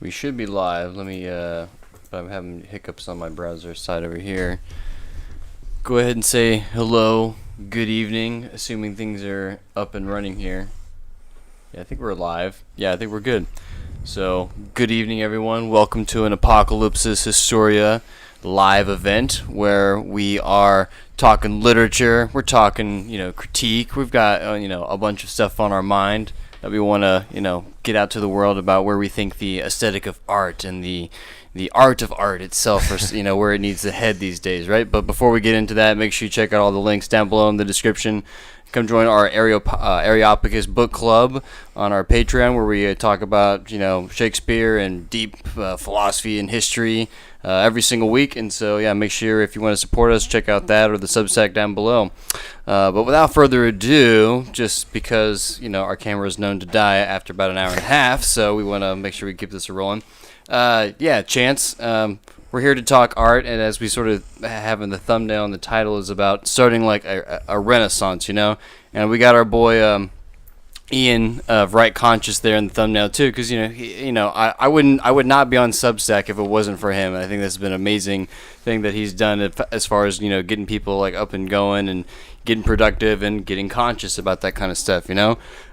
We should be live. Let me, but I'm having hiccups on my browser side over here. Go ahead and say hello, good evening, assuming things are up and running here. Yeah, I think we're live. Yeah, I think we're good. So, good evening, everyone. Welcome to an Apocalypsis Historia live event where we are talking literature. We're talking, critique. We've got, a bunch of stuff on our mind that we want to, get out to the world about where we think the aesthetic of art and the art of art itself, or where it needs to head these days, right? But before we get into that, make sure you check out all the links down below in the description. Come join our Areopagus book club on our Patreon, where we talk about Shakespeare and deep philosophy and history every single week. And so yeah, make sure if you want to support us, check out that or the Substack down below. But without further ado, just because our camera is known to die after about an hour and a half, so we want to make sure we keep this rolling. Chance. We're here to talk art, and as we sort of have in the thumbnail and the title is about starting like a renaissance, and we got our boy Ian of Right Conscious there in the thumbnail too, because I would not be on Substack if it wasn't for him. I think that's been an amazing thing that he's done as far as getting people like up and going and getting productive and getting conscious about that kind of stuff,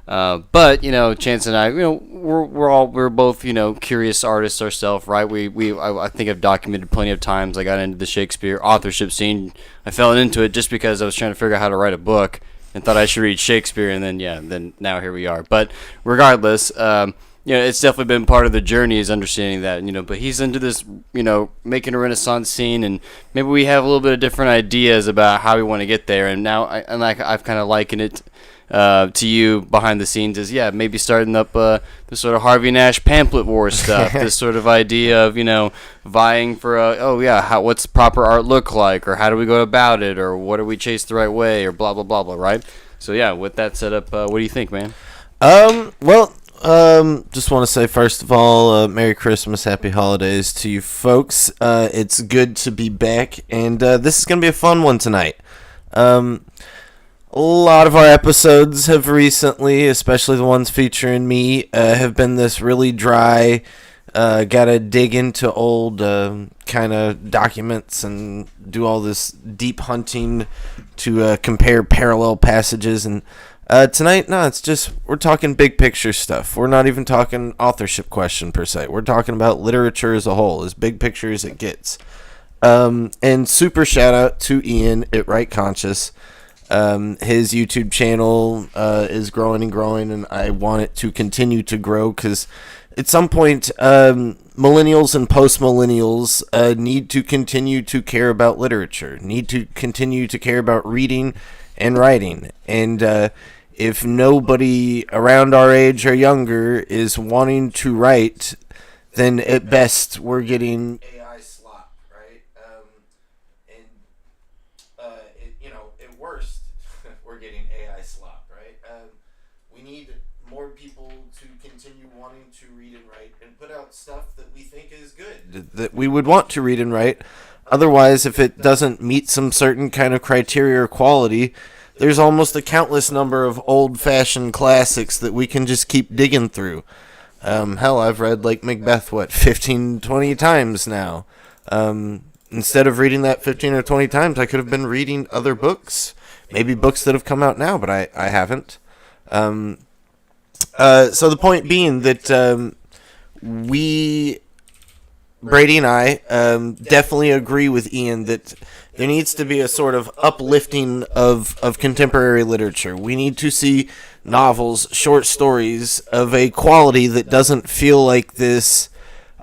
But Chance and I, we're both curious artists ourselves, right? I think I've documented plenty of times I got into the Shakespeare authorship scene. I fell into it just because I was trying to figure out how to write a book and thought I should read Shakespeare, and then now here we are. But regardless, it's definitely been part of the journey is understanding that, but he's into this, making a Renaissance scene, and maybe we have a little bit of different ideas about how we want to get there. And now I've kind of likened it to you behind the scenes is maybe starting up this sort of Harvey Nash pamphlet war stuff, this sort of idea of vying for what's proper art look like, or how do we go about it, or what do we chase the right way, or blah blah blah blah, right? So with that set up, what do you think, man? Just want to say, first of all, Merry Christmas, Happy Holidays to you folks. It's good to be back, and this is going to be a fun one tonight. A lot of our episodes have recently, especially the ones featuring me, have been this really dry, gotta dig into old kind of documents and do all this deep hunting to compare parallel passages. And tonight, no, it's just, we're talking big picture stuff. We're not even talking authorship question per se. We're talking about literature as a whole, as big picture as it gets. And super shout out to Ian at Right Conscious. His YouTube channel is growing and growing, and I want it to continue to grow because at some point millennials and post-millennials need to continue to care about literature, need to continue to care about reading and writing. And if nobody around our age or younger is wanting to write, then at best we're getting AI slop, right? At worst, we're getting AI slop, right? We need more people to continue wanting to read and write and put out stuff that we think is good, that we would want to read and write. Otherwise, if it doesn't meet some certain kind of criteria or quality, there's almost a countless number of old-fashioned classics that we can just keep digging through. Hell, I've read like Macbeth, 15, 20 times now. Instead of reading that 15 or 20 times, I could have been reading other books. Maybe books that have come out now, but I haven't. So the point being that Brady and I definitely agree with Ian that there needs to be a sort of uplifting of contemporary literature. We need to see novels, short stories of a quality that doesn't feel like this,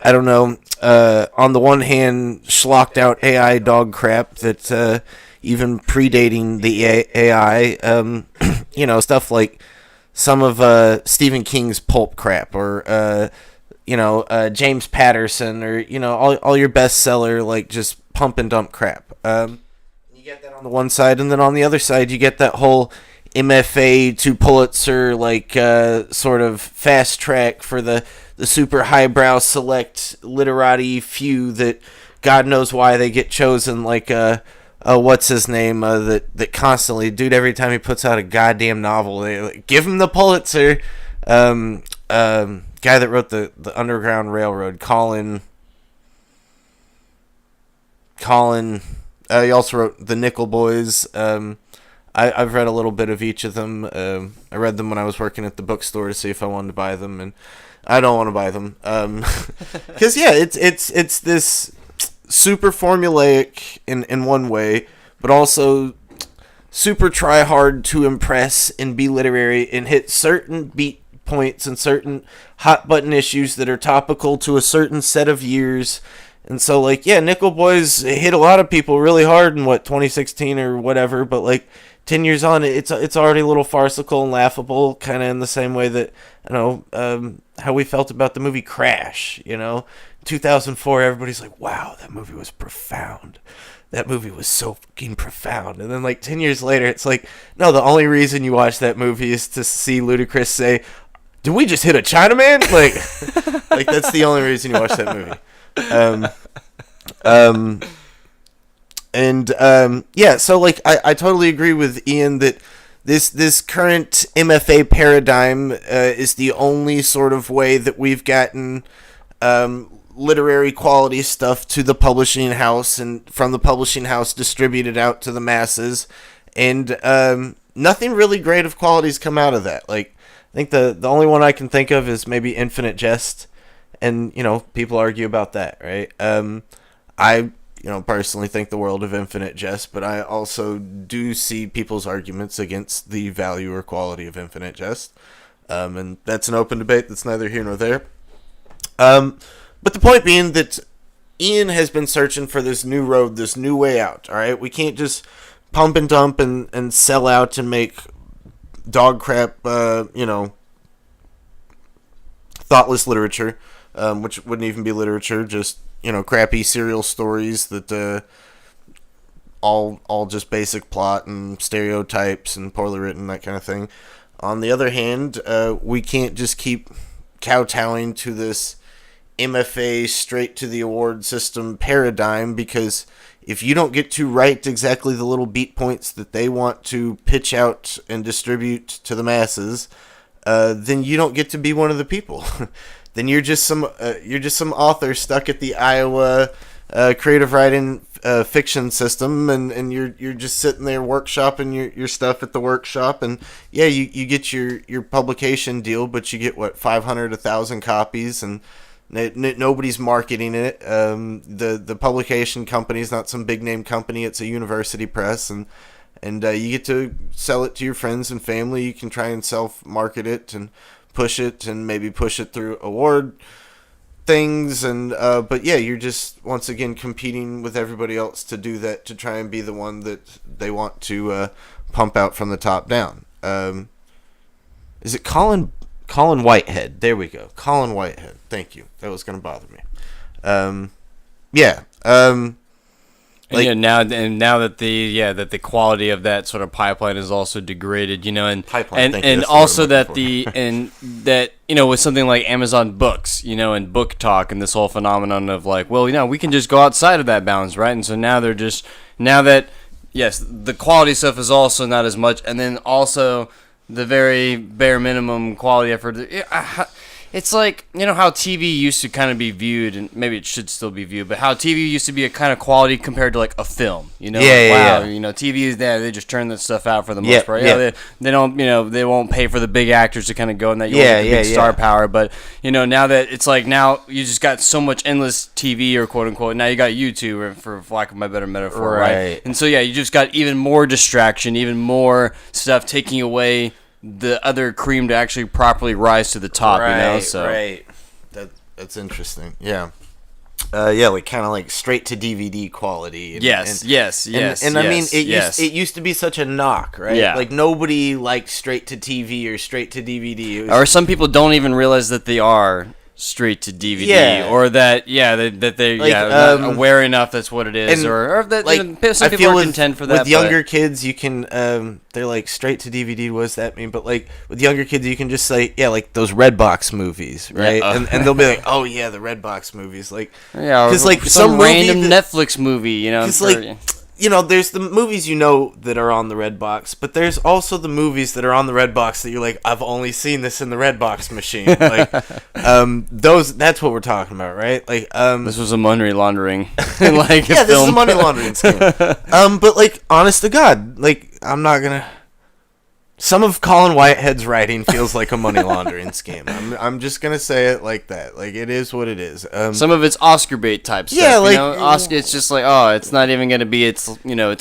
on the one hand, schlocked out AI dog crap that even predating the AI, stuff like some of Stephen King's pulp crap, or James Patterson, or all your bestseller like just pump and dump crap. You get that on the one side, and then on the other side you get that whole MFA to Pulitzer sort of fast track for the super highbrow select literati few that God knows why they get chosen, what's his name, that constantly, dude, every time he puts out a goddamn novel, they give him the Pulitzer. guy that wrote the Underground Railroad, Colin. He also wrote The Nickel Boys. I've read a little bit of each of them. I read them when I was working at the bookstore to see if I wanted to buy them, and I don't want to buy them. Because it's this super formulaic in one way, but also super try hard to impress and be literary and hit certain beat points and certain hot button issues that are topical to a certain set of years. And so, like, yeah, Nickel Boys hit a lot of people really hard in, 2016 or whatever, but, like, 10 years on, it's already a little farcical and laughable, kind of in the same way that, how we felt about the movie Crash, 2004, everybody's like, wow, that movie was profound. That movie was so fucking profound. And then, 10 years later, it's like, no, the only reason you watch that movie is to see Ludacris say, did we just hit a Chinaman? Like that's the only reason you watch that movie. So I totally agree with Ian that this current MFA paradigm is the only sort of way that we've gotten literary quality stuff to the publishing house, and from the publishing house distributed out to the masses, and nothing really great of quality's come out of that. I think the only one I can think of is maybe Infinite Jest. And, people argue about that, right? I, personally think the world of Infinite Jest, but I also do see people's arguments against the value or quality of Infinite Jest. And that's an open debate that's neither here nor there. But the point being that Ian has been searching for this new road, this new way out, all right? We can't just pump and dump and sell out and make dog crap, thoughtless literature. Which wouldn't even be literature, just, crappy serial stories that all just basic plot and stereotypes and poorly written, that kind of thing. On the other hand, we can't just keep kowtowing to this MFA straight to the award system paradigm, because if you don't get to write exactly the little beat points that they want to pitch out and distribute to the masses, then you don't get to be one of the people. Then you're just some author stuck at the Iowa creative writing fiction system, and you're just sitting there workshopping your stuff at the workshop, and yeah, you get your publication deal, but you get 500, 1,000 copies, and nobody's marketing it. The publication company is not some big name company; it's a university press, and you get to sell it to your friends and family. You can try and self market it and push it, and maybe push it through award things, and but yeah, you're just once again competing with everybody else to do that, to try and be the one that they want to pump out from the top down. Is it Colin Whitehead? There we go, Colin Whitehead. Thank you. That was gonna bother me. Now that the quality of that sort of pipeline is also degraded, and also that with something like Amazon Books, and Book Talk, and this whole phenomenon of we can just go outside of that bounds, right? And so now the quality stuff is also not as much, and then also the very bare minimum quality effort. It's like, how TV used to kind of be viewed, and maybe it should still be viewed, but how TV used to be a kind of quality compared to a film, TV is there, they just turn that stuff out for the most part. They don't, they won't pay for the big actors to kind of go in that big star power, but now that it's now you just got so much endless TV, or quote unquote, now you got YouTube, for lack of my better metaphor, right? And so you just got even more distraction, even more stuff taking away the other cream to actually properly rise to the top, So right. That's interesting. Yeah. Kind of straight to DVD quality. Yes. And I mean, it used to be such a knock, right? Yeah. Nobody liked straight to TV or straight to DVD. Or some people don't even realize that they are straight to DVD, or that they're not aware enough that's what it is, or that some people are content for that. With younger kids, you can they're straight to DVD. What does that mean? But with younger kids, you can just say those Redbox movies, right? And they'll be like, oh yeah, the Redbox movies, because some random Netflix movie, there's the movies that are on the Redbox, but there's also the movies that are on the Redbox that you're like, I've only seen this in the Redbox machine. Like, that's what we're talking about, right? Like, this was a money laundering, like, yeah, this is a money laundering scheme. But like, honest to God, like, I'm not gonna. Some of Colin Whitehead's writing feels like a money laundering scheme. I'm just gonna say it like that. Like, it is what it is. Some of it's Oscar bait type stuff. Yeah, like Oscar. It's just like, oh, it's not even gonna be its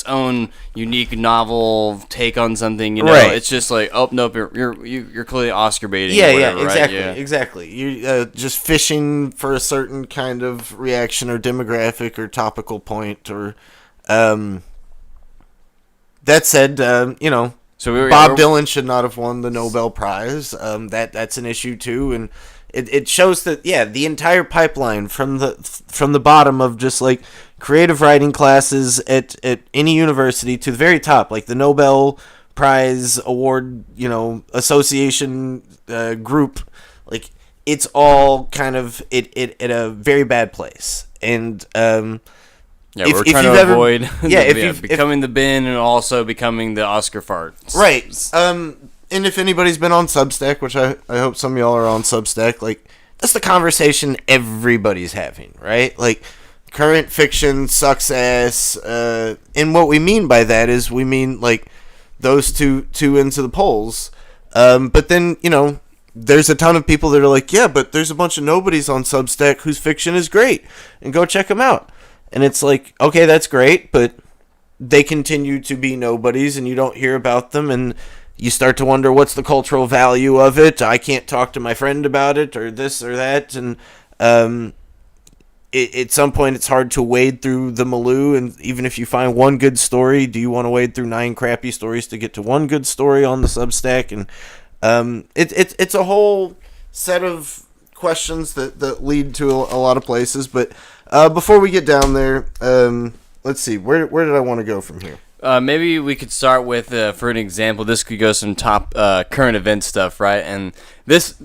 own unique novel take on something. Right. It's just like, oh nope, you're clearly Oscar baiting. Yeah, or whatever, exactly, right? Yeah. exactly. You're just fishing for a certain kind of reaction or demographic or topical point or. That said, So Bob Dylan should not have won the Nobel Prize. That's an issue too, and it shows that the entire pipeline from the bottom of just like creative writing classes at any university to the very top, like the Nobel Prize award, association group, like it's all kind of at a very bad place, and we're trying to avoid becoming the bin and also becoming the Oscar fart. Right. And if anybody's been on Substack, which I hope some of y'all are on Substack, like, that's the conversation everybody's having, right? Like, current fiction sucks ass. And what we mean by that is we mean, like, those two ends of the poles. But then, there's a ton of people that are like, yeah, but there's a bunch of nobodies on Substack whose fiction is great, and go check them out. And it's like, okay, that's great, but they continue to be nobodies, and you don't hear about them, and you start to wonder, what's the cultural value of it? I can't talk to my friend about it, or this or that, and at some point it's hard to wade through the milieu, and even if you find one good story, do you want to wade through 9 crappy stories to get to one good story on the Substack? And it's a whole set of questions that lead to a lot of places, but before we get down there, let's see, where did I want to go from here? Maybe we could start with, for an example, this could go some top current event stuff, right? And this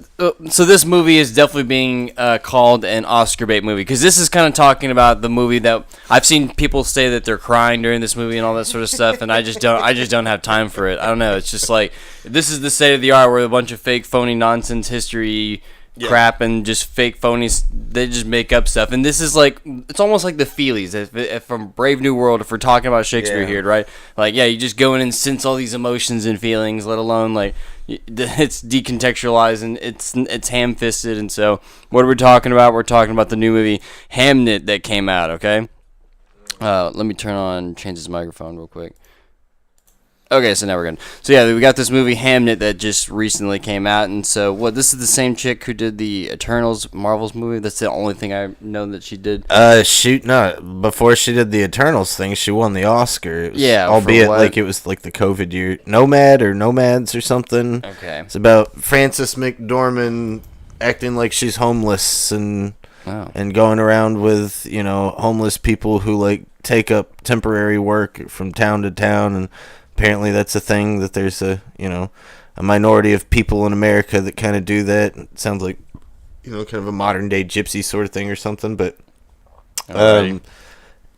movie is definitely being called an Oscar bait movie, because this is kind of talking about the movie that I've seen people say that they're crying during this movie and all that sort of stuff, and I just don't have time for it. I don't know. It's just like, this is the state of the art where a bunch of fake, phony nonsense history crap and just fake phonies, they just make up stuff. And this is like, it's almost like the Feelies if from Brave New World, if we're talking about Shakespeare here, right? Like, you just go in and sense all these emotions and feelings, let alone like it's decontextualized and it's ham-fisted. And so what are we talking about? We're talking about the new movie Hamnet that came out. Okay, let me change this microphone real quick. Okay, so now we're good. So we got this movie Hamnet that just recently came out, and so this is the same chick who did the Eternals Marvel's movie. That's the only thing I know that she did. Before she did the Eternals thing, she won the Oscar. It was, albeit like it was like the COVID year, Nomad or Nomads or something. Okay, it's about Frances McDormand acting like she's homeless and going around with homeless people who like take up temporary work from town to town. And apparently that's a thing, that there's a minority of people in America that kind of do that. It sounds like, kind of a modern day gypsy sort of thing or something, but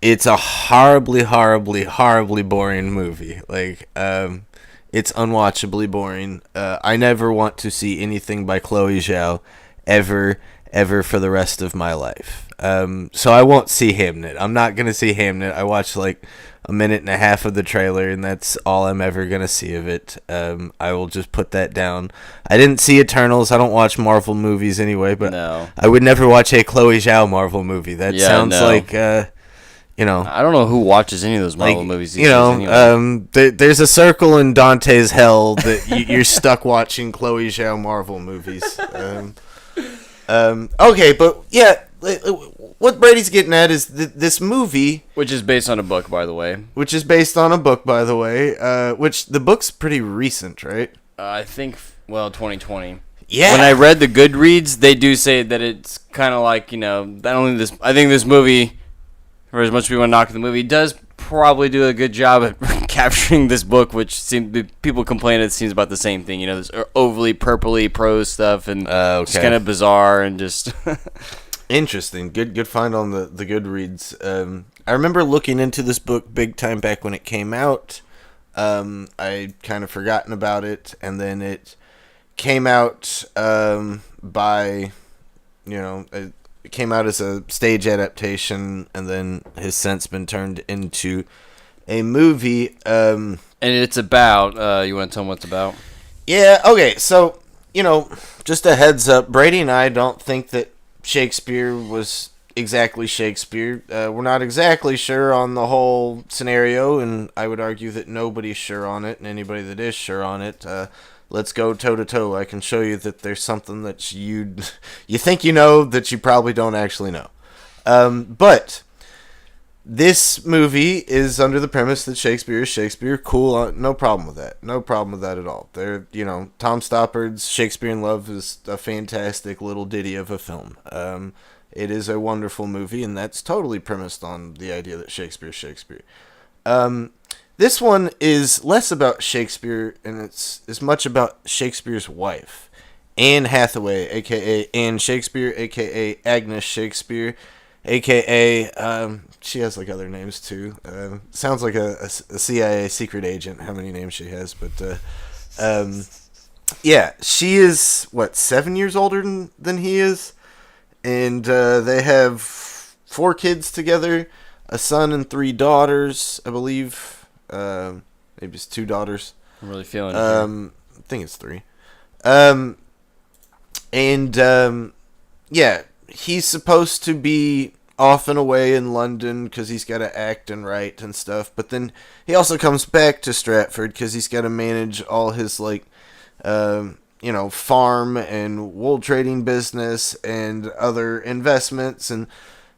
it's a horribly, horribly, horribly boring movie. Like, it's unwatchably boring. I never want to see anything by Chloe Zhao ever for the rest of my life. So I won't see Hamnet. I'm not going to see Hamnet. I watched like a minute and a half of the trailer, and that's all I'm ever going to see of it. I will just put that down. I didn't see Eternals. I don't watch Marvel movies anyway, but I would never watch a Chloe Zhao Marvel movie. That sounds like, I don't know who watches any of those Marvel movies. There's a circle in Dante's Hell that you're stuck watching Chloe Zhao Marvel movies. Okay, but what Brady's getting at is this movie, which is based on a book, by the way. Which the book's pretty recent, right? I think 2020. Yeah. When I read the Goodreads, they do say that it's kind of like, not only this. I think this movie, for as much as we want to knock the movie, does probably do a good job at capturing this book, which people complain it seems about the same thing. This overly purpley prose stuff and it's kind of bizarre and just interesting. Good find on the Goodreads. I remember looking into this book big time back when it came out. I'd kind of forgotten about it, and then it came out it came out as a stage adaptation, and then has since been turned into a movie. And it's about, you want to tell them what it's about? Yeah, okay, so, just a heads up, Brady and I don't think that Shakespeare was exactly Shakespeare. We're not exactly sure on the whole scenario, and I would argue that nobody's sure on it, and anybody that is sure on it, let's go toe-to-toe. I can show you that there's something that you think you know that you probably don't actually know. But this movie is under the premise that Shakespeare is Shakespeare. Cool, no problem with that. No problem with that at all. Tom Stoppard's Shakespeare in Love is a fantastic little ditty of a film. It is a wonderful movie, and that's totally premised on the idea that Shakespeare is Shakespeare. This one is less about Shakespeare, and it's as much about Shakespeare's wife, Anne Hathaway, a.k.a. Anne Shakespeare, a.k.a. Agnes Shakespeare, a.k.a. She has like other names too. Sounds like a CIA secret agent, how many names she has, but yeah, she is, 7 years older than he is, and they have 4 kids together, a son and 3 daughters, I believe. Maybe it's 2 daughters. I'm really feeling it. I think it's 3. Yeah, he's supposed to be off and away in London because he's got to act and write and stuff. But then he also comes back to Stratford because he's got to manage all his farm and wool trading business and other investments, and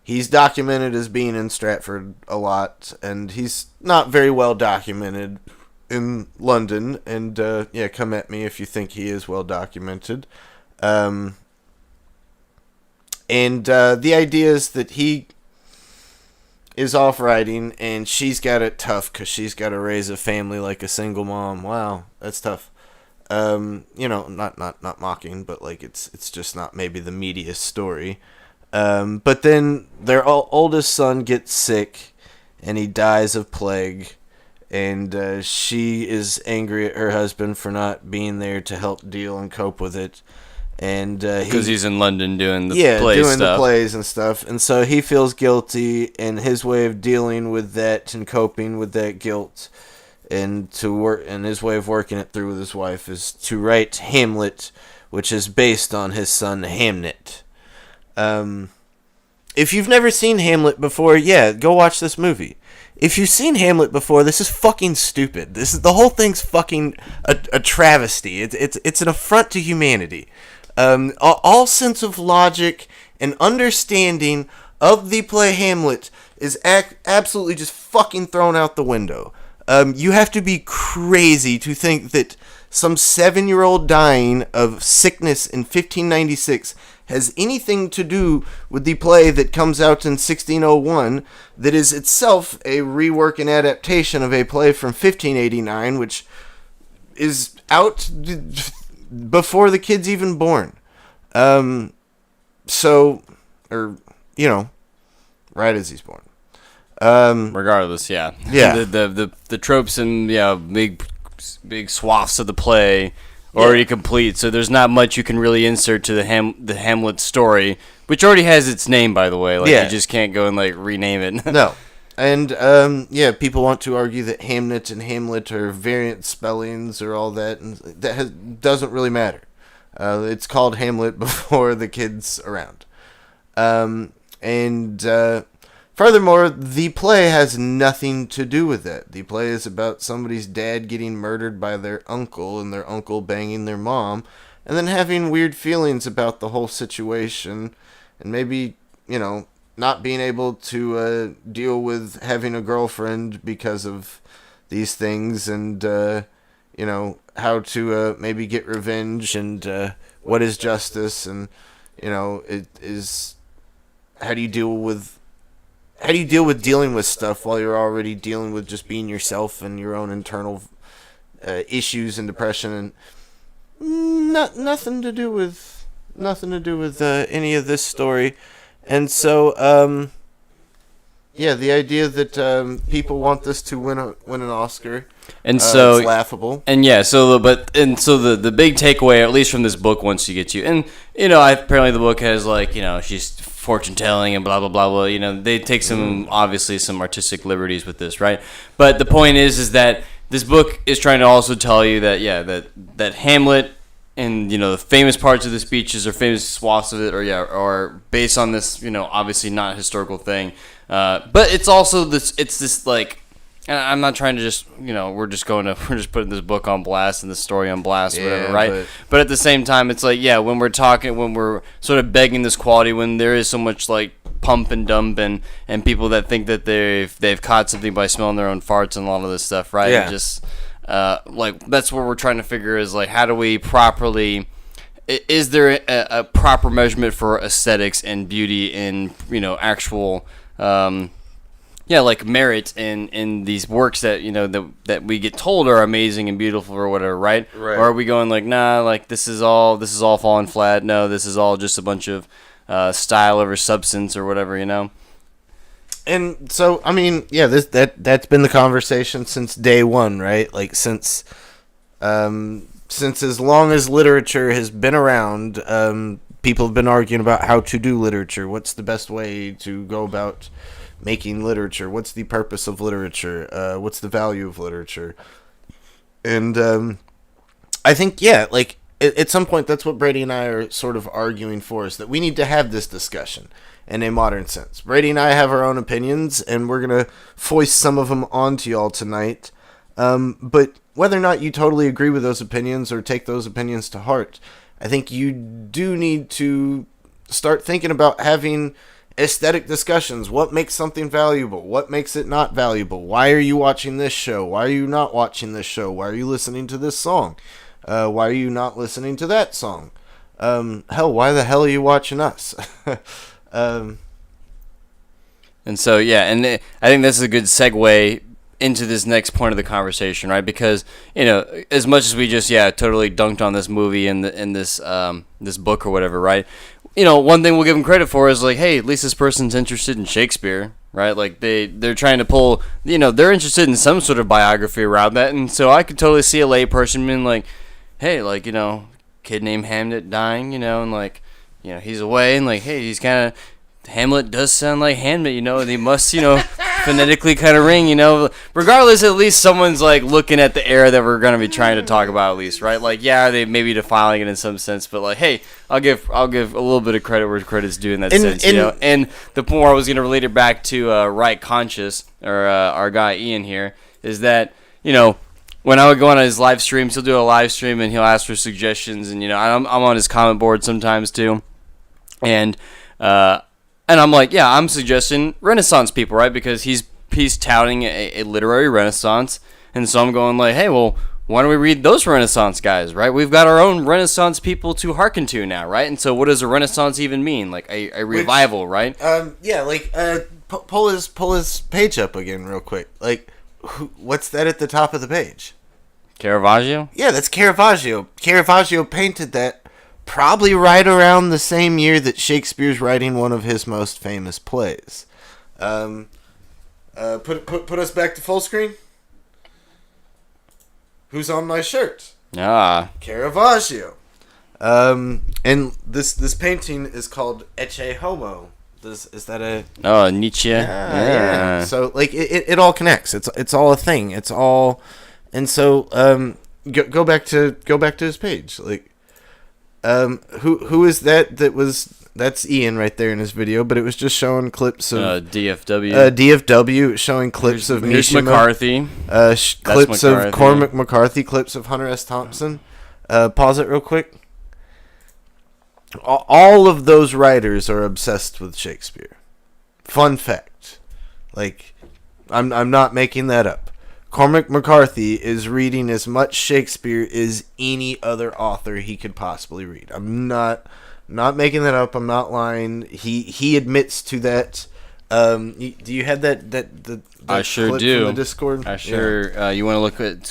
he's documented as being in Stratford a lot, and he's not very well documented in London. And come at me if you think he is well documented. The idea is that he is off writing, and she's got it tough because she's got to raise a family like a single mom. Wow, that's tough. Not mocking, but it's just not maybe the meatiest story. But then their oldest son gets sick, and he dies of plague, and she is angry at her husband for not being there to help deal and cope with it. And because he's in London doing the the plays and stuff, and so he feels guilty, and his way of dealing with that and coping with that guilt, and his way of working it through with his wife is to write Hamlet, which is based on his son Hamnet. If you've never seen Hamlet before, go watch this movie. If you've seen Hamlet before, this is fucking stupid. The whole thing's fucking a travesty. It's an affront to humanity. All sense of logic and understanding of the play Hamlet is absolutely just fucking thrown out the window. You have to be crazy to think that some 7-year-old dying of sickness in 1596 has anything to do with the play that comes out in 1601 that is itself a rework and adaptation of a play from 1589, which is out before the kid's even born. Right as he's born. Regardless, yeah. Yeah. The tropes and big swaths of the play already complete, so there's not much you can really insert to the Hamlet story, which already has its name, by the way. You just can't go and rename it. No. And people want to argue that Hamnet and Hamlet are variant spellings or all that, and that doesn't really matter. It's called Hamlet before the kid's around. Furthermore, the play has nothing to do with that. The play is about somebody's dad getting murdered by their uncle, and their uncle banging their mom, and then having weird feelings about the whole situation, and maybe, not being able to deal with having a girlfriend because of these things, and, how to maybe get revenge, and what is justice, and, it is... How do you deal with dealing with stuff while you're already dealing with just being yourself and your own internal issues and depression, and nothing to do with any of this story. And so the idea that people want this to win an Oscar, and so it's laughable. And yeah, so the big takeaway, at least from this book, once you get to, and apparently the book has she's fortune telling and blah blah blah blah. They take some obviously some artistic liberties with this, right? But the point is that this book is trying to also tell you that that Hamlet and the famous parts of the speeches or famous swaths of it are based on this obviously not historical thing, but it's also this like. And I'm not trying to just we're just putting this book on blast and this story on blast or whatever, right? But at the same time, it's when we're sort of begging this quality, when there is so much like pump and dump and people that think that they've caught something by smelling their own farts and a lot of this stuff, right? Yeah. And just that's what we're trying to figure is how do we properly. Is there a proper measurement for aesthetics and beauty in actual merit in these works that that we get told are amazing and beautiful or whatever, right? Or are we going nah, this is all falling flat? No, this is all just a bunch of style over substance or whatever, And so I mean, that's been the conversation since day one, right? Since as long as literature has been around, people have been arguing about how to do literature. What's the best way to go about making literature? What's the purpose of literature? What's the value of literature? And I think, at some point, that's what Brady and I are sort of arguing for, is that we need to have this discussion in a modern sense. Brady and I have our own opinions, and we're going to foist some of them onto y'all tonight. But whether or not you totally agree with those opinions or take those opinions to heart, I think you do need to start thinking about having aesthetic discussions. What makes something valuable? What makes it not valuable? Why are you watching this show? Why are you not watching this show? Why are you listening to this song? Why are you not listening to that song? Why the hell are you watching us? And so, I think this is a good segue into this next point of the conversation, right? Because, as much as we just, totally dunked on this movie and this this book or whatever, right? One thing we'll give them credit for is hey, at least this person's interested in Shakespeare, right? They're trying to pull, they're interested in some sort of biography around that, and so I could totally see a lay person being hey, kid named Hamlet dying, and he's away, and hey, he's kind of, Hamlet does sound like Hamlet, and he must, phonetically kind of ring, regardless, at least someone's looking at the era that we're going to be trying to talk about, at least, right? They may be defiling it in some sense, but hey, I'll give a little bit of credit where credit's due in that sense, and the point where I was going to relate it back to Right Conscious, or our guy Ian here, is that, when I would go on his live streams, he'll do a live stream and he'll ask for suggestions, and I'm on his comment board sometimes too, and I'm I'm suggesting Renaissance people, right? Because he's touting a literary Renaissance, and so I'm going hey, well, why don't we read those Renaissance guys, right? We've got our own Renaissance people to hearken to now, right? And so what does a Renaissance even mean? A revival, right? Pull his page up again real quick. What's that at the top of the page? Caravaggio? Yeah, that's Caravaggio. Caravaggio painted that probably right around the same year that Shakespeare's writing one of his most famous plays. Put us back to full screen. Who's on my shirt? Caravaggio. And this painting is called Ecce Homo. Is that a Nietzsche? Yeah. So it all connects. It's all a thing. It's all, and so go back to his page. Who is that? That's Ian right there in his video, but it was just showing clips of DFW. DFW showing clips of Here's Mishima, McCarthy. Clips of Cormac McCarthy, clips of Hunter S. Thompson. Pause it real quick. All of those writers are obsessed with Shakespeare. Fun fact. I'm not making that up. Cormac McCarthy is reading as much Shakespeare as any other author he could possibly read. I'm not making that up. I'm not lying. He admits to that. Do you have that I sure clip do. from the Discord? I sure. Yeah. You want to look at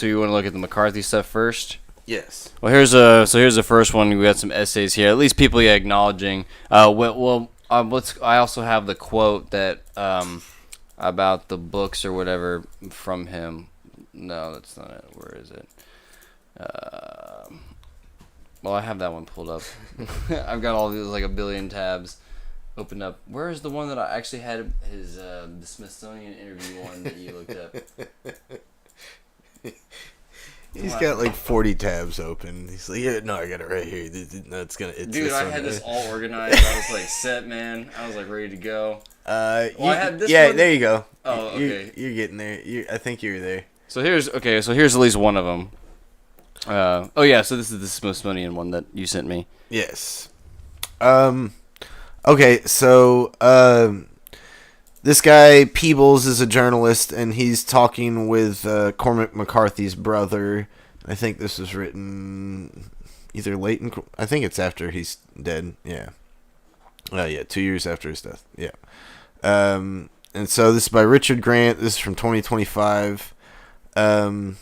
the McCarthy stuff first? Yes. Well, here's the first one. We got some essays here. At least people acknowledging. I also have the quote that about the books or whatever from him. No, that's not it. Where is it? Well, I have that one pulled up. I've got all these, like, a billion tabs opened up. Where is the one that I actually had his the Smithsonian interview one that you looked up? He's got like 40 tabs open. He's like, yeah, no, I got it right here. No, Dude, I had this all organized. I was like set, man. I was like ready to go. I had this one. There you go. Oh, okay. You're getting there. I think you're there. So here's at least one of them. So this is the Smithsonian one that you sent me. Yes. Okay, so this guy Peebles is a journalist, and he's talking with Cormac McCarthy's brother. I think this was written either late in... I think it's after he's dead. Yeah. 2 years after his death. Yeah. And so this is by Richard Grant. This is from 2025. And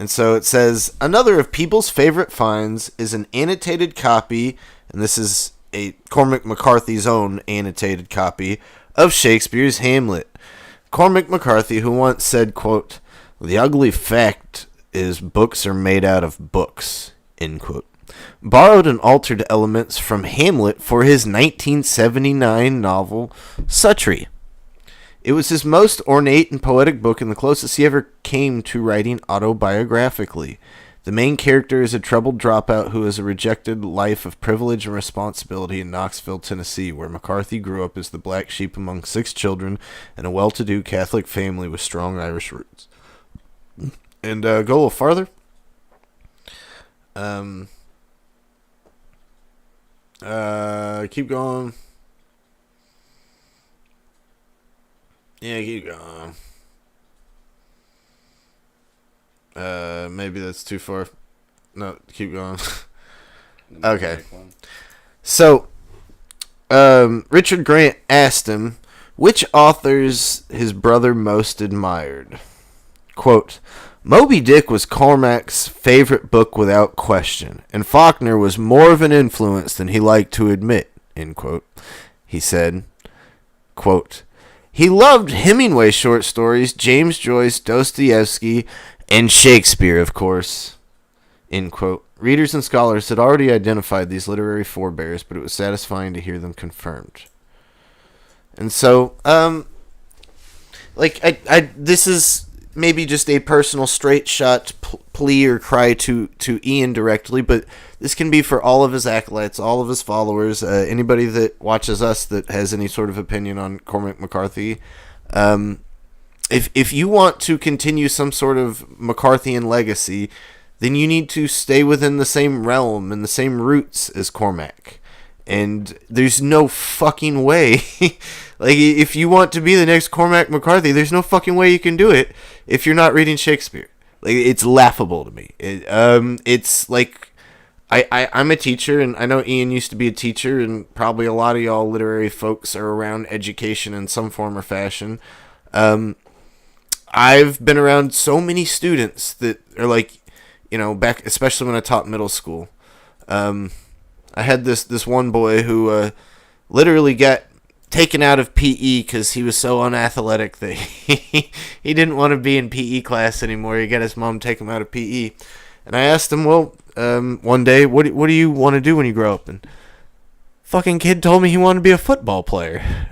so it says, another of Peebles' favorite finds is an annotated copy, and this is a Cormac McCarthy's own annotated copy of Shakespeare's Hamlet. Cormac McCarthy, who once said, quote, "The ugly fact is books are made out of books," end quote, borrowed and altered elements from Hamlet for his 1979 novel, Suttree. It was his most ornate and poetic book and the closest he ever came to writing autobiographically. The main character is a troubled dropout who has a rejected life of privilege and responsibility in Knoxville, Tennessee, where McCarthy grew up as the black sheep among 6 children in a well-to-do Catholic family with strong Irish roots. And go a little farther. Keep going. Yeah, keep going. Maybe that's too far. No, keep going. Okay. So, Richard Grant asked him which authors his brother most admired. Quote, Moby Dick was Cormac's favorite book without question, and Faulkner was more of an influence than he liked to admit, end quote. He said, quote, he loved Hemingway short stories, James Joyce, Dostoevsky, and Shakespeare, of course, end quote. Readers and scholars had already identified these literary forebears, but it was satisfying to hear them confirmed. And so, this is maybe just a personal straight shot plea or cry to Ian directly, but this can be for all of his acolytes, all of his followers, anybody that watches us that has any sort of opinion on Cormac McCarthy. If you want to continue some sort of McCarthyian legacy, then you need to stay within the same realm and the same roots as Cormac. And there's no fucking way. Like, if you want to be the next Cormac McCarthy, there's no fucking way you can do it if you're not reading Shakespeare. Like, it's laughable to me. It's like, I'm a teacher, and I know Ian used to be a teacher, and probably a lot of y'all literary folks are around education in some form or fashion. I've been around so many students that are like, back, especially when I taught middle school. I had this one boy who literally got taken out of PE because he was so unathletic that he didn't want to be in PE class anymore. He got his mom to take him out of PE. And I asked him, well, one day, what do you want to do when you grow up? And fucking kid told me he wanted to be a football player.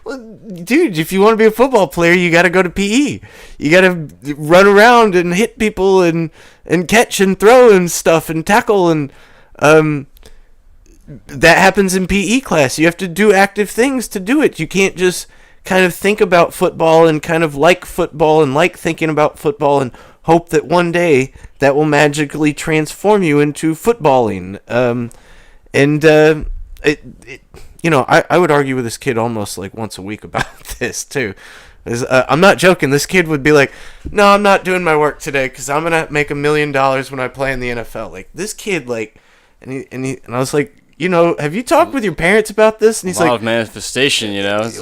Well, dude, if you want to be a football player, you got to go to PE. You got to run around and hit people and catch and throw and stuff and tackle, and that happens in PE class. You have to do active things to do it. You can't just kind of think about football and kind of like football and like thinking about football and hope that one day that will magically transform you into footballing. I would argue with this kid almost like once a week about this too. I'm not joking. This kid would be like, "No, I'm not doing my work today because I'm gonna make $1 million when I play in the NFL." Like this kid, and I was like, have you talked with your parents about this? And he's like, law of manifestation, and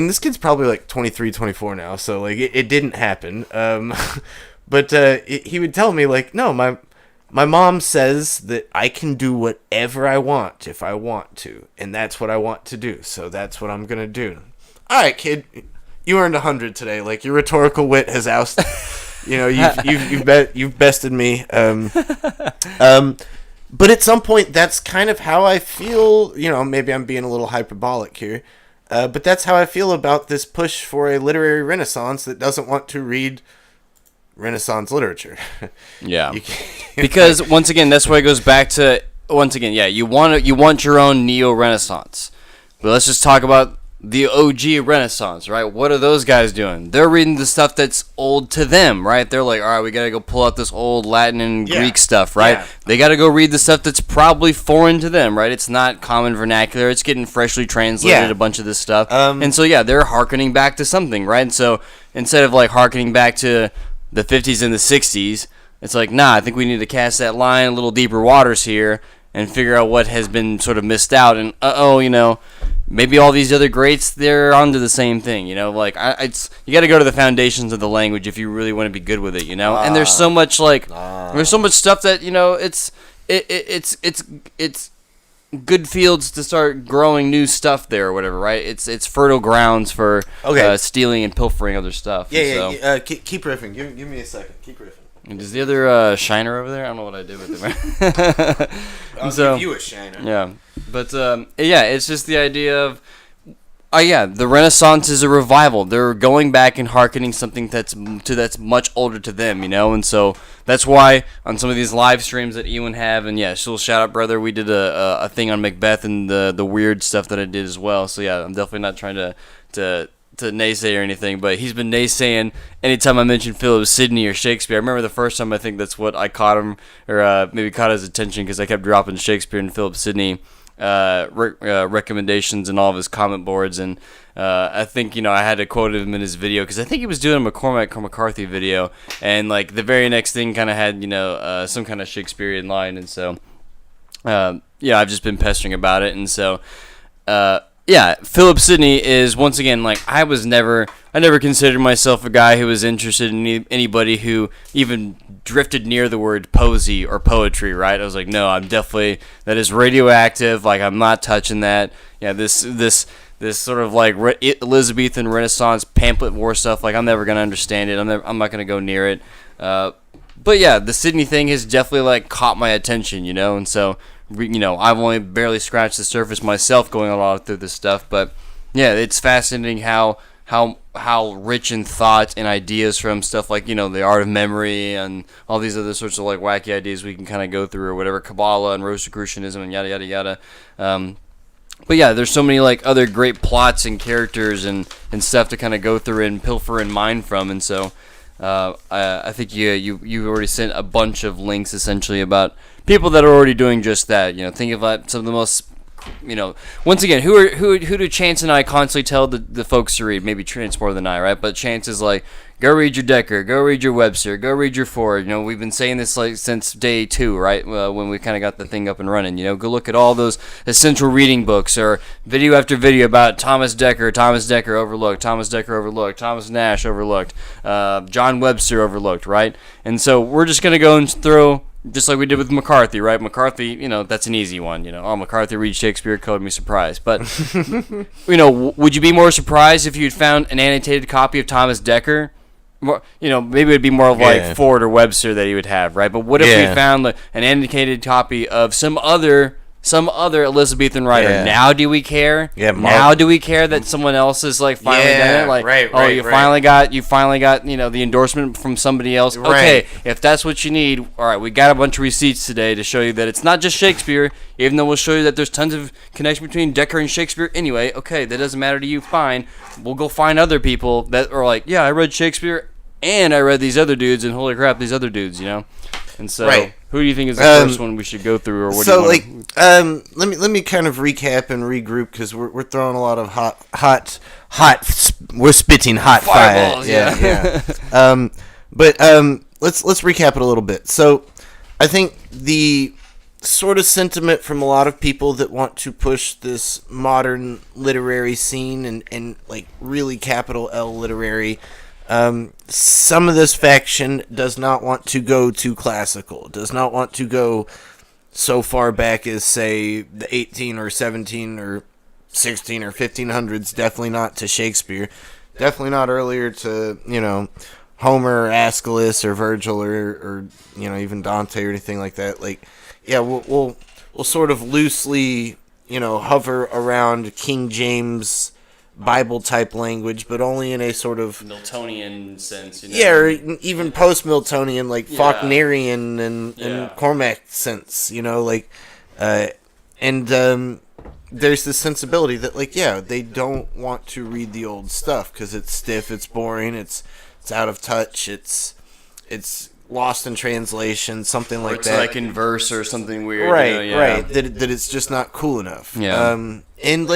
this kid's probably like 23, 24 now, so like it didn't happen. But he would tell me like, no, my My mom says that I can do whatever I want if I want to, and that's what I want to do. So that's what I'm gonna do. All right, kid, you earned 100 today. Like, your rhetorical wit has ousted. You've bested me. But at some point, that's kind of how I feel. Maybe I'm being a little hyperbolic here, but that's how I feel about this push for a literary renaissance that doesn't want to read Renaissance literature. Yeah, because once again, that's where it goes back to. Once again, yeah, you want your own neo-Renaissance, but let's just talk about the OG Renaissance, right? What are those guys doing? They're reading the stuff that's old to them, right? They're like, all right, we got to go pull out this old Latin and Greek stuff, right? Yeah. They got to go read the stuff that's probably foreign to them, right? It's not common vernacular. It's getting freshly translated, a bunch of this stuff. And so, yeah, they're hearkening back to something, right? And so instead of, like, hearkening back to the 50s and the 60s, it's like, nah, I think we need to cast that line a little deeper waters here and figure out what has been sort of missed out. And, maybe all these other greats, they're onto the same thing, like you got to go to the foundations of the language if you really want to be good with it, and there's so much there's so much stuff that, it's good fields to start growing new stuff there or whatever, right? It's fertile grounds for stealing and pilfering other stuff. Keep riffing. Give me a second. Keep riffing. And is the other shiner over there? I don't know what I did with it. I'll give you a shiner. Yeah. But, it's just the idea of, the Renaissance is a revival. They're going back and hearkening something that's much older to them, and so that's why on some of these live streams that Ewan have, and still shout out, brother, we did a thing on Macbeth and the weird stuff that I did as well. So, I'm definitely not trying to naysay or anything, but he's been naysaying anytime I mention Philip Sidney or Shakespeare. I remember the first time I think that's what I caught him, or maybe caught his attention, because I kept dropping Shakespeare and Philip Sidney recommendations in all of his comment boards, and I think I had to quote him in his video, because I think he was doing a McCormack McCarthy video, and like the very next thing kind of had some kind of Shakespearean line, and so I've just been pestering about it, and so Philip Sidney is, once again, like, I never considered myself a guy who was interested in anybody who even drifted near the word poesy or poetry, right? I was like, no, that is radioactive, like, I'm not touching that. Yeah, this sort of like Elizabethan Renaissance pamphlet war stuff, like, I'm never going to understand it. I'm not going to go near it. But yeah, the Sidney thing has definitely, like, caught my attention, and so I've only barely scratched the surface myself going a lot through this stuff, but yeah, it's fascinating how rich in thought and ideas from stuff like, the art of memory and all these other sorts of, like, wacky ideas we can kind of go through, or whatever, Kabbalah and Rosicrucianism and yada yada yada. But yeah, there's so many, like, other great plots and characters and stuff to kind of go through and pilfer and mine from, and so I think you already sent a bunch of links essentially about people that are already doing just that. Think of some of the most, once again, who do Chance and I constantly tell the folks to read? Maybe Chance more than I, right? But Chance is like, go read your Decker, go read your Webster, go read your Ford. We've been saying this like since day 2, right? When we kind of got the thing up and running. Go look at all those essential reading books, or video after video about Thomas Decker overlooked, Thomas Decker overlooked, Thomas Nash overlooked, John Webster overlooked, right? And so we're just gonna go and throw, just like we did with McCarthy, right? McCarthy, that's an easy one. McCarthy reads Shakespeare, code me surprised. But, would you be more surprised if you'd found an annotated copy of Thomas Decker? Maybe it would be more of like Ford or Webster that he would have, right? But what if we found an annotated copy of some other Elizabethan writer? Yeah. Now do we care? Yeah, now do we care that someone else is like finally done it? Like, you finally got the endorsement from somebody else. Right. Okay, if that's what you need, all right, we got a bunch of receipts today to show you that it's not just Shakespeare, even though we'll show you that there's tons of connection between Decker and Shakespeare anyway. Okay, that doesn't matter to you, fine. We'll go find other people that are like, yeah, I read Shakespeare and I read these other dudes, and holy crap, these other dudes, And so, who do you think is the first one we should go through, or what do you want? Let me kind of recap and regroup, because we're throwing a lot of hot. We're spitting hot fireballs. Yeah. But let's recap it a little bit. So, I think the sort of sentiment from a lot of people that want to push this modern literary scene and like really capital L literary. Some of this faction does not want to go too classical, does not want to go so far back as, say, the 18 or 17 or 16 or 1500s, definitely not to Shakespeare, definitely not earlier to, Homer or Aeschylus or Virgil or even Dante or anything like that. Like, yeah, we'll sort of loosely, hover around King James Bible type language, but only in a sort of Miltonian sense. Yeah, or even post-Miltonian, like Faulknerian and Cormac sense. There's this sensibility that, they don't want to read the old stuff because it's stiff, it's boring, it's out of touch, it's lost in translation, something like it's that. Like in verse or something weird. Right. That it's just not cool enough. Yeah. And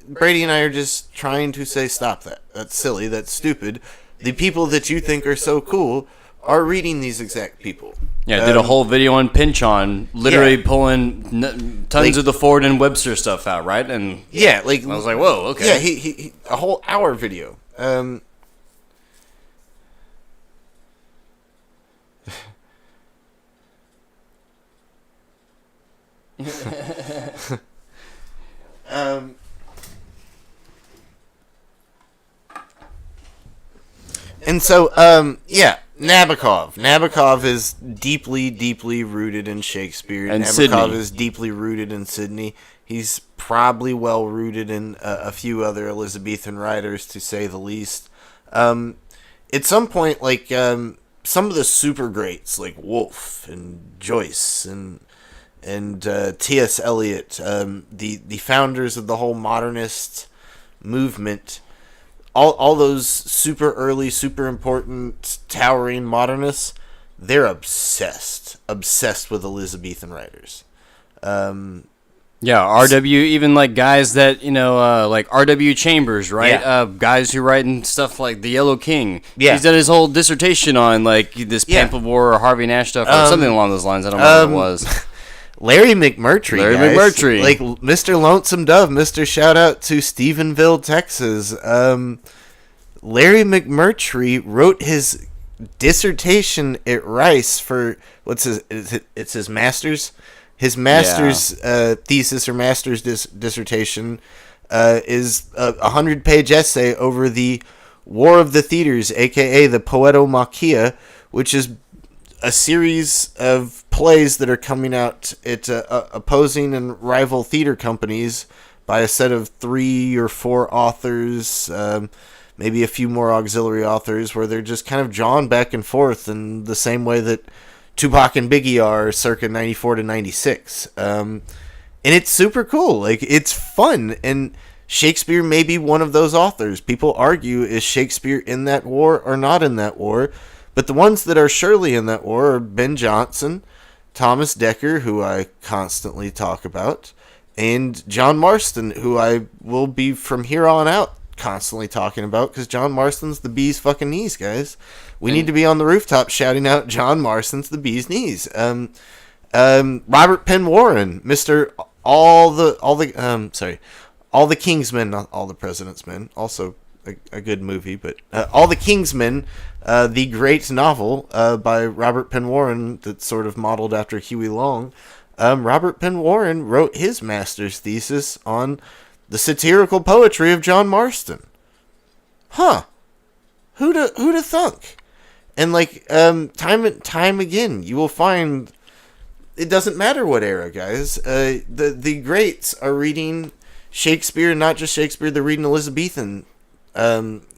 Brady and I are just trying to say, stop that. That's silly. That's stupid. The people that you think are so cool are reading these exact people. Yeah, did a whole video on Pinchon, literally pulling tons of the Ford and Webster stuff out, right? And I was like, whoa, okay. Yeah, he a whole hour video. And so, Nabokov. Nabokov is deeply, deeply rooted in Shakespeare. And Nabokov Sydney. is deeply rooted in Sydney. He's probably well rooted in a few other Elizabethan writers, to say the least. At some point, some of the super greats, like Woolf and Joyce and T.S. Eliot, the founders of the whole modernist movement, all those super early, super important, towering modernists, they're obsessed with Elizabethan writers. R.W., even guys that, like R.W. Chambers, right? Yeah. Guys who write in stuff like The Yellow King. Yeah. He's done his whole dissertation on, this Pamphlet War or Harvey Nash stuff or something along those lines. I don't know what it was. Larry McMurtry, guys. McMurtry. Like Mr. Lonesome Dove, Mr. Shout Out to Stephenville, Texas. Larry McMurtry wrote his dissertation at Rice for, it's his master's? His master's thesis or master's dissertation is a 100-page essay over the War of the Theaters, a.k.a. the Poetomachia, which is a series of plays that are coming out at opposing and rival theater companies by a set of 3 or 4 authors, maybe a few more auxiliary authors, where they're just kind of drawn back and forth in the same way that Tupac and Biggie are circa 94 to 96. And it's super cool. It's fun. And Shakespeare may be one of those authors. People argue, is Shakespeare in that war or not in that war? But the ones that are surely in that war are Ben Jonson, Thomas Dekker, who I constantly talk about, and John Marston, who I will be from here on out constantly talking about, because John Marston's the bee's fucking knees, guys. We need to be on the rooftop shouting out John Marston's the bee's knees. Robert Penn Warren, Mr. All the King's Men, not All the President's Men, also a good movie, but All the King's Men, the great novel by Robert Penn Warren that's sort of modeled after Huey Long. Robert Penn Warren wrote his master's thesis on the satirical poetry of John Marston. Huh. Who'da thunk? And time again, you will find it doesn't matter what era, guys. The greats are reading Shakespeare, not just Shakespeare, they're reading Elizabethan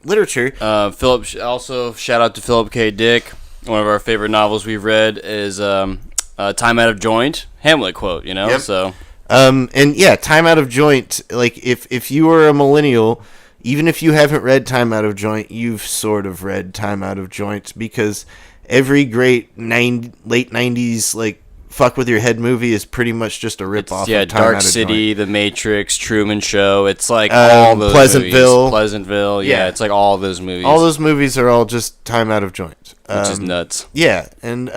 literature. Philip, also shout out to Philip K. Dick. One of our favorite novels we've read is Time Out of Joint, Hamlet quote, Yep. So Time Out of Joint, if you are a millennial, even if you haven't read Time Out of Joint, you've sort of read Time Out of Joint, because every great late 90s fuck with your head movie is pretty much just a rip-off of Time Dark Out of City, Joint. The Matrix, Truman Show. It's all those Pleasantville. movies. Pleasantville, yeah. It's all those movies. All those movies are all just Time Out of Joint. Which is nuts. Yeah, and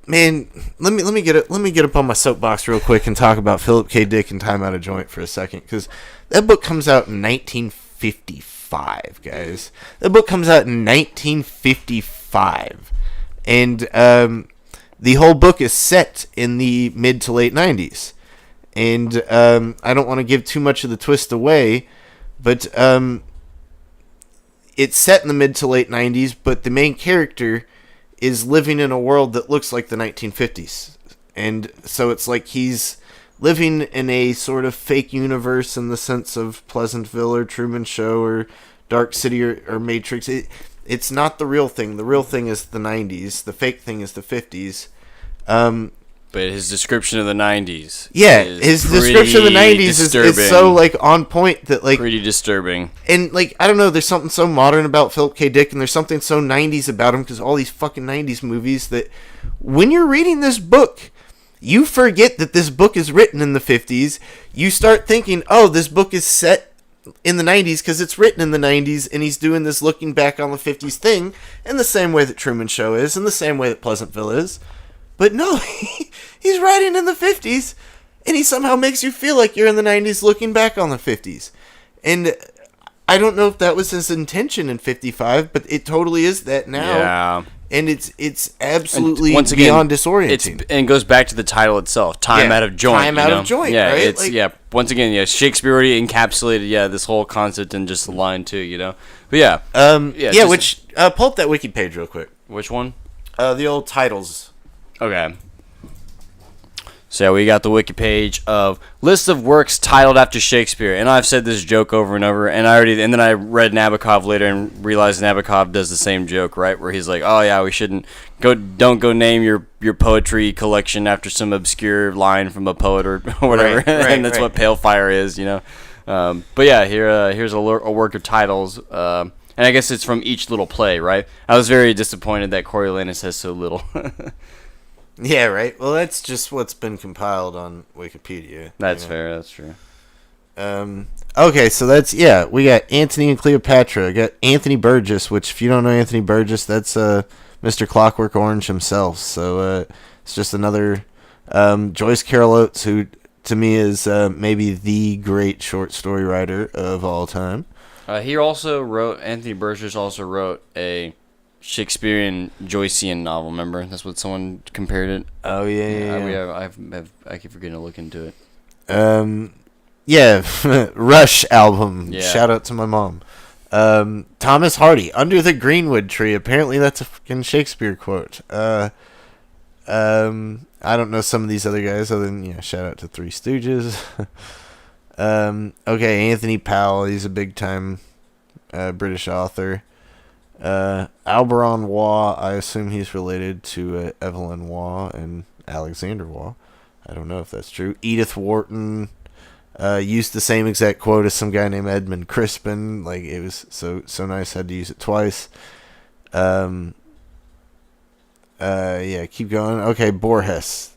man, let me get up on my soapbox real quick and talk about Philip K. Dick and Time Out of Joint for a second, because that book comes out in 1955. 1955, guys. The book comes out in 1955. And the whole book is set in the mid to late 90s. And I don't want to give too much of the twist away, but it's set in the mid to late 90s, but the main character is living in a world that looks like the 1950s. And so it's like he's living in a sort of fake universe in the sense of Pleasantville or Truman Show or Dark City or Matrix. It's not the real thing. The real thing is the 90s. The fake thing is the 50s. But his description of the 90s. Yeah, his description of the 90s is so, like, on point that, like... Pretty disturbing. And, like, I don't know, there's something so modern about Philip K. Dick, and there's something so 90s about him, because all these fucking 90s movies, that when you're reading this book, you forget that this book is written in the 50s. You start thinking, oh, this book is set in the 90s because it's written in the 90s, and he's doing this looking back on the 50s thing in the same way that Truman Show is, in the same way that Pleasantville is. But no, he's writing in the 50s, and he somehow makes you feel like you're in the 90s looking back on the 50s. And I don't know if that was his intention in 55, but it totally is that now. Yeah. And it's absolutely once again, beyond disorienting. And it goes back to the title itself, Time Out of Joint. Time Out of Joint, yeah, right? It's, once again, Shakespeare already encapsulated, this whole concept in just the line, too, But which, pull up that wiki page real quick. Which one? The old titles. Okay. So we got the wiki page of list of works titled after Shakespeare, and I've said this joke over and over, and then I read Nabokov later and realized Nabokov does the same joke, right? Where he's like, "Oh yeah, we don't go name your poetry collection after some obscure line from a poet or whatever," right, and that's what Pale Fire is, But yeah, here's a work of titles. And I guess it's from each little play, right? I was very disappointed that Coriolanus has so little. Yeah, right. Well, that's just what's been compiled on Wikipedia. That's fair. That's true. Okay, so we got Antony and Cleopatra. We got Anthony Burgess, which if you don't know Anthony Burgess, that's Mr. Clockwork Orange himself. So it's just another Joyce Carol Oates, who to me is maybe the great short story writer of all time. Anthony Burgess also wrote a Shakespearean Joycean novel. Remember, that's what someone compared it. Oh yeah. I keep forgetting to look into it. Rush album. Yeah. Shout out to my mom. Thomas Hardy, Under the Greenwood Tree. Apparently, that's a fucking Shakespeare quote. I don't know some of these other guys other than shout out to Three Stooges. Okay, Anthony Powell. He's a big time British author. Alberon Waugh, I assume he's related to Evelyn Waugh and Alexander Waugh. I don't know if that's true. Edith Wharton used the same exact quote as some guy named Edmund Crispin. Like, it was so nice, had to use it twice. Keep going. Okay, Borges.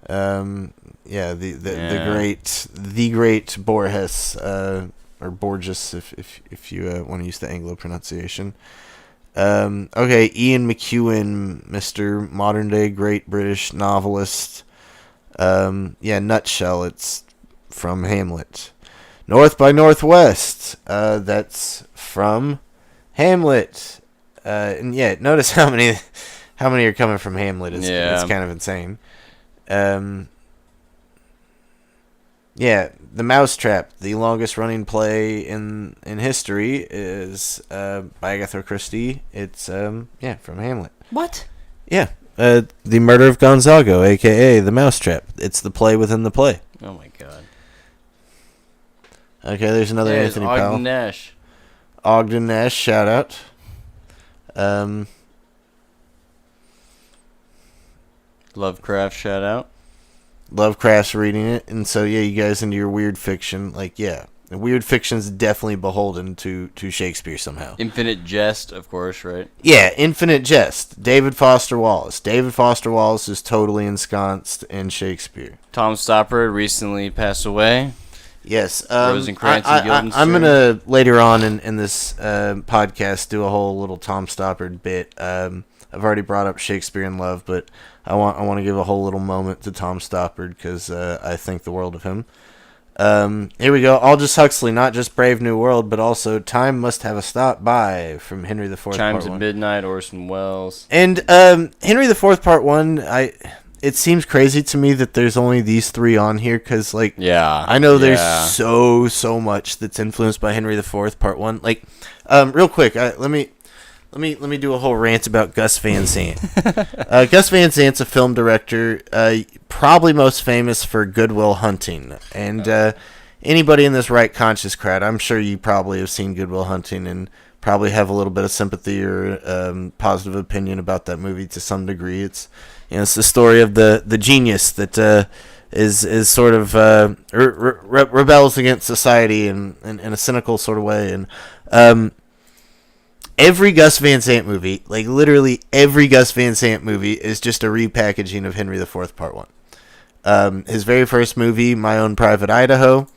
The great Borges, or Borges, if you want to use the Anglo pronunciation. Ian McEwan, Mr. Modern Day Great British Novelist. Nutshell, it's from Hamlet. North by Northwest, that's from Hamlet. Notice how many are coming from Hamlet. It's kind of insane. The Mousetrap, the longest running play in history, is by Agatha Christie. It's from Hamlet. What? Yeah. The Murder of Gonzago, a.k.a. The Mousetrap. It's the play within the play. Oh my god. Okay, there's another Anthony Powell. Ogden Nash. Ogden Nash, shout out. Lovecraft, shout out. Lovecraft's reading it, and so you guys into your weird fiction, weird fiction's definitely beholden to Shakespeare somehow. Infinite Jest, of course, right? Yeah, Infinite Jest. David Foster Wallace. David Foster Wallace is totally ensconced in Shakespeare. Tom Stoppard recently passed away. Yes. Rosencrantz and Guildenstern. I'm gonna later on in this podcast do a whole little Tom Stoppard bit. I've already brought up Shakespeare in Love, but I want to give a whole little moment to Tom Stoppard because I think the world of him. Here we go. Aldous Huxley, not just Brave New World, but also Time Must Have a Stop By from Henry IV. Chimes Part at 1. Midnight, Orson Welles. And Henry IV. Part 1, it seems crazy to me that there's only these 3 on here because, like, Yeah. I know there's so much that's influenced by Henry IV. Part 1. Like, real quick, let me do a whole rant about Gus Van Sant. Gus Van Sant's a film director, probably most famous for Good Will Hunting. And anybody in this right conscious crowd, I'm sure you probably have seen Good Will Hunting and probably have a little bit of sympathy or positive opinion about that movie to some degree. It's it's the story of the genius that is sort of rebels against society in a cynical sort of way. And every Gus Van Sant movie, like literally every Gus Van Sant movie, is just a repackaging of Henry IV. Part 1. His very first movie, My Own Private Idaho,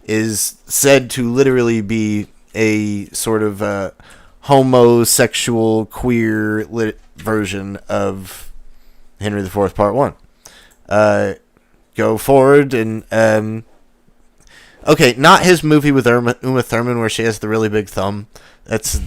is said to literally be a sort of homosexual, queer version of Henry IV. Part 1. Go forward and... okay, not his movie with Uma Thurman where she has the really big thumb. It's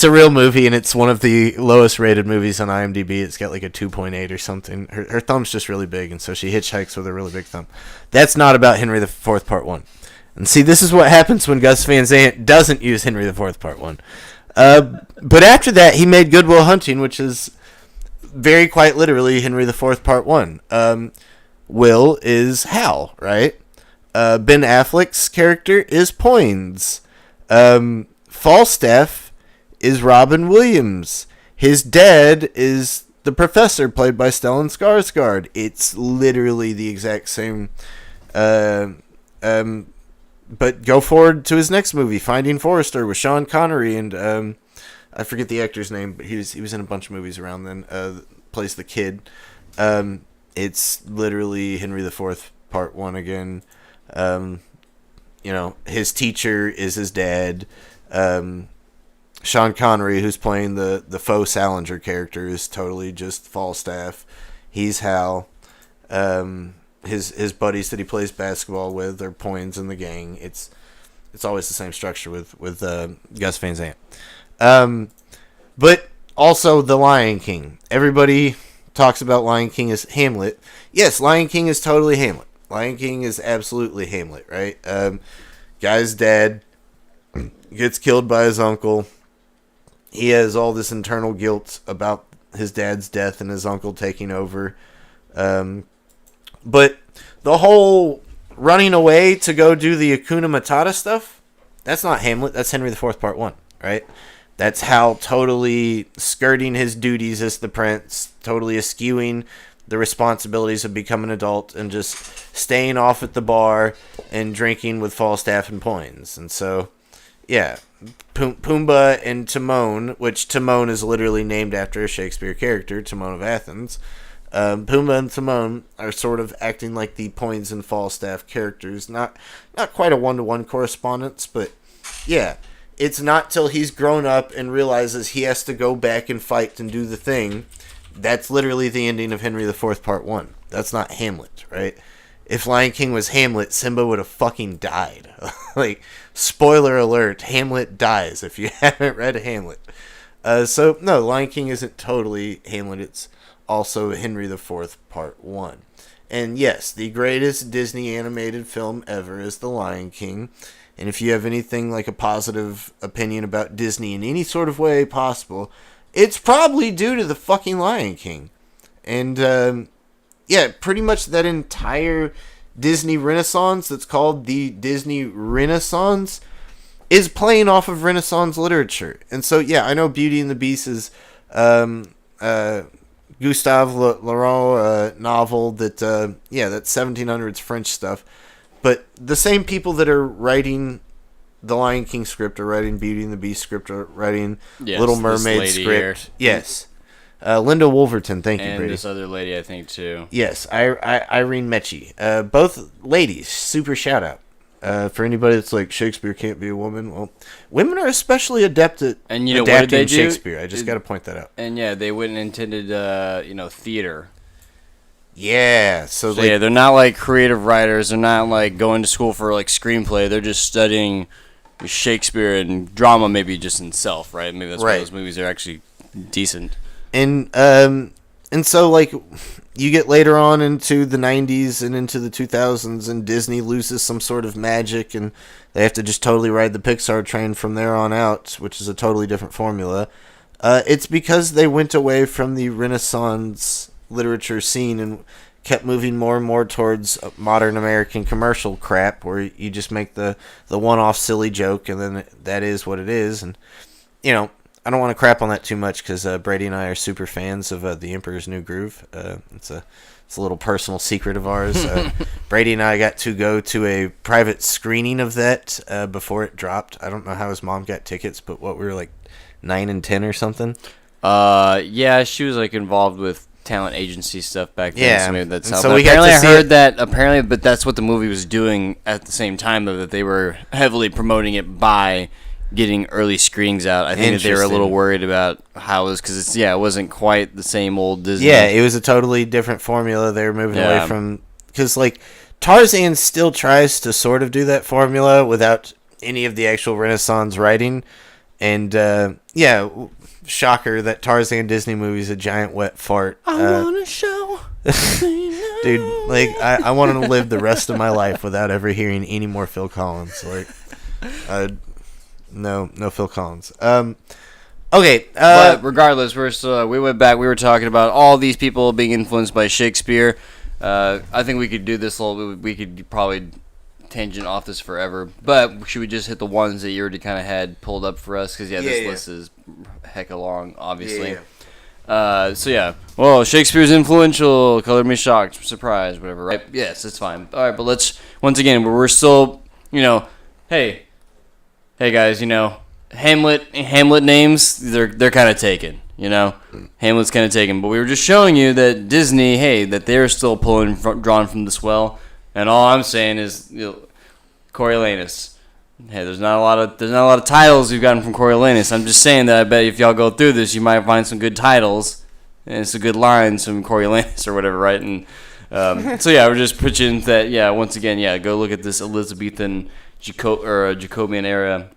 a real movie, and it's one of the lowest rated movies on IMDb. It's got like a 2.8 or something. Her thumb's just really big, and so she hitchhikes with a really big thumb. That's not about Henry IV. Part 1. And see, this is what happens when Gus Van Sant doesn't use Henry IV. Part 1. But after that, he made Good Will Hunting, which is very quite literally Henry IV. Part 1. Will is Hal, right? Ben Affleck's character is Poins. Falstaff is Robin Williams. His dad is the professor, played by Stellan Skarsgård. It's literally the exact same. But go forward to his next movie, Finding Forrester, with Sean Connery and I forget the actor's name, but he was in a bunch of movies around then. Plays the kid. It's literally Henry IV. Part 1 again. His teacher is his dad. Sean Connery, who's playing the faux Salinger character, is totally just Falstaff. He's Hal. His buddies that he plays basketball with are Poins in the gang. It's always the same structure with Gus Van Sant. But also The Lion King. Everybody talks about Lion King as Hamlet. Yes, Lion King is totally Hamlet. Lion King is absolutely Hamlet, right? Guy's dad gets killed by his uncle. He has all this internal guilt about his dad's death and his uncle taking over. But the whole running away to go do the Hakuna Matata stuff, that's not Hamlet. That's Henry IV. Part 1, right? That's Hal totally skirting his duties as the prince, totally eschewing the responsibilities of becoming an adult and just staying off at the bar and drinking with Falstaff and Poins. And so, yeah, Pumbaa and Timon, which Timon is literally named after a Shakespeare character, Timon of Athens. Pumbaa and Timon are sort of acting like the Poins and Falstaff characters. Not quite a one-to-one correspondence, but yeah, it's not till he's grown up and realizes he has to go back and fight and do the thing. That's literally the ending of Henry IV. Part 1. That's not Hamlet, right? If Lion King was Hamlet, Simba would have fucking died. Like, spoiler alert, Hamlet dies if you haven't read Hamlet. So, no, Lion King isn't totally Hamlet. It's also Henry IV. Part 1. And yes, the greatest Disney animated film ever is The Lion King. And if you have anything like a positive opinion about Disney in any sort of way possible, it's probably due to the fucking Lion King. And, yeah, pretty much that entire Disney Renaissance that's called the Disney Renaissance is playing off of Renaissance literature. And so, yeah, I know Beauty and the Beast is Gustave Le Roy novel that, that's 1700s French stuff. But the same people that are writing the Lion King script are writing Beauty and the Beast script, are writing Little Mermaid script. Yes. Linda Wolverton, thank you, Brady. And this other lady, I think, too. Yes, Irene Mecci. Both ladies, super shout out. For anybody that's like, Shakespeare can't be a woman, well, women are especially adept at adapting Shakespeare. I just got to point that out. And yeah, they wouldn't intended, theater. Yeah, So yeah, they're not like creative writers. They're not like going to school for like screenplay. They're just studying Shakespeare and drama, maybe just in itself, right? Maybe that's why those movies are actually decent. And so like you get later on into the 90s and into the 2000s, and Disney loses some sort of magic, and they have to just totally ride the Pixar train from there on out, which is a totally different formula. It's because they went away from the Renaissance literature scene and kept moving more and more towards modern American commercial crap, where you just make the one-off silly joke, and then that is what it is. And you know, I don't want to crap on that too much because Brady and I are super fans of The Emperor's New Groove. It's a little personal secret of ours. Brady and I got to go to a private screening of that before it dropped. I don't know how his mom got tickets, but we were like 9 and 10 or something. Yeah, she was like involved with talent agency stuff back then. Yeah, so maybe that's and how. so But we got apparently, to I see heard it. that apparently, but that's what the movie was doing at the same time, though, that they were heavily promoting it by getting early screenings out. I think that they were a little worried about how it was because it wasn't quite the same old Disney. Yeah, it was a totally different formula. They were moving away from, because like Tarzan still tries to sort of do that formula without any of the actual Renaissance writing, and shocker that Tarzan Disney movie is a giant wet fart. I want to show. Dude, like I want to live the rest of my life without ever hearing any more Phil Collins. Like, no Phil Collins. Okay, but regardless, we went back. We were talking about all these people being influenced by Shakespeare. I think we could do this we could probably tangent off this forever. But should we just hit the ones that you already kind of had pulled up for us? Because this list is hecka long, obviously. Well, Shakespeare's influential. Color me shocked, surprised, whatever. Right? Yes, it's fine. All right, but let's once again. We're still, hey guys, Hamlet names, they're kind of taken, Hamlet's kind of taken, but we were just showing you that Disney, that they're still drawn from this well, and all I'm saying is, Coriolanus. Hey, there's not a lot of titles we've gotten from Coriolanus. I'm just saying that I bet if y'all go through this, you might find some good titles and some good lines from Coriolanus or whatever, right? And we're just pitching that. Once again, go look at this Elizabethan Jacobean era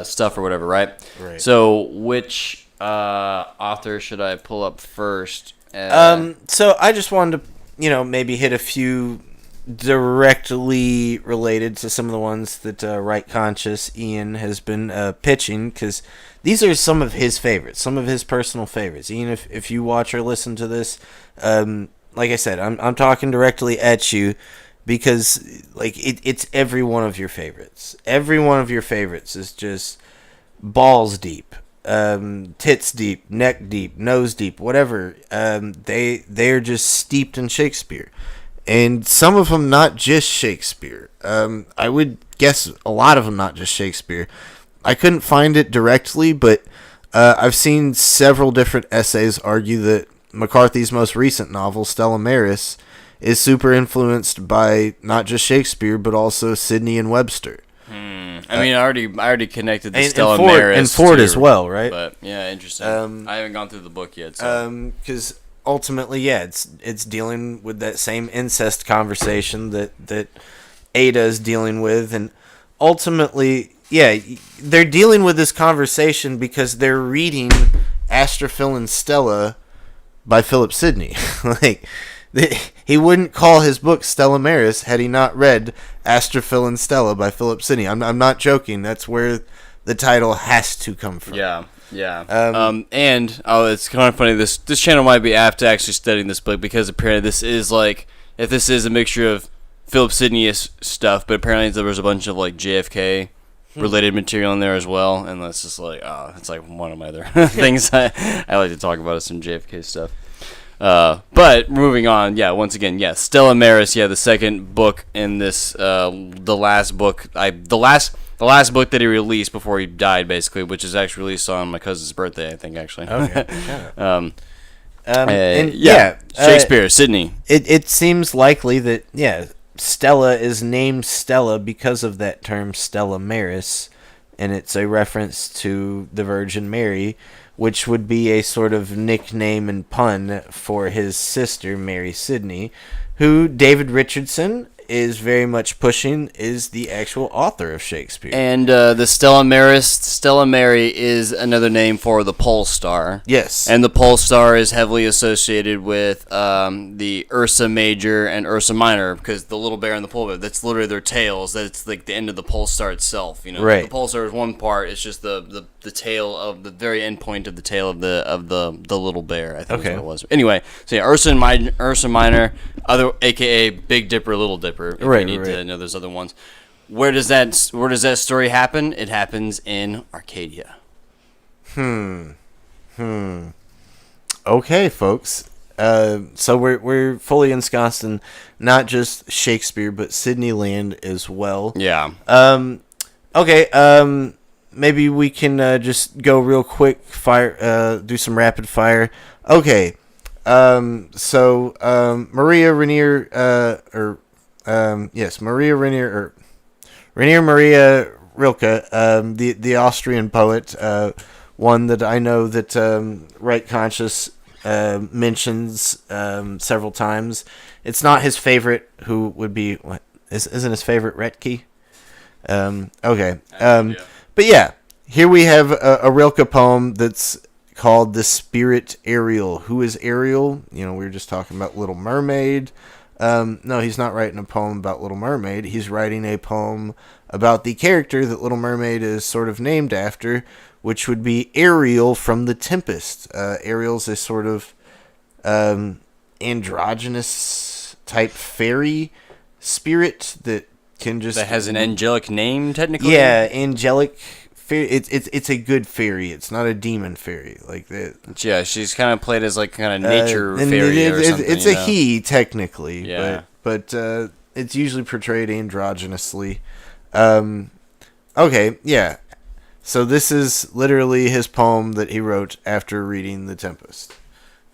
stuff or whatever, right? Right. So which author should I pull up first? So I just wanted to, maybe hit a few directly related to some of the ones that Right Conscious Ian has been pitching, because these are some of his favorites, some of his personal favorites. Ian, if you watch or listen to this, like I said, I'm talking directly at you, because like it's every one of your favorites. Every one of your favorites is just balls deep, tits deep, neck deep, nose deep, whatever. They're just steeped in Shakespeare. And some of them not just Shakespeare. I would guess a lot of them not just Shakespeare. I couldn't find it directly, but I've seen several different essays argue that McCarthy's most recent novel, Stella Maris, is super influenced by not just Shakespeare, but also Sidney and Webster. I already connected the Stella Maris and Ford as well, right? But yeah, interesting. I haven't gone through the book yet. So. Because ultimately, it's dealing with that same incest conversation that Ada is dealing with, and ultimately, they're dealing with this conversation because they're reading Astrophil and Stella by Philip Sidney. Like, he wouldn't call his book Stella Maris had he not read Astrophil and Stella by Philip Sidney. I'm not joking. That's where the title has to come from. Yeah. And it's kind of funny. This channel might be apt to actually studying this book, because apparently this is a mixture of Philip Sidney stuff, but apparently there was a bunch of like JFK related material in there as well, and that's just like it's like one of my other things I like to talk about is some JFK stuff. But moving on, once again, Stella Maris, the second book in this, the last book that he released before he died, basically, which is actually released on my cousin's birthday, I think, actually. Okay. Shakespeare, Sidney. It seems likely that, Stella is named Stella because of that term Stella Maris, and it's a reference to the Virgin Mary, which would be a sort of nickname and pun for his sister, Mary Sidney, who David Richardson is very much pushing is the actual author of Shakespeare. And the Stella Mary is another name for the pole star. Yes. And the pole star is heavily associated with the Ursa Major and Ursa Minor, because the little bear and the pole bear, that's literally their tails. That's like the end of the pole star itself. You know, right. The pole star is one part. It's just the tail of the very end point of the tail of the little bear. I think is what it was. Anyway, so yeah, Ursa Minor, aka Big Dipper, Little Dipper. If you need to know those other ones. Where does that story happen? It happens in Arcadia. Okay, folks. So we're fully ensconced in not just Shakespeare, but Sydney Land as well. Yeah. Okay. Maybe we can just go real quick. Do some rapid fire. Okay. So Maria Rainier, Rainier Maria Rilke, the Austrian poet, one that I know that Right Conscious mentions several times. It's not his favorite. Who would be? What isn't his favorite? Retke. Okay. But yeah, here we have a Rilke poem that's called "The Spirit Ariel." Who is Ariel? You know, we were just talking about Little Mermaid. No, he's not writing a poem about Little Mermaid. He's writing a poem about the character that Little Mermaid is sort of named after, which would be Ariel from The Tempest. Ariel's a sort of androgynous type fairy spirit that can just... That has an angelic name, technically? Yeah, angelic fairy. It's a good fairy. It's not a demon fairy like that. Yeah, she's kind of played as like kind of nature fairy or something. It's a he technically, yeah. but it's usually portrayed androgynously. Okay, yeah. So this is literally his poem that he wrote after reading The Tempest.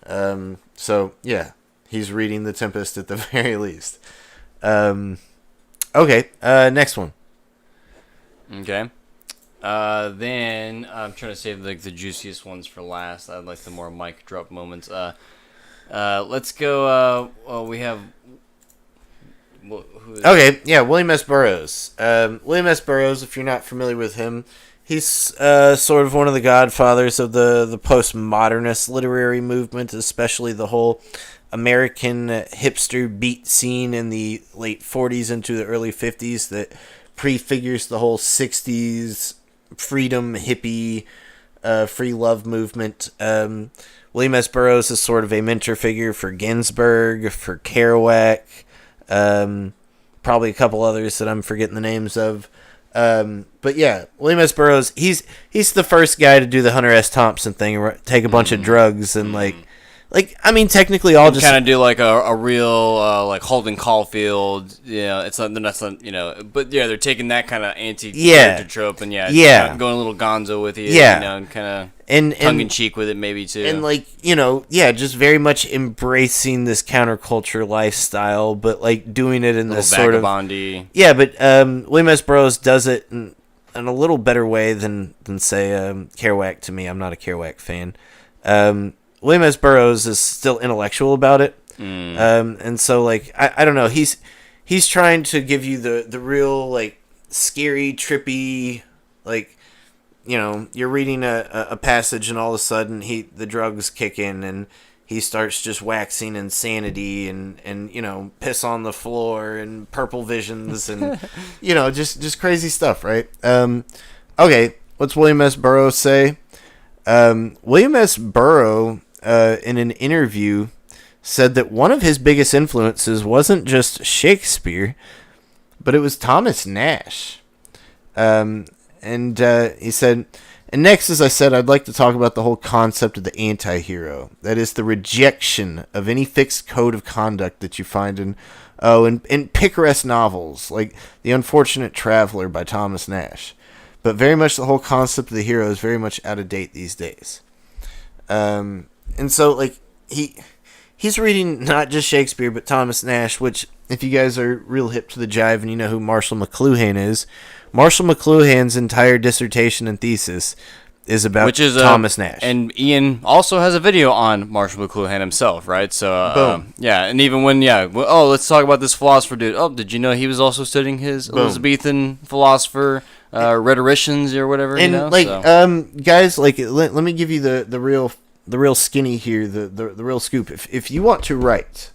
So yeah, he's reading The Tempest at the very least. Okay, next one. Okay. Then I'm trying to save like the juiciest ones for last. I'd like the more mic drop moments. Let's go. We have. Okay, yeah, William S. Burroughs. William S. Burroughs, if you're not familiar with him, he's sort of one of the godfathers of the postmodernist literary movement, especially the whole American hipster beat scene in the late 40s into the early 50s that prefigures the whole 60s freedom, hippie, free love movement. William S. Burroughs is sort of a mentor figure for Ginsberg, for Kerouac, probably a couple others that I'm forgetting the names of. But yeah, William S. Burroughs, he's the first guy to do the Hunter S. Thompson thing, take a bunch of drugs and like I mean, technically, all just kind of do like a real like Holden Caulfield. It's not. They're not. But yeah, they're taking that kind of anti-character trope and going a little gonzo with it. And kind of tongue in cheek with it maybe too. And just very much embracing this counterculture lifestyle, but like doing it in this sort of vagabondy. Yeah, but William S. Burroughs does it in a little better way than say Kerouac. To me, I'm not a Kerouac fan. William S. Burroughs is still intellectual about it, and so like I don't know, he's trying to give you the real like scary, trippy, like you're reading a passage and all of a sudden the drugs kick in and he starts just waxing insanity and piss on the floor and purple visions and just crazy stuff, right? Okay, what's William S. Burroughs say? William S. Burroughs, in an interview, said that one of his biggest influences wasn't just Shakespeare, but it was Thomas Nash. And he said, and next, as I said, I'd like to talk about the whole concept of the anti-hero. That is the rejection of any fixed code of conduct that you find in picaresque novels, like The Unfortunate Traveler by Thomas Nash. But very much the whole concept of the hero is very much out of date these days. And so, like, he's reading not just Shakespeare, but Thomas Nash, which, if you guys are real hip to the jive and you know who Marshall McLuhan is, Marshall McLuhan's entire dissertation and thesis is about Which is Thomas Nash. And Ian also has a video on Marshall McLuhan himself, right? So Boom. yeah, and even when let's talk about this philosopher dude. Oh, did you know he was also studying his Elizabethan philosopher rhetoricians or whatever? And you know? like So. guys, like let me give you the real skinny here, the real scoop. If you want to write,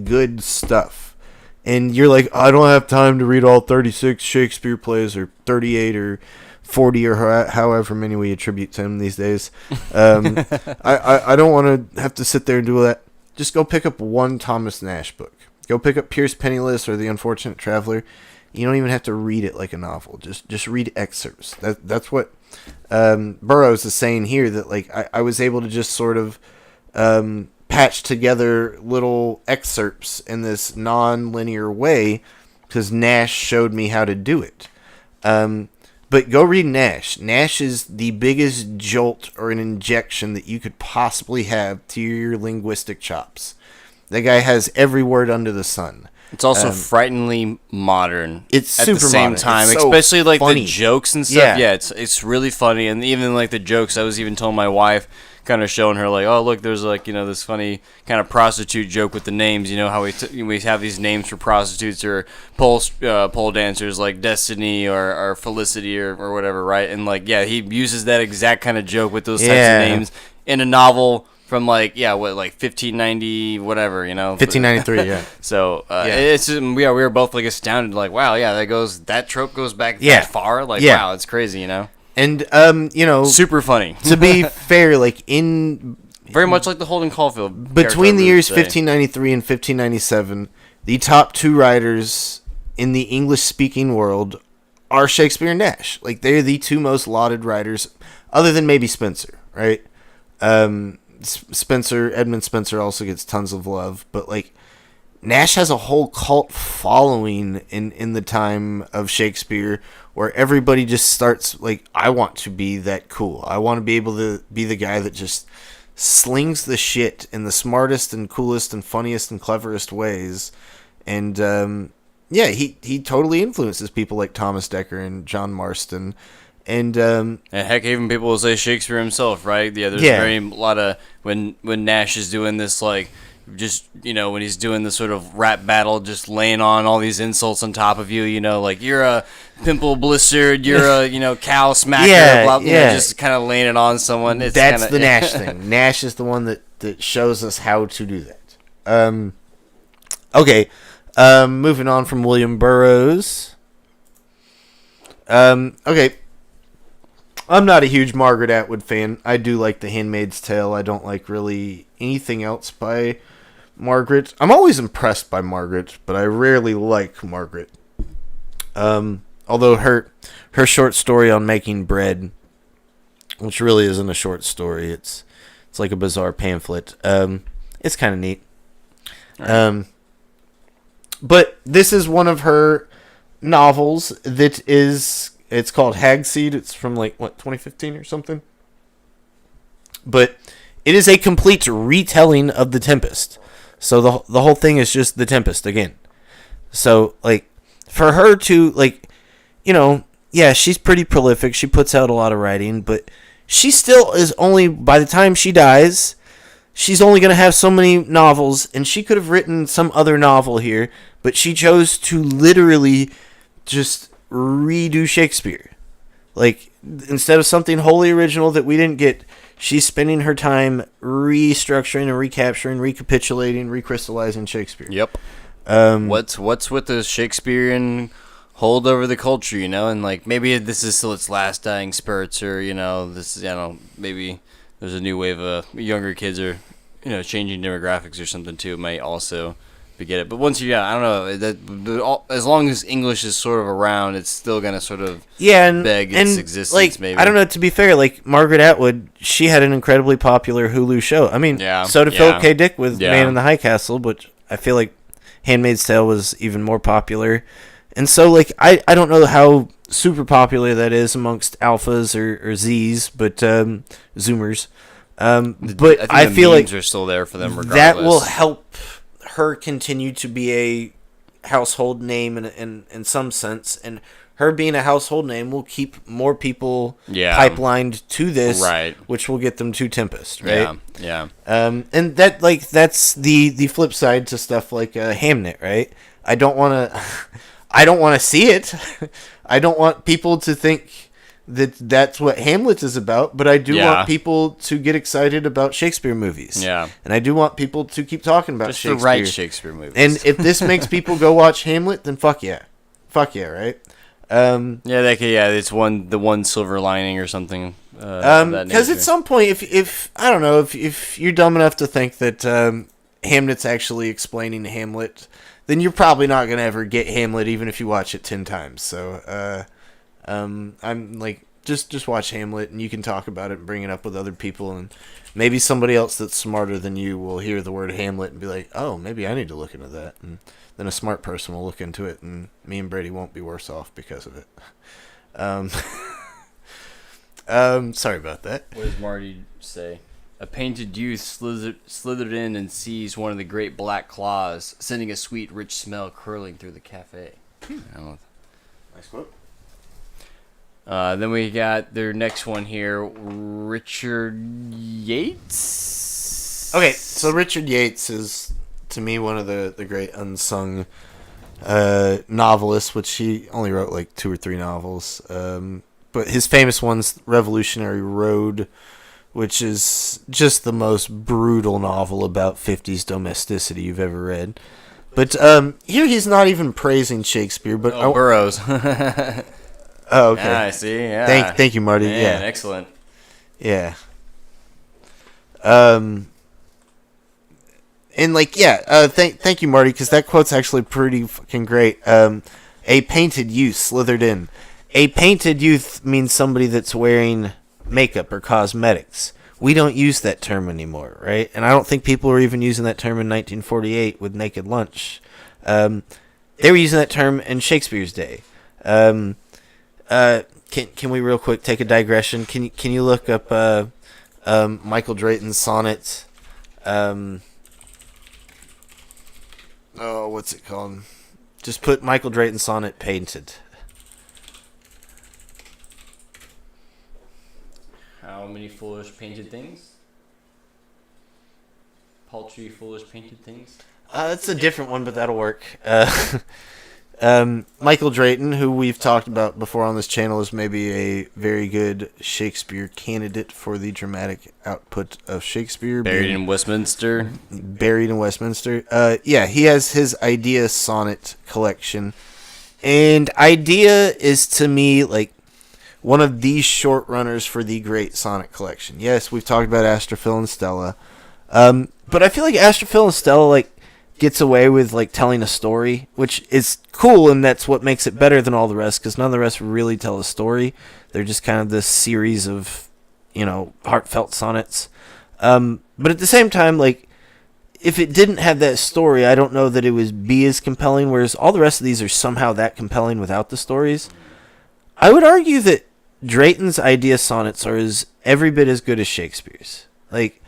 good stuff, and you're like, I don't have time to read all 36 Shakespeare plays or 38 or 40 or however many we attribute to him these days. I don't want to have to sit there and do that. Just go pick up one Thomas Nash book. Go pick up Pierce Penniless or The Unfortunate Traveler. You don't even have to read it like a novel. Just read excerpts. That's what Burroughs is saying here. That like I was able to just sort of patch together little excerpts in this non-linear way because Nash showed me how to do it. But go read Nash. Nash is the biggest jolt or an injection that you could possibly have to your linguistic chops. That guy has every word under the sun. It's also frighteningly modern. It's at super the same modern. time, It's so especially like funny. the jokes and stuff. Yeah. Yeah, it's really funny, and even like the jokes. I was even telling my wife, kind of showing her like, oh look, there's like this funny kind of prostitute joke with the names. You know how we have these names for prostitutes or pole dancers like Destiny or Felicity or whatever, right? And like he uses that exact kind of joke with those types of names in a novel. From 1590 whatever 1593 yeah. So it's we were both like astounded like wow that trope goes back that far wow, it's crazy and super funny. To be fair, like in very much like the Holden Caulfield between the years 1593 and 1597, the top two writers in the English speaking world are Shakespeare and Nash. Like they're the two most lauded writers other than maybe Spencer, right? Edmund Spencer also gets tons of love, but like Nash has a whole cult following in the time of Shakespeare where everybody just starts like, I want to be that cool. I want to be able to be the guy that just slings the shit in the smartest and coolest and funniest and cleverest ways. And he totally influences people like Thomas Dekker and John Marston. And heck, even people will say Shakespeare himself, right? Yeah, there's very a lot of when Nash is doing this, like, just when he's doing this sort of rap battle, just laying on all these insults on top of you, like you're a pimple blistered, you're a cow smacker, blah, just kind of laying it on someone. That's the Nash thing. Nash is the one that shows us how to do that. Okay, moving on from William Burroughs. Okay. I'm not a huge Margaret Atwood fan. I do like The Handmaid's Tale. I don't like really anything else by Margaret. I'm always impressed by Margaret, but I rarely like Margaret. Although her short story on making bread, which really isn't a short story, it's like a bizarre pamphlet. It's kind of neat. Right. But this is one of her novels that is... It's called Hagseed. It's from 2015 or something. But it is a complete retelling of The Tempest. So the whole thing is just The Tempest again. So for her to she's pretty prolific. She puts out a lot of writing, but she still is only, by the time she dies, she's only going to have so many novels, and she could have written some other novel here, but she chose to literally just redo Shakespeare. Like, instead of something wholly original that we didn't get, she's spending her time restructuring and recapturing, recapitulating, recrystallizing Shakespeare. Yep. What's with the Shakespearean hold over the culture, and maybe this is still its last dying spurts, or this maybe there's a new wave of younger kids or changing demographics or something too. It might also get it, but once I don't know that as long as English is sort of around, it's still gonna sort of beg its existence. Maybe, I don't know. To be fair, Margaret Atwood, she had an incredibly popular Hulu show. I mean, so did Philip K. Dick with Man in the High Castle, but I feel like Handmaid's Tale was even more popular. And so I don't know how super popular that is amongst alphas or Zs, but Zoomers. But I feel like are still there for them regardless. That will help her continue to be a household name in some sense, and her being a household name will keep more people Yeah. pipelined to this, Right. which will get them to Tempest, right? Yeah. And that's the flip side to stuff like Hamnet, right? I don't want to I don't want to see it. I don't want people to think that that's what Hamlet is about, but I do want people to get excited about Shakespeare movies. Yeah. And I do want people to keep talking about Just Shakespeare. the right Shakespeare movies. And if this makes people go watch Hamlet, then fuck yeah. Fuck yeah, right? It's the one silver lining or something. Because at some point, if I don't know, if you're dumb enough to think that Hamlet's actually explaining Hamlet, then you're probably not gonna ever get Hamlet, even if you watch it 10 times. So, I'm like, just watch Hamlet, and you can talk about it and bring it up with other people, and maybe somebody else that's smarter than you will hear the word Hamlet and be like, oh, maybe I need to look into that, and then a smart person will look into it, and me and Brady won't be worse off because of it. Sorry about that. What does Marty say? A painted youth slithered in and seized one of the great black claws, sending a sweet, rich smell curling through the cafe. Nice quote. Then we got their next one here, Richard Yates. Okay, so Richard Yates is, to me, one of the great unsung novelists, which he only wrote like 2 or 3 novels. But his famous one's Revolutionary Road, which is just the most brutal novel about 50s domesticity you've ever read. But here he's not even praising Shakespeare, but Burroughs. Oh, okay. Yeah, I see. Yeah. Thank you, Marty. Man, yeah, excellent. Yeah. And thank you, Marty, because that quote's actually pretty fucking great. A painted youth slithered in. A painted youth means somebody that's wearing makeup or cosmetics. We don't use that term anymore, right? And I don't think people were even using that term in 1948 with Naked Lunch. They were using that term in Shakespeare's day. Can we real quick take a digression? Can you look up Michael Drayton's sonnet? What's it called? Just put Michael Drayton sonnet painted. How many foolish painted things? Paltry, foolish painted things? That's a different one, but that'll work. Michael Drayton, who we've talked about before on this channel, is maybe a very good Shakespeare candidate for the dramatic output of Shakespeare. Buried in Westminster. Yeah, he has his Idea sonnet collection. And Idea is, to me, like, one of the short runners for the great sonnet collection. Yes, we've talked about Astrophil and Stella. But I feel like Astrophil and Stella, like, gets away with like telling a story, which is cool, and that's what makes it better than all the rest, because none of the rest really tell a story. They're just kind of this series of, heartfelt sonnets. But at the same time, like, if it didn't have that story, I don't know that it would be as compelling, whereas all the rest of these are somehow that compelling without the stories. I would argue that Drayton's Idea sonnets are every bit as good as Shakespeare's. Like,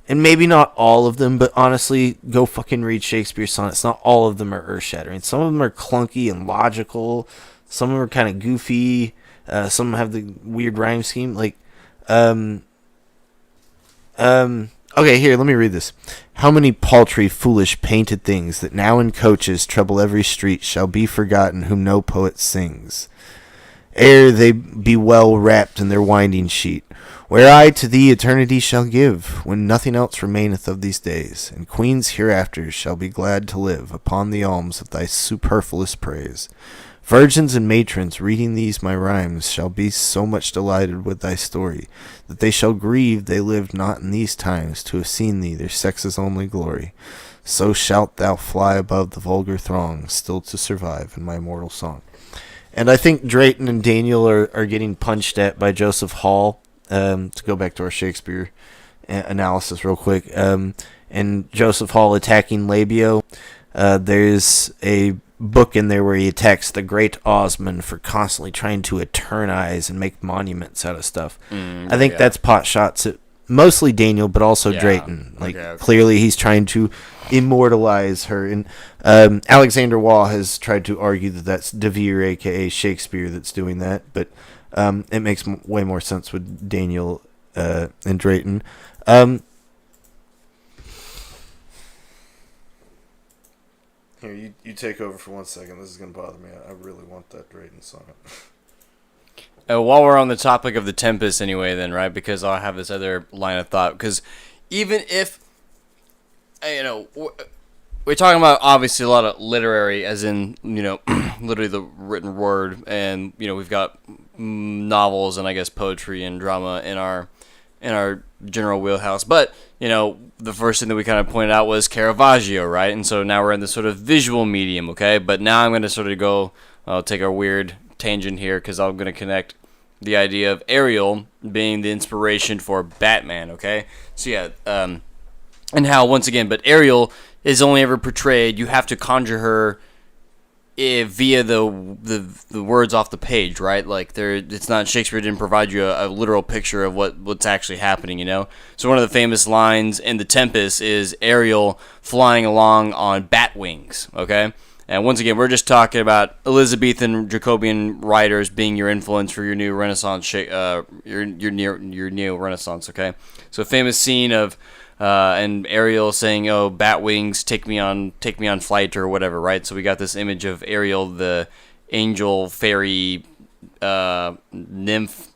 and maybe not all of them, but honestly, go fucking read Shakespeare's sonnets. Not all of them are earth-shattering. Some of them are clunky and logical. Some of them are kind of goofy. Some of them have the weird rhyme scheme. Like, okay, here, let me read this. How many paltry, foolish, painted things that now in coaches trouble every street shall be forgotten whom no poet sings, ere they be well wrapped in their winding sheet, where I to thee eternity shall give, when nothing else remaineth of these days, and queens hereafter shall be glad to live upon the alms of thy superfluous praise. Virgins and matrons, reading these my rhymes, shall be so much delighted with thy story, that they shall grieve they lived not in these times to have seen thee, their sex's only glory. So shalt thou fly above the vulgar throng, still to survive in my immortal song. And I think Drayton and Daniel are getting punched at by Joseph Hall. To go back to our Shakespeare analysis real quick. And Joseph Hall attacking Labio. There's a book in there where he attacks the great Osmond for constantly trying to eternize and make monuments out of stuff. I think that's pot shots at mostly Daniel, but also Drayton. Like, clearly he's trying to immortalize her. And Alexander Waugh has tried to argue that that's De Vere, a.k.a. Shakespeare, that's doing that. But it makes way more sense with Daniel and Drayton. Here, you take over for 1 second. This is going to bother me. I really want that Drayton sonnet. While we're on the topic of the Tempest anyway then, right, because I'll have this other line of thought, because even if, we're talking about obviously a lot of literary, as in, literally the written word, and, we've got novels and I guess poetry and drama in our general wheelhouse, but, the first thing that we kind of pointed out was Caravaggio, right, and so now we're in the sort of visual medium, okay, but now I'm going to sort of I'll take a weird tangent here because I'm going to connect the idea of Ariel being the inspiration for Batman, okay? So yeah, and how, once again, but Ariel is only ever portrayed, you have to conjure her via the words off the page, right? Like, it's not, Shakespeare didn't provide you a literal picture of what's actually happening, So one of the famous lines in The Tempest is Ariel flying along on bat wings, okay? And once again, we're just talking about Elizabethan Jacobean writers being your influence for your new Renaissance, your neo-Renaissance. Okay, so a famous scene of and Ariel saying, "Oh, bat wings, take me on flight," or whatever, right? So we got this image of Ariel, the angel, fairy, nymph,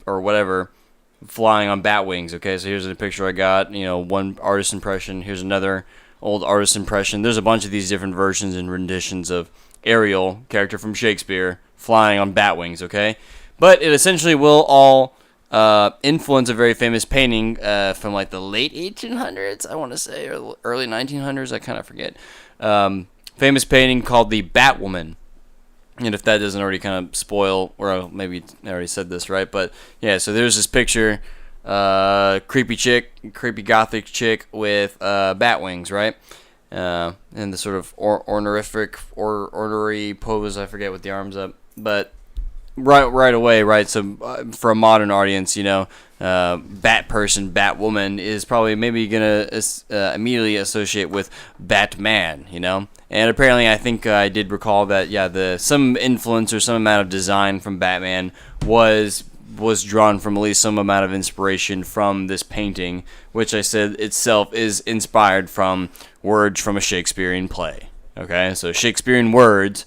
or whatever, flying on bat wings. Okay, so here's a picture I got. One artist impression. Here's another old artist impression. There's a bunch of these different versions and renditions of Ariel, character from Shakespeare, flying on bat wings, okay? But it essentially will all influence a very famous painting from like the late 1800s, I want to say, or early 1900s, I kind of forget. Famous painting called the Batwoman. And if that doesn't already kind of spoil, or maybe I already said this, right? But yeah, so there's this picture, creepy gothic chick with bat wings, right? And the sort of ornery pose, I forget, with the arms up. But right away, right? So for a modern audience, bat person, bat woman is probably maybe gonna immediately associate with Batman, And apparently, I think I did recall that some influence or some amount of design from Batman was drawn from at least some amount of inspiration from this painting, which I said itself is inspired from words from a Shakespearean play. Okay, so Shakespearean words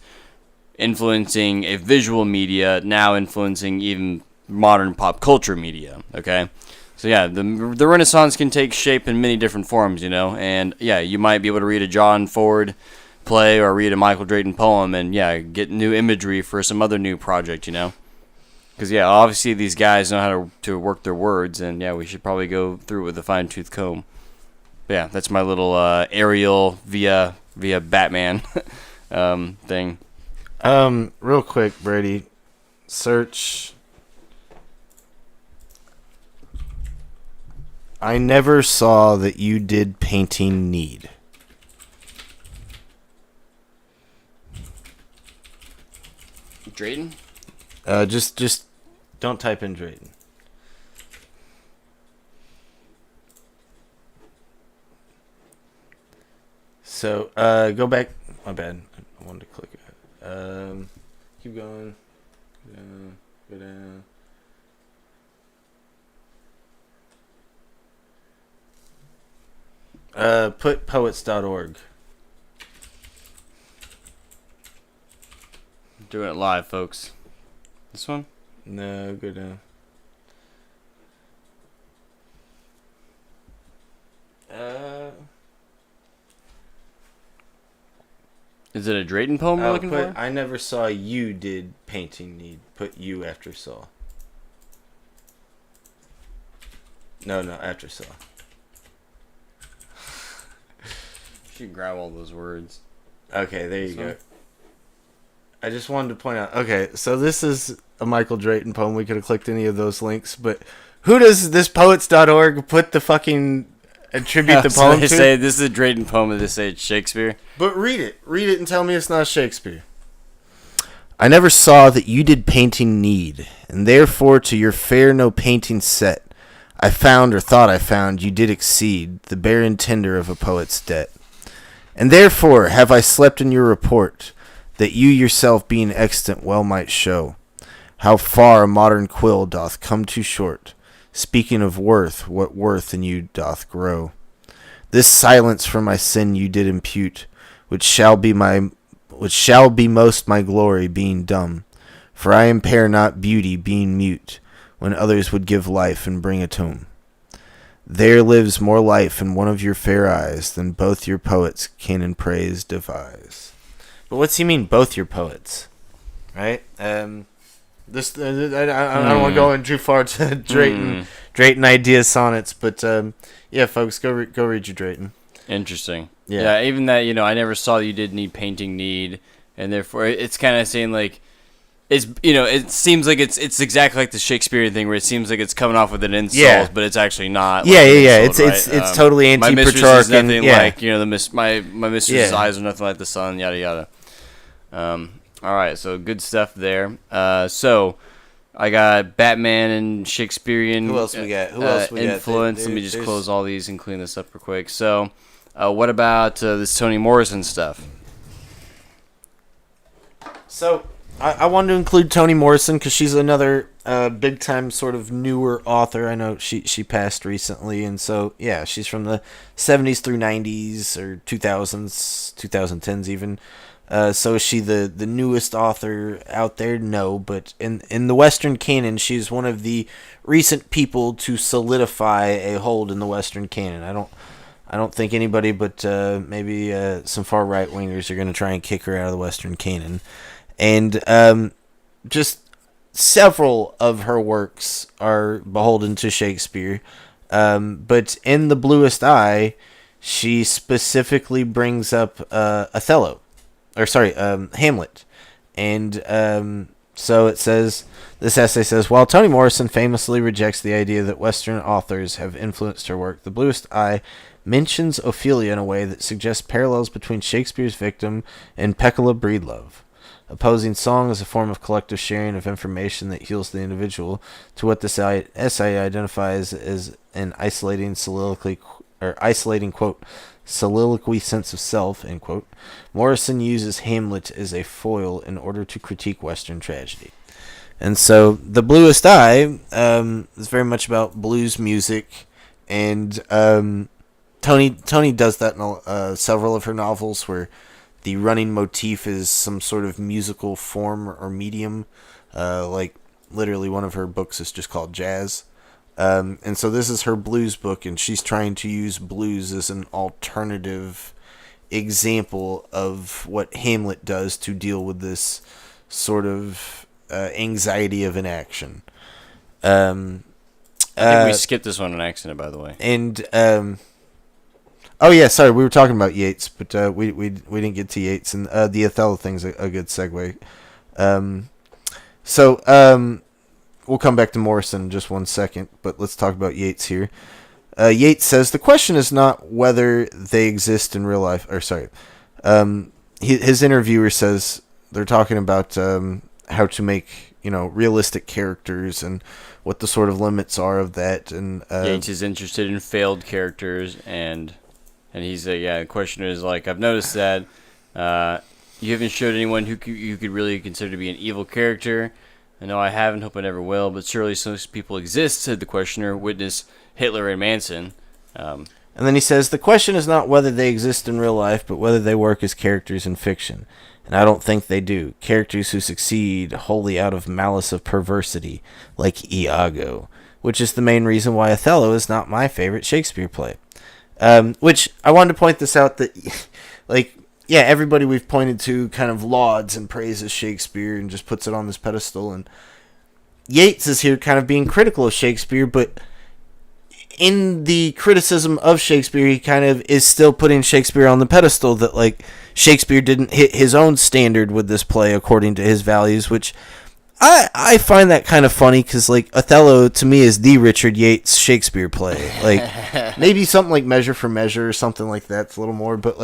influencing a visual media, now influencing even modern pop culture media. Okay, so yeah, the Renaissance can take shape in many different forms, and yeah, you might be able to read a John Ford play or read a Michael Drayton poem and get new imagery for some other new project, Because, obviously these guys know how to work their words, and, we should probably go through it with a fine-tooth comb. But, that's my little Ariel via Batman thing. Real quick, Brady, search. I never saw that you did painting need. Drayton? Just don't type in Drayton. So, go back. My bad. I wanted to click it. Keep going. Go down. Put poets.org. Doing it live, folks. This one? No, go down. Is it a Drayton poem we're looking for? I never saw you did painting need. Put you after saw. No, after saw. You should grab all those words. Okay, there you go. I just wanted to point out. Okay, so this is a Michael Drayton poem. We could have clicked any of those links, but who does this poets.org put the fucking attribute the poem to? Say this is a Drayton poem, and they say it's Shakespeare. But read it and tell me it's not Shakespeare. I never saw that you did painting need, and therefore to your fair no painting set. I found or thought I found you did exceed the barren tender of a poet's debt. And therefore have I slept in your report, that you yourself being extant well might show how far a modern quill doth come too short, speaking of worth, what worth in you doth grow. This silence for my sin you did impute, which shall be most my glory, being dumb. For I impair not beauty, being mute, when others would give life and bring a tomb. There lives more life in one of your fair eyes than both your poets can in praise devise. But what's he mean, both your poets? Right? This I don't want to go in too far to Drayton idea sonnets, but yeah, folks, go read your Drayton. Interesting. Yeah, even that, I never saw that you did need painting need, and therefore it's kind of saying like, it's it seems like it's exactly like the Shakespearean thing where it seems like it's coming off with an insult, but it's actually not. Yeah, it's totally anti-Petrarchan. My mistress is nothing like my mistress's eyes are nothing like the sun. Yada yada. All right, so good stuff there. So I got Batman and Shakespearean. Who else we got? Influence. Let me just close all these and clean this up real quick. So, what about this Toni Morrison stuff? So I wanted to include Toni Morrison because she's another big time sort of newer author. I know she passed recently, and so yeah, she's from the 70s through 90s or 2000s, 2010s even. So is she the newest author out there? No, but in the Western canon, she's one of the recent people to solidify a hold in the Western canon. I don't think anybody but maybe some far right wingers are going to try and kick her out of the Western canon. And just several of her works are beholden to Shakespeare. But in The Bluest Eye, she specifically brings up Hamlet. And so it says, this essay says, while Toni Morrison famously rejects the idea that Western authors have influenced her work, The Bluest Eye mentions Ophelia in a way that suggests parallels between Shakespeare's victim and Peccala Breedlove, opposing song as a form of collective sharing of information that heals the individual to what this essay identifies as an isolating quote, soliloquy sense of self, end quote. Morrison uses Hamlet as a foil in order to critique Western tragedy. And so The Bluest Eye is very much about blues music, and Toni does that in several of her novels where the running motif is some sort of musical form or medium. Like literally one of her books is just called Jazz. And so this is her blues book, and she's trying to use blues as an alternative example of what Hamlet does to deal with this sort of anxiety of inaction. I think we skipped this one on accident, by the way. And oh yeah, sorry, we were talking about Yeats, but we didn't get to Yeats, and the Othello thing's a good segue. We'll come back to Morrison in just 1 second, but let's talk about Yeats here. Yeats says, the question is not whether they exist in real life, his interviewer says they're talking about how to make, realistic characters and what the sort of limits are of that. And Yeats is interested in failed characters, and he's the question is like, I've noticed that you haven't showed anyone who you could really consider to be an evil character. I know I haven't, hope I never will, but surely some people exist, said the questioner. Witness Hitler and Manson. And then he says, the question is not whether they exist in real life, but whether they work as characters in fiction. And I don't think they do. Characters who succeed wholly out of malice of perversity, like Iago, which is the main reason why Othello is not my favorite Shakespeare play. Which, I wanted to point this out that, everybody we've pointed to kind of lauds and praises Shakespeare and just puts it on this pedestal. And Yeats is here kind of being critical of Shakespeare, but in the criticism of Shakespeare, he kind of is still putting Shakespeare on the pedestal that, Shakespeare didn't hit his own standard with this play according to his values, which I find that kind of funny because, Othello, to me, is the Richard Yates Shakespeare play. Maybe something like Measure for Measure or something like that's a little more, but,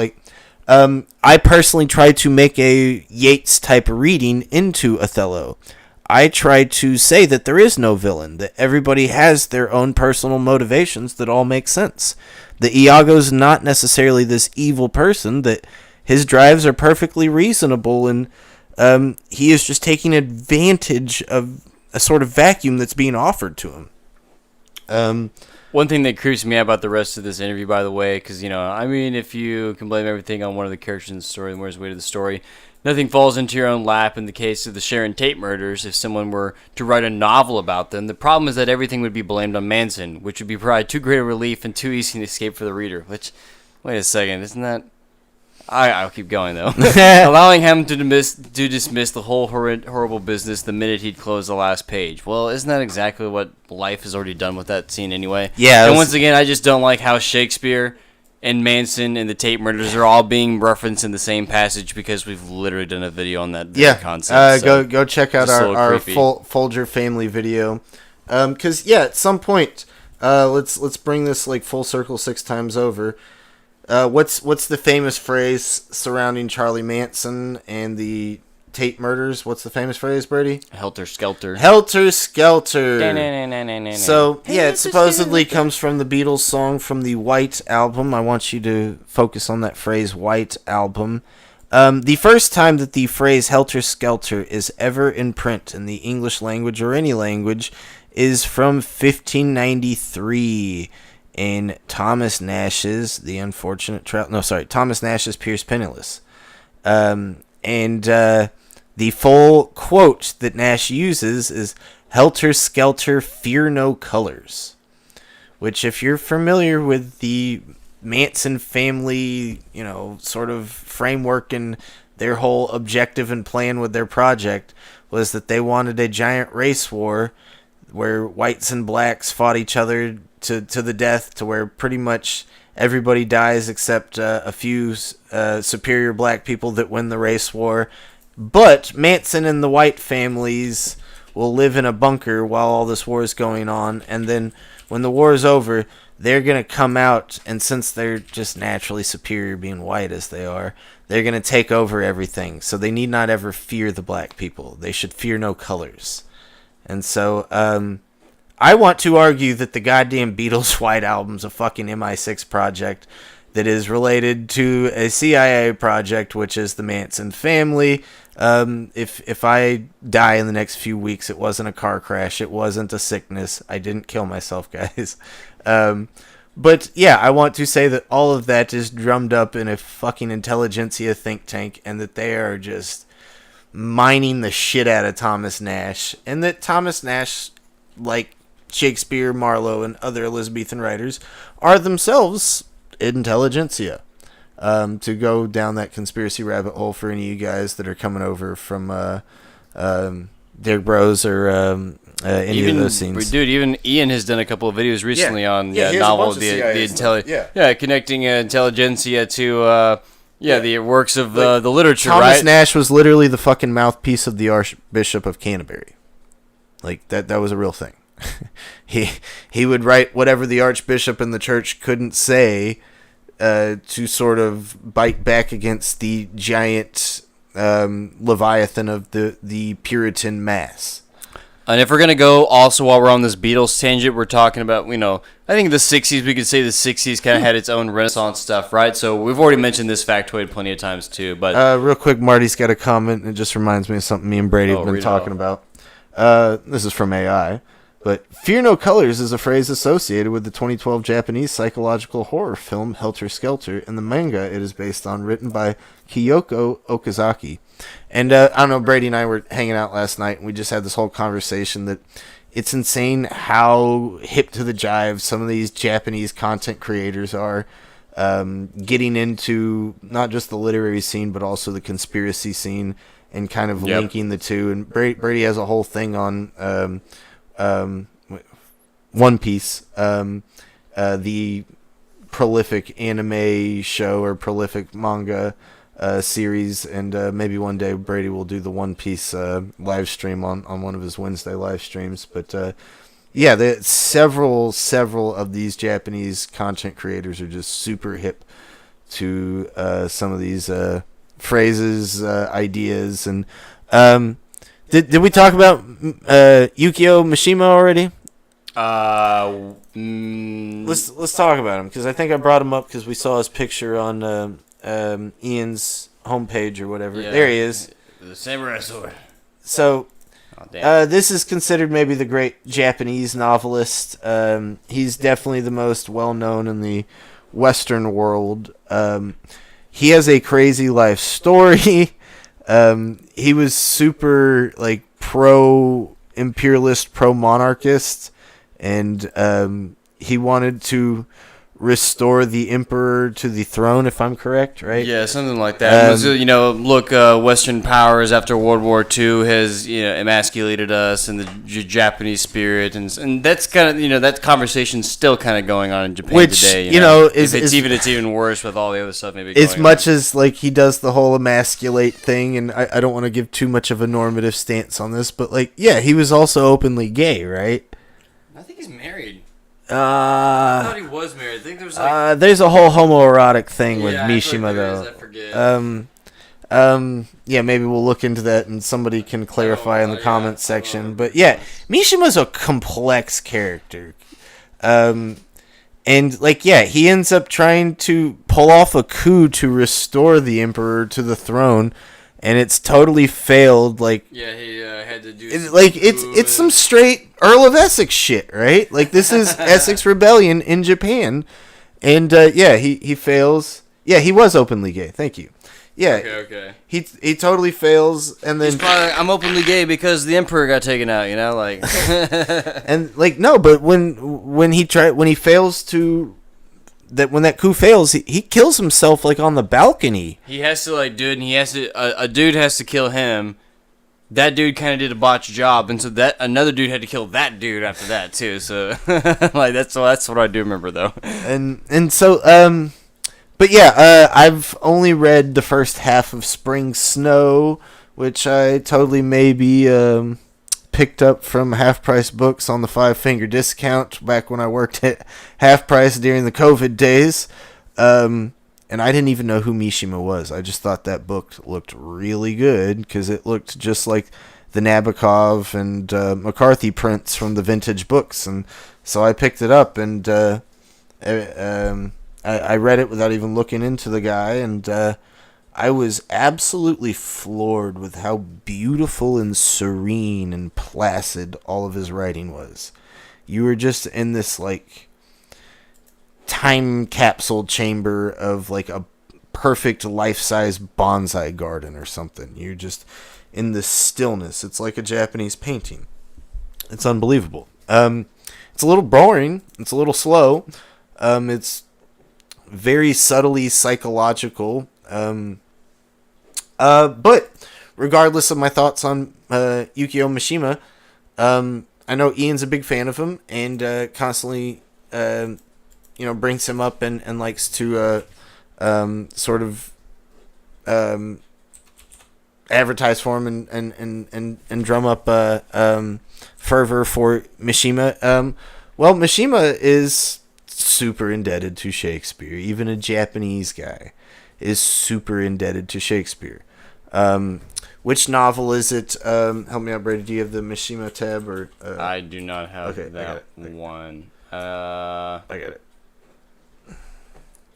I personally try to make a Yeats-type reading into Othello. I try to say that there is no villain, that everybody has their own personal motivations that all make sense. The Iago's not necessarily this evil person, that his drives are perfectly reasonable, and he is just taking advantage of a sort of vacuum that's being offered to him. One thing that creeps me out about the rest of this interview, by the way, because, if you can blame everything on one of the characters in the story and where's the weight of the story, nothing falls into your own lap in the case of the Sharon Tate murders. If someone were to write a novel about them, the problem is that everything would be blamed on Manson, which would be probably too great a relief and too easy to escape for the reader. Which, wait a second, isn't that... I'll keep going, though. Allowing him to dismiss the whole horrible business the minute he'd close the last page. Well, isn't that exactly what life has already done with that scene anyway? Yeah. And once again, I just don't like how Shakespeare and Manson and the Tate murders are all being referenced in the same passage, because we've literally done a video on that concept. Go check out our Folger family video. Because, at some point, let's bring this like full circle 6 times over. What's the famous phrase surrounding Charlie Manson and the Tate murders? What's the famous phrase, Brady? Helter Skelter. Helter Skelter. So, it supposedly comes from the Beatles song from the White Album. I want you to focus on that phrase, White Album. The first time that the phrase Helter Skelter is ever in print in the English language or any language is from 1593. In Thomas Nash's Thomas Nash's Pierce Penniless. And the full quote that Nash uses is, "Helter Skelter, fear no colors." Which, if you're familiar with the Manson family, sort of framework and their whole objective and plan with their project, was that they wanted a giant race war where whites and blacks fought each other to the death, to where pretty much everybody dies except a few superior black people that win the race war. But Manson and the white families will live in a bunker while all this war is going on, and then when the war is over, they're going to come out, and since they're just naturally superior being white as they are, they're going to take over everything. So they need not ever fear the black people. They should fear no colors. And so, I want to argue that the goddamn Beatles' White Album's a fucking MI6 project that is related to a CIA project, which is the Manson family. If I die in the next few weeks, it wasn't a car crash. It wasn't a sickness. I didn't kill myself, guys. But yeah, I want to say that all of that is drummed up in a fucking intelligentsia think tank, and that they are just mining the shit out of Thomas Nash, and that Thomas Nash, like Shakespeare, Marlowe, and other Elizabethan writers, are themselves intelligentsia. To go down that conspiracy rabbit hole for any of you guys that are coming over from Derek Bros or any of those scenes. Dude, even Ian has done a couple of videos recently on novels, connecting intelligentsia to the works of the literature. Thomas Nash was literally the fucking mouthpiece of the Archbishop of Canterbury. Like that was a real thing. He would write whatever the Archbishop and the church couldn't say to sort of bite back against the giant Leviathan of the Puritan mass. And if we're going to go also while we're on this Beatles tangent, we're talking about, I think the 60s, we could say the 60s kind of had its own Renaissance stuff, right? So we've already mentioned this factoid plenty of times too. But real quick, Marty's got a comment. It just reminds me of something me and Brady have been talking about. This is from AI. But fear no colors is a phrase associated with the 2012 Japanese psychological horror film Helter Skelter, and the manga it is based on, written by Kyoko Okazaki. And I don't know, Brady and I were hanging out last night, and we just had this whole conversation that it's insane how hip to the jive some of these Japanese content creators are, getting into not just the literary scene, but also the conspiracy scene, and kind of linking the two. And Brady has a whole thing on One Piece, the prolific anime show or prolific manga series, and maybe one day Brady will do the One Piece live stream on one of his Wednesday live streams. But several of these Japanese content creators are just super hip to some of these phrases, ideas, and did we talk about Yukio Mishima already? Let's talk about him, because I think I brought him up because we saw his picture on Ian's homepage or whatever. Yeah, there he is. The samurai sword. So, Oh, damn. this is considered maybe the great Japanese novelist. He's definitely the most well-known in the Western world. He has a crazy life story. He was super, like, pro-imperialist, pro-monarchist, and he wanted to restore the emperor to the throne, if I'm correct, right? Yeah, something like that. Western powers after World War II has emasculated us and the Japanese spirit, and that's kind of that conversation's still kind of going on in Japan today. It's even worse with all the other stuff maybe. As much as like he does the whole emasculate thing, and I don't want to give too much of a normative stance on this, but like he was also openly gay, right? I think he's married. I thought he was married. I think there was there's a whole homoerotic thing with I Mishima, though. I forget. Maybe we'll look into that and somebody can clarify in the comments section. But yeah, Mishima's a complex character. He ends up trying to pull off a coup to restore the emperor to the throne, and it's totally failed. He had to do. It's some straight Earl of Essex shit, right? Like, this is Essex Rebellion in Japan, and he fails. Yeah, he was openly gay. Thank you. Yeah. Okay. He totally fails, and then he's probably I'm openly gay because the emperor got taken out. and no, but when he fails to. When that coup fails, he kills himself on the balcony. He has to do it, and a dude has to kill him. That dude kind of did a botched job, and so that another dude had to kill that dude after that too. So that's what I do remember though. But yeah, I've only read the first half of Spring Snow, which I totally maybe picked up from Half Price Books on the 5-finger discount back when I worked at Half Price during the COVID days. And I didn't even know who Mishima was. I just thought that book looked really good because it looked just like the Nabokov and McCarthy prints from the vintage books. And so I picked it up, and I read it without even looking into the guy, and I was absolutely floored with how beautiful and serene and placid all of his writing was. You were just in this time capsule chamber of a perfect life-size bonsai garden or something. You're just in this stillness. It's like a Japanese painting. It's unbelievable. It's a little boring. It's a little slow. It's very subtly psychological. But regardless of my thoughts on Yukio Mishima, I know Ian's a big fan of him and constantly brings him up and likes to sort of advertise for him and drum up fervor for Mishima. Well, Mishima is super indebted to Shakespeare. Even a Japanese guy is super indebted to Shakespeare. Which novel is it? Help me out, Brady. Do you have the Mishima tab? Or I do not have that one. I got it.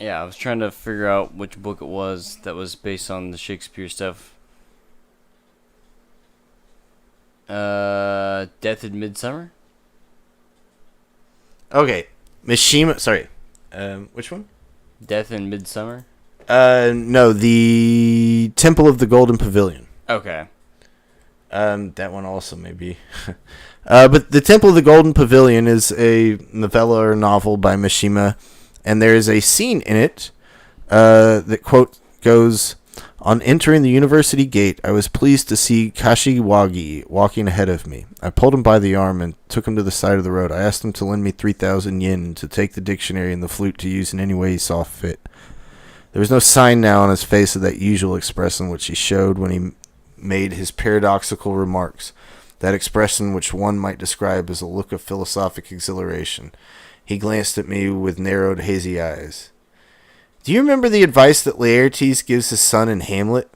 Yeah, I was trying to figure out which book it was that was based on the Shakespeare stuff. Death in Midsummer? Okay. Mishima, sorry. Which one? Death in Midsummer? No, the Temple of the Golden Pavilion. Okay. That one also maybe. But the Temple of the Golden Pavilion is a novella or novel by Mishima, and there is a scene in it that, quote, goes, "On entering the university gate, I was pleased to see Kashiwagi walking ahead of me. I pulled him by the arm and took him to the side of the road. I asked him to lend me 3,000 yen and to take the dictionary and the flute to use in any way he saw fit. There was no sign now on his face of that usual expression which he showed when he made his paradoxical remarks, that expression which one might describe as a look of philosophic exhilaration. He glanced at me with narrowed, hazy eyes. Do you remember the advice that Laertes gives his son in Hamlet?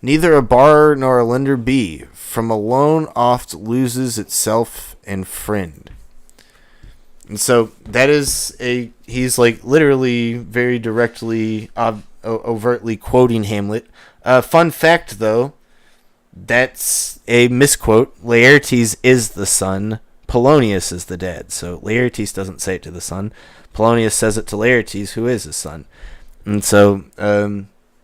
Neither a borrower nor a lender be, from a loan oft loses itself and friend." And so that is he's like literally very directly, overtly quoting Hamlet. Fun fact though, that's a misquote. Laertes is the son. Polonius is the dad. So Laertes doesn't say it to the son. Polonius says it to Laertes, who is his son. And so,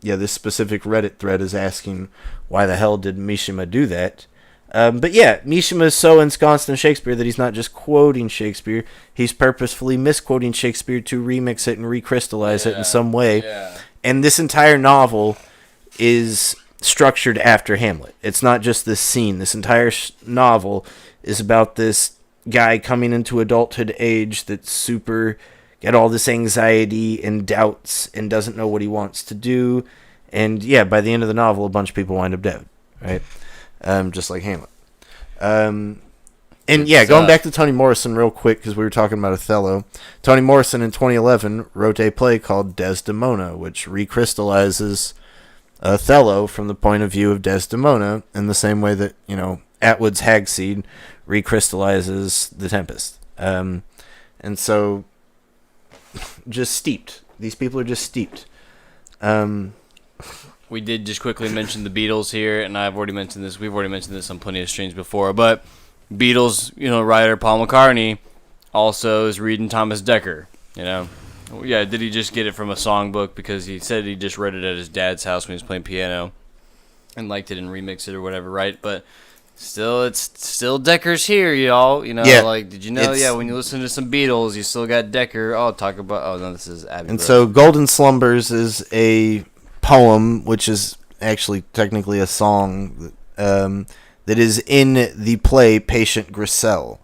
this specific Reddit thread is asking why the hell did Mishima do that? But yeah, Mishima is so ensconced in Shakespeare that he's not just quoting Shakespeare. He's purposefully misquoting Shakespeare to remix it and recrystallize it in some way. Yeah. And this entire novel is structured after Hamlet. It's not just this scene. This entire novel is about this guy coming into adulthood age that's super got all this anxiety and doubts and doesn't know what he wants to do. And yeah, by the end of the novel, a bunch of people wind up dead, right? Just like Hamlet. And yeah, going back to Toni Morrison real quick, because we were talking about Othello. Toni Morrison in 2011 wrote a play called Desdemona, which recrystallizes Othello from the point of view of Desdemona in the same way that, Atwood's Hagseed recrystallizes The Tempest. And so, just steeped. These people are just steeped. We did just quickly mention the Beatles here, and we've already mentioned this on plenty of streams before, but Beatles, writer Paul McCartney also is reading Thomas Dekker, Yeah, did he just get it from a songbook because he said he just read it at his dad's house when he was playing piano and liked it and remixed it or whatever, right? But still, it's still Dekker's here, y'all. Did you know? When you listen to some Beatles, you still got Dekker. This is Abbey And Road. so Golden Slumbers is a poem, which is actually technically a song that is in the play Patient Grisel.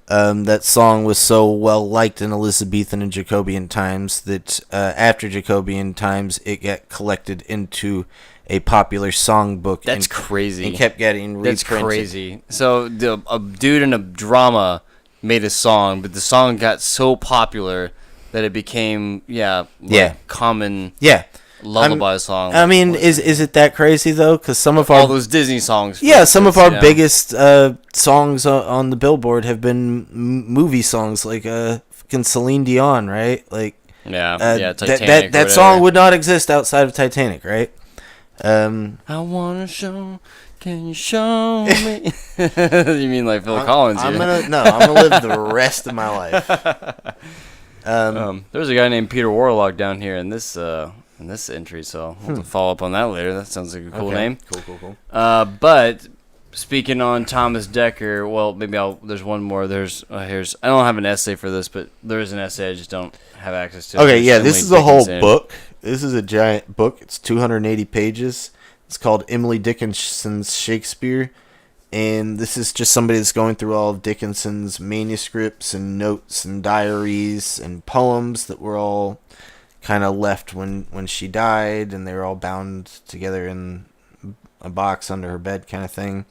That song was so well liked in Elizabethan and Jacobean times that after Jacobean times it got collected into a popular songbook. That's crazy. And kept getting reprinted. That's crazy. So a dude in a drama made a song, but the song got so popular that it became common. Yeah. Lullaby song. I mean, is it that crazy though? Because some of all those Disney songs. Some of our biggest songs on the Billboard have been movie songs, like fucking Celine Dion, right? Like Titanic. That song would not exist outside of Titanic, right? I wanna show. Can you show me? You mean like Phil Collins? I'm gonna live the rest of my life. There's a guy named Peter Warlock down here in this entry, so we'll follow up on that later. That sounds like a cool name. Cool. But speaking on Thomas Dekker, well, maybe there's one more. Here's I don't have an essay for this, but there is an essay. I just don't have access to. Okay, yeah, this is a whole book. This is a giant book. It's 280 pages. It's called Emily Dickinson's Shakespeare, and this is just somebody that's going through all of Dickinson's manuscripts and notes and diaries and poems that were all kind of left when she died, and they were all bound together in a box under her bed kind of thing.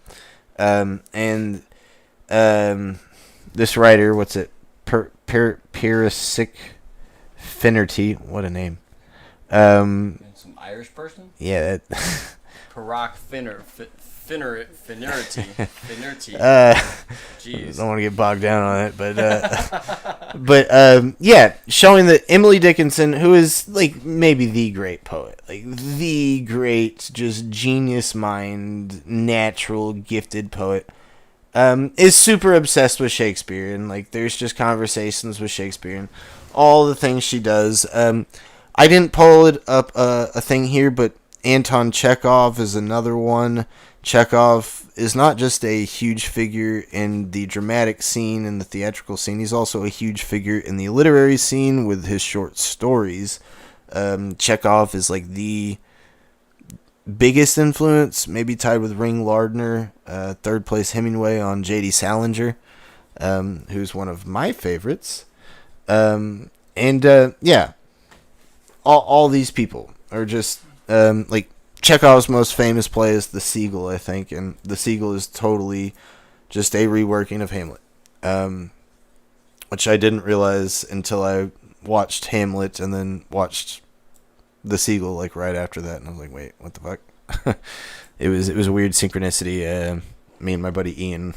This writer, what's it? Perisic Finnerty. What a name. Some Irish person? Yeah. Parac Finnerty. Jeez. Don't want to get bogged down on it, but showing that Emily Dickinson, who is like maybe the great poet, like the great just genius mind, natural gifted poet, is super obsessed with Shakespeare, and like there's just conversations with Shakespeare and all the things she does. I didn't pull it up a thing here, but Anton Chekhov is another one. Chekhov is not just a huge figure in the dramatic scene and the theatrical scene. He's also a huge figure in the literary scene with his short stories. Chekhov is like the biggest influence, maybe tied with Ring Lardner, third place Hemingway on J.D. Salinger, who's one of my favorites. All these people are just like Chekhov's most famous play is The Seagull, I think, and The Seagull is totally just a reworking of Hamlet, which I didn't realize until I watched Hamlet and then watched The Seagull like right after that, and I was like, wait, what the fuck? It was a weird synchronicity. Me and my buddy Ian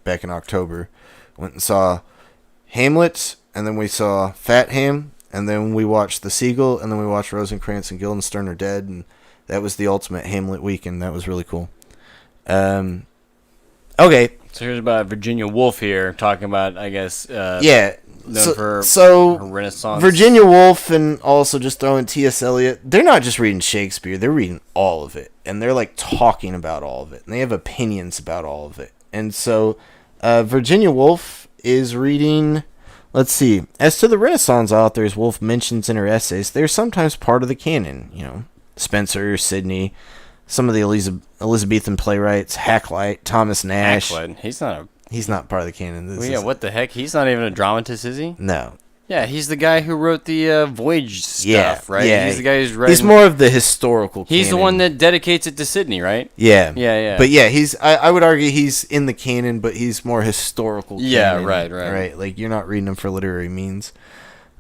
back in October went and saw Hamlet, and then we saw Fat Ham, and then we watched The Seagull, and then we watched Rosencrantz and Guildenstern Are Dead, and that was the ultimate Hamlet weekend. That was really cool. Okay. So here's about Virginia Woolf here, talking about, I guess, yeah. known for her Renaissance. Virginia Woolf and also just throwing T.S. Eliot, they're not just reading Shakespeare, they're reading all of it. And they're like talking about all of it. And they have opinions about all of it. And so Virginia Woolf is reading, let's see, as to the Renaissance authors Woolf mentions in her essays, they're sometimes part of the canon. You know, Spenser, Sidney, some of the Elizabethan playwrights, Hakluyt, Thomas Nash. Hakluyt, he's not part of the canon. What the heck? He's not even a dramatist, is he? No. Yeah, he's the guy who wrote the voyage stuff, right? Yeah, he's the guy who's writing. He's more of the historical canon. He's the one that dedicates it to Sidney, right? Yeah. Yeah. But yeah, I would argue he's in the canon, but he's more historical canon. Yeah, right. Like, you're not reading him for literary means.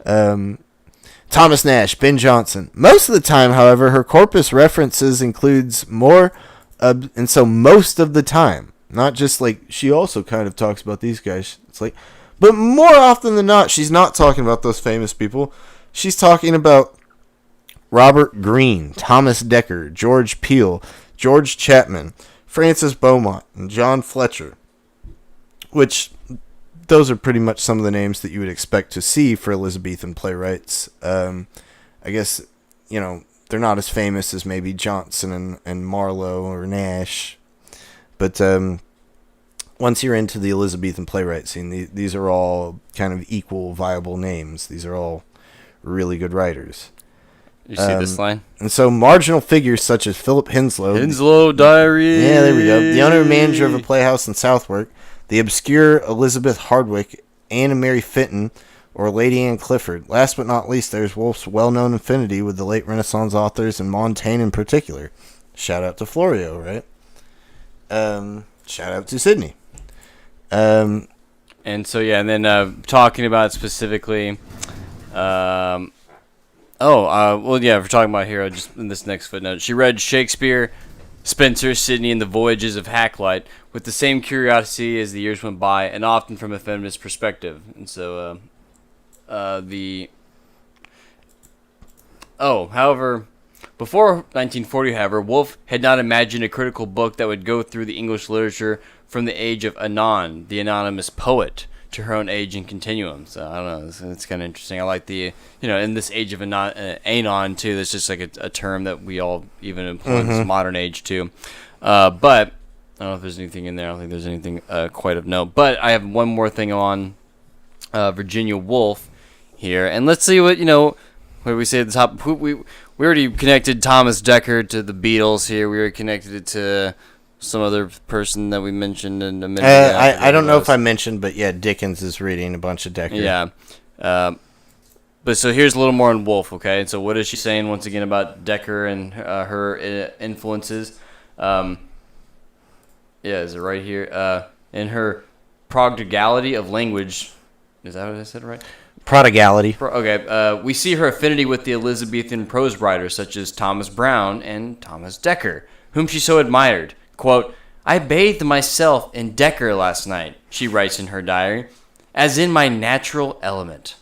Thomas Nash, Ben Jonson. Most of the time, however, her corpus references includes more, and so most of the time, not just like, she also kind of talks about these guys. It's like, but more often than not, she's not talking about those famous people. She's talking about Robert Greene, Thomas Dekker, George Peele, George Chapman, Francis Beaumont, and John Fletcher. Which, those are pretty much some of the names that you would expect to see for Elizabethan playwrights. I guess, they're not as famous as maybe Johnson and Marlowe or Nash. But once you're into the Elizabethan playwright scene, these are all kind of equal, viable names. These are all really good writers. You see this line? And so marginal figures such as Philip Henslow. Henslow Diary. Yeah, there we go. The owner and manager of a playhouse in Southwark. The obscure Elizabeth Hardwicke, Anne and Mary Fenton, or Lady Anne Clifford. Last but not least, there's Woolf's well-known affinity with the late Renaissance authors and Montaigne in particular. Shout out to Florio, right? Shout out to Sidney. And so, and then talking about specifically, we're talking about here, just in this next footnote. She read Shakespeare, Spenser, Sidney, and the Voyages of Hakluyt with the same curiosity as the years went by, and often from a feminist perspective. And so, however, before 1940, however, Woolf had not imagined a critical book that would go through the English literature from the age of Anon, the anonymous poet, to her own age and continuum. So, I don't know, it's kind of interesting. I like the, in this age of Anon, too, that's just like a term that we all even employ in this modern age, too. But I don't know if there's anything in there. I don't think there's anything quite of note. But I have one more thing on Virginia Woolf here. And let's see what did we say at the top? We already connected Thomas Dekker to the Beatles here. We already connected it to some other person that we mentioned in a minute. I don't know if I mentioned, but yeah, Dickens is reading a bunch of Dekker. Yeah. But so here's a little more on Woolf, okay? So what is she saying once again about Dekker and her influences? Is it right here? In her prodigality of language, is that what I said right? Prodigality. We see her affinity with the Elizabethan prose writers such as Thomas Browne and Thomas Dekker, whom she so admired. Quote, "I bathed myself in Dekker last night," she writes in her diary, "as in my natural element."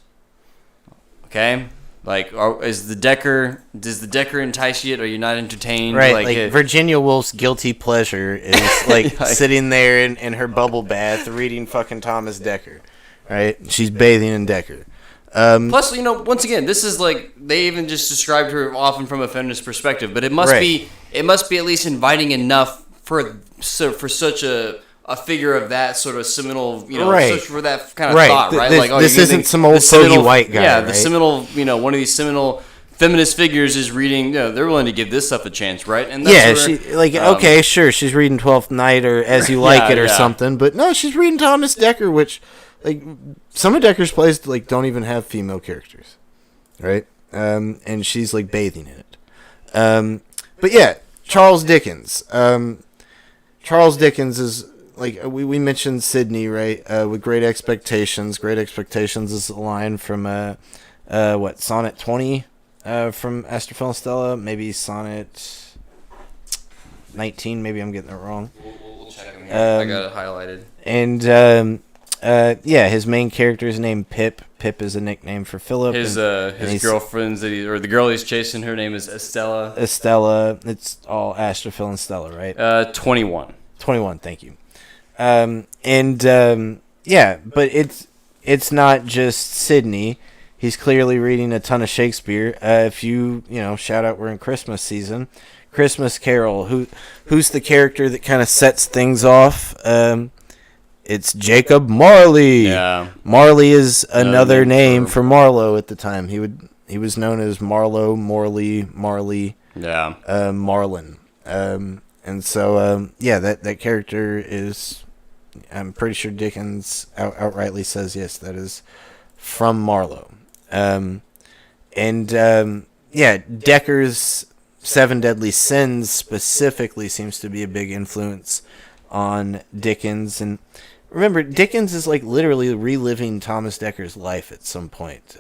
Okay? Like, does the Dekker entice you? Are you not entertained? Right, Virginia Woolf's guilty pleasure is like sitting there in her bubble bath reading fucking Thomas Dekker. Right? She's bathing in Dekker. Plus, once again, this is like, they even just described her often from a feminist perspective, but it must be at least inviting enough for such a figure of that sort of seminal, such for that kind of thought, right? This isn't some old fogey white guy, yeah, the seminal, one of these seminal feminist figures is reading, they're willing to give this stuff a chance, right? And that's okay, sure, she's reading 12th Night or As You Like It or something, but no, she's reading Thomas Dekker, which, some of Dekker's plays, don't even have female characters, right? And she's, bathing in it. But yeah, Charles Dickens. Charles Dickens is, we mentioned Sidney, right? With Great Expectations. Great Expectations is a line from, Sonnet 20 from Astrophel and Stella? Maybe Sonnet 19, maybe I'm getting it wrong. We'll check them here. I got it highlighted. And his main character is named Pip. Pip is a nickname for Philip. His girlfriend's or the girl he's chasing, her name is Estella. Estella. It's all Astrophil and Stella, right? 21. 21. Thank you. But it's not just Sydney. He's clearly reading a ton of Shakespeare. If you shout out, we're in Christmas season. Christmas Carol. Who's the character that kind of sets things off? It's Jacob Marley. Yeah. Marley is another name for Marlowe at the time. He was known as Marlowe, Morley, Marley. Yeah. Marlin. And so that character is. I'm pretty sure Dickens outrightly says yes. That is from Marlowe. Decker's Seven Deadly Sins specifically seems to be a big influence on Dickens. And remember, Dickens is like literally reliving Thomas Decker's life at some point,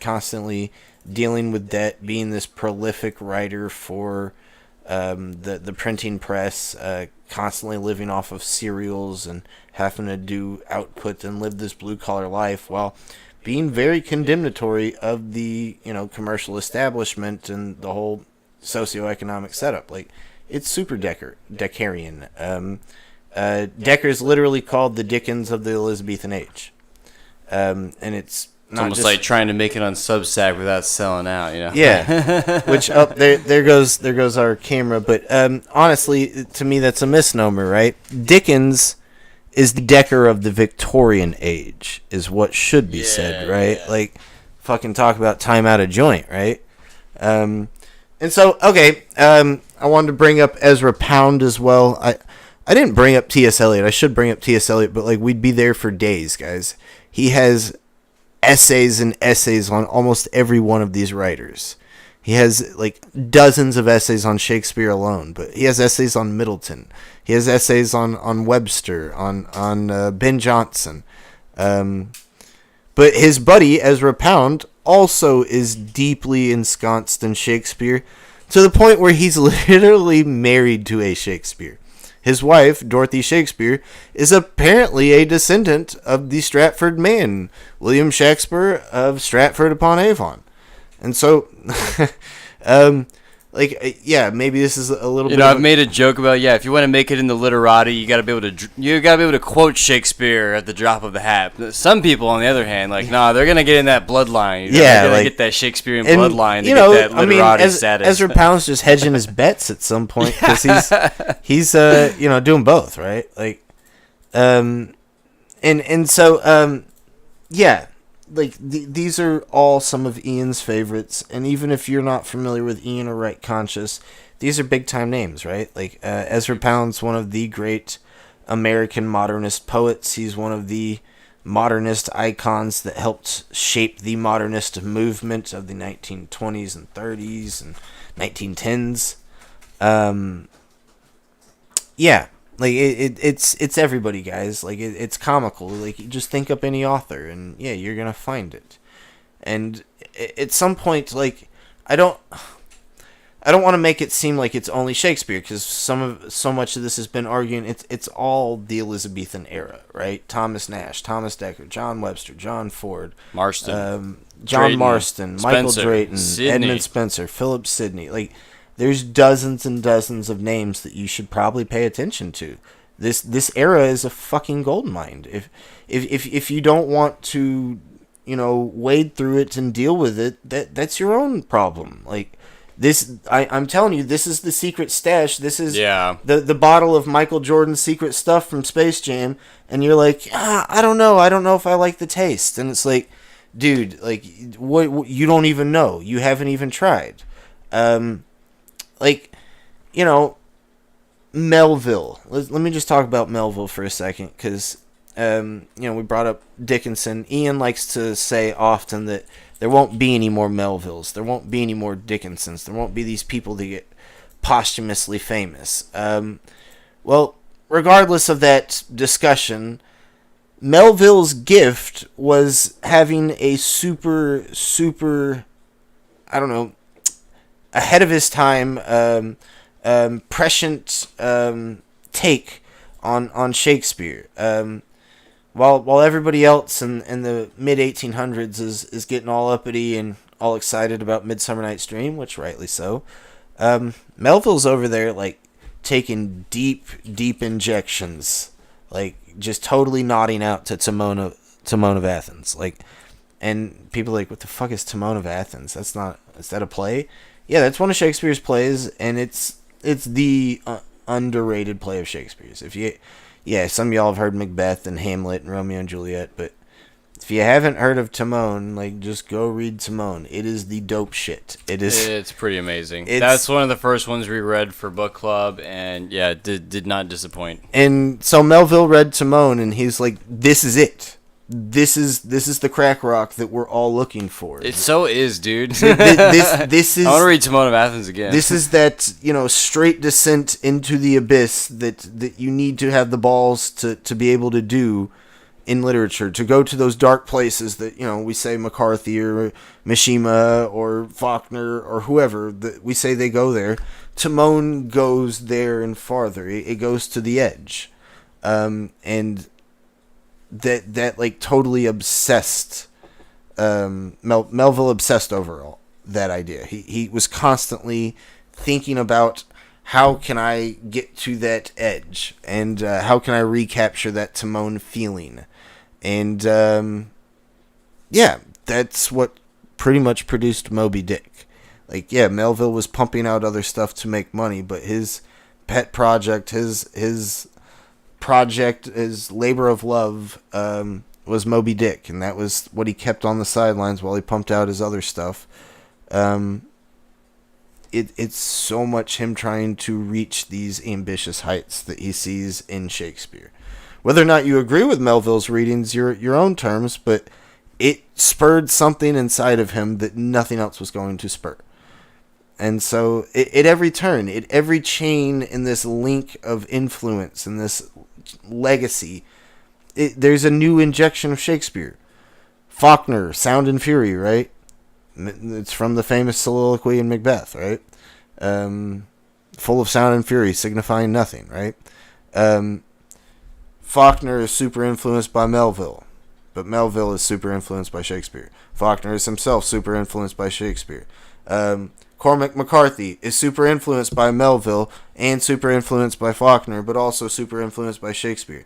constantly dealing with debt, being this prolific writer for the printing press, constantly living off of cereals and having to do output and live this blue-collar life while being very condemnatory of the commercial establishment and the whole socioeconomic setup. Like, it's super Deckerian. Decker's literally called the Dickens of the Elizabethan age, and it's almost like trying to make it on Substack without selling out, Yeah, which there goes our camera. But honestly, to me, that's a misnomer, right? Dickens is the Decker of the Victorian age, is what should be said, right? Yeah. Like, fucking talk about time out of joint, right? And so, okay, I wanted to bring up Ezra Pound as well. I didn't bring up T.S. Eliot. I should bring up T.S. Eliot, but like we'd be there for days, guys. He has essays and essays on almost every one of these writers. He has like dozens of essays on Shakespeare alone, but he has essays on Middleton. He has essays on Webster, on Ben Jonson. But his buddy, Ezra Pound, also is deeply ensconced in Shakespeare to the point where he's literally married to a Shakespeare. His wife, Dorothy Shakespeare, is apparently a descendant of the Stratford man, William Shakespeare of Stratford-upon-Avon. And so, maybe this is a little bit. I've made a joke about if you want to make it in the literati, you got to be able to quote Shakespeare at the drop of the hat. Some people, on the other hand, they're gonna get in that bloodline. They're gonna get that Shakespearean bloodline to get that literati status. Ezra Pound's just hedging his bets at some point because he's doing both, right? These are all some of Ian's favorites, and even if you're not familiar with Ian or Right Conscious, these are big time names, right? Ezra Pound's one of the great American modernist poets. He's one of the modernist icons that helped shape the modernist movement of the 1920s and 30s and 1910s. It's everybody, guys. It's comical. You just think up any author, and you're gonna find it. And at some point, I don't want to make it seem like it's only Shakespeare, because so much of this has been arguing it's all the Elizabethan era, right? Thomas Nash, Thomas Dekker, John Webster, John Ford, Marston, John Drayton, Marston, Spencer, Michael Drayton, Sidney. Edmund Spencer, Philip Sidney. There's dozens and dozens of names that you should probably pay attention to. This era is a fucking goldmine. If you don't want to, wade through it and deal with it, that's your own problem. I'm telling you, this is the secret stash. This is the bottle of Michael Jordan's secret stuff from Space Jam, and you're like, I don't know if I like the taste. And it's like, dude, what you don't even know. You haven't even tried. Melville. Let me just talk about Melville for a second, because we brought up Dickinson. Ian likes to say often that there won't be any more Melvilles. There won't be any more Dickinsons. There won't be these people that get posthumously famous. Regardless of that discussion, Melville's gift was having a super, ahead of his time, prescient take on Shakespeare. while everybody else in the mid 1800s is getting all uppity and all excited about Midsummer Night's Dream, which rightly so, Melville's over there like taking deep injections, like just totally nodding out to Timon of Athens, like, and people are like, what the fuck is Timon of Athens? Is that a play? Yeah, that's one of Shakespeare's plays, and it's the underrated play of Shakespeare's. Some of y'all have heard Macbeth and Hamlet and Romeo and Juliet, but if you haven't heard of Timon, like, just go read Timon. It is the dope shit. It's pretty amazing. That's one of the first ones we read for book club, and yeah, did not disappoint. And so Melville read Timon, and he's like, "This is it. This is the crack rock that we're all looking for." It so is, dude. This is. I want to read Timon of Athens again. This is that, straight descent into the abyss that you need to have the balls to be able to do in literature, to go to those dark places that, we say McCarthy or Mishima or Faulkner or whoever, that we say they go there. Timon goes there and farther. It goes to the edge. And that like totally obsessed, Melville obsessed over that idea. He was constantly thinking about, how can I get to that edge, and how can I recapture that Timon feeling. And that's what pretty much produced Moby Dick. Like, yeah, Melville was pumping out other stuff to make money, but his pet project, his labor of love, was Moby Dick, and that was what he kept on the sidelines while he pumped out his other stuff. It's so much him trying to reach these ambitious heights that he sees in Shakespeare. Whether or not you agree with Melville's readings, your own terms, but it spurred something inside of him that nothing else was going to spur. And so, at every turn, at every chain in this link of influence, in this legacy, there's a new injection of Shakespeare. Faulkner, Sound and Fury, right? It's from the famous soliloquy in Macbeth, right? Full of sound and fury, signifying nothing, right? Faulkner is super influenced by Melville, but Melville is super influenced by Shakespeare. Faulkner is himself super influenced by Shakespeare. Cormac McCarthy is super influenced by Melville and super influenced by Faulkner, but also super influenced by Shakespeare.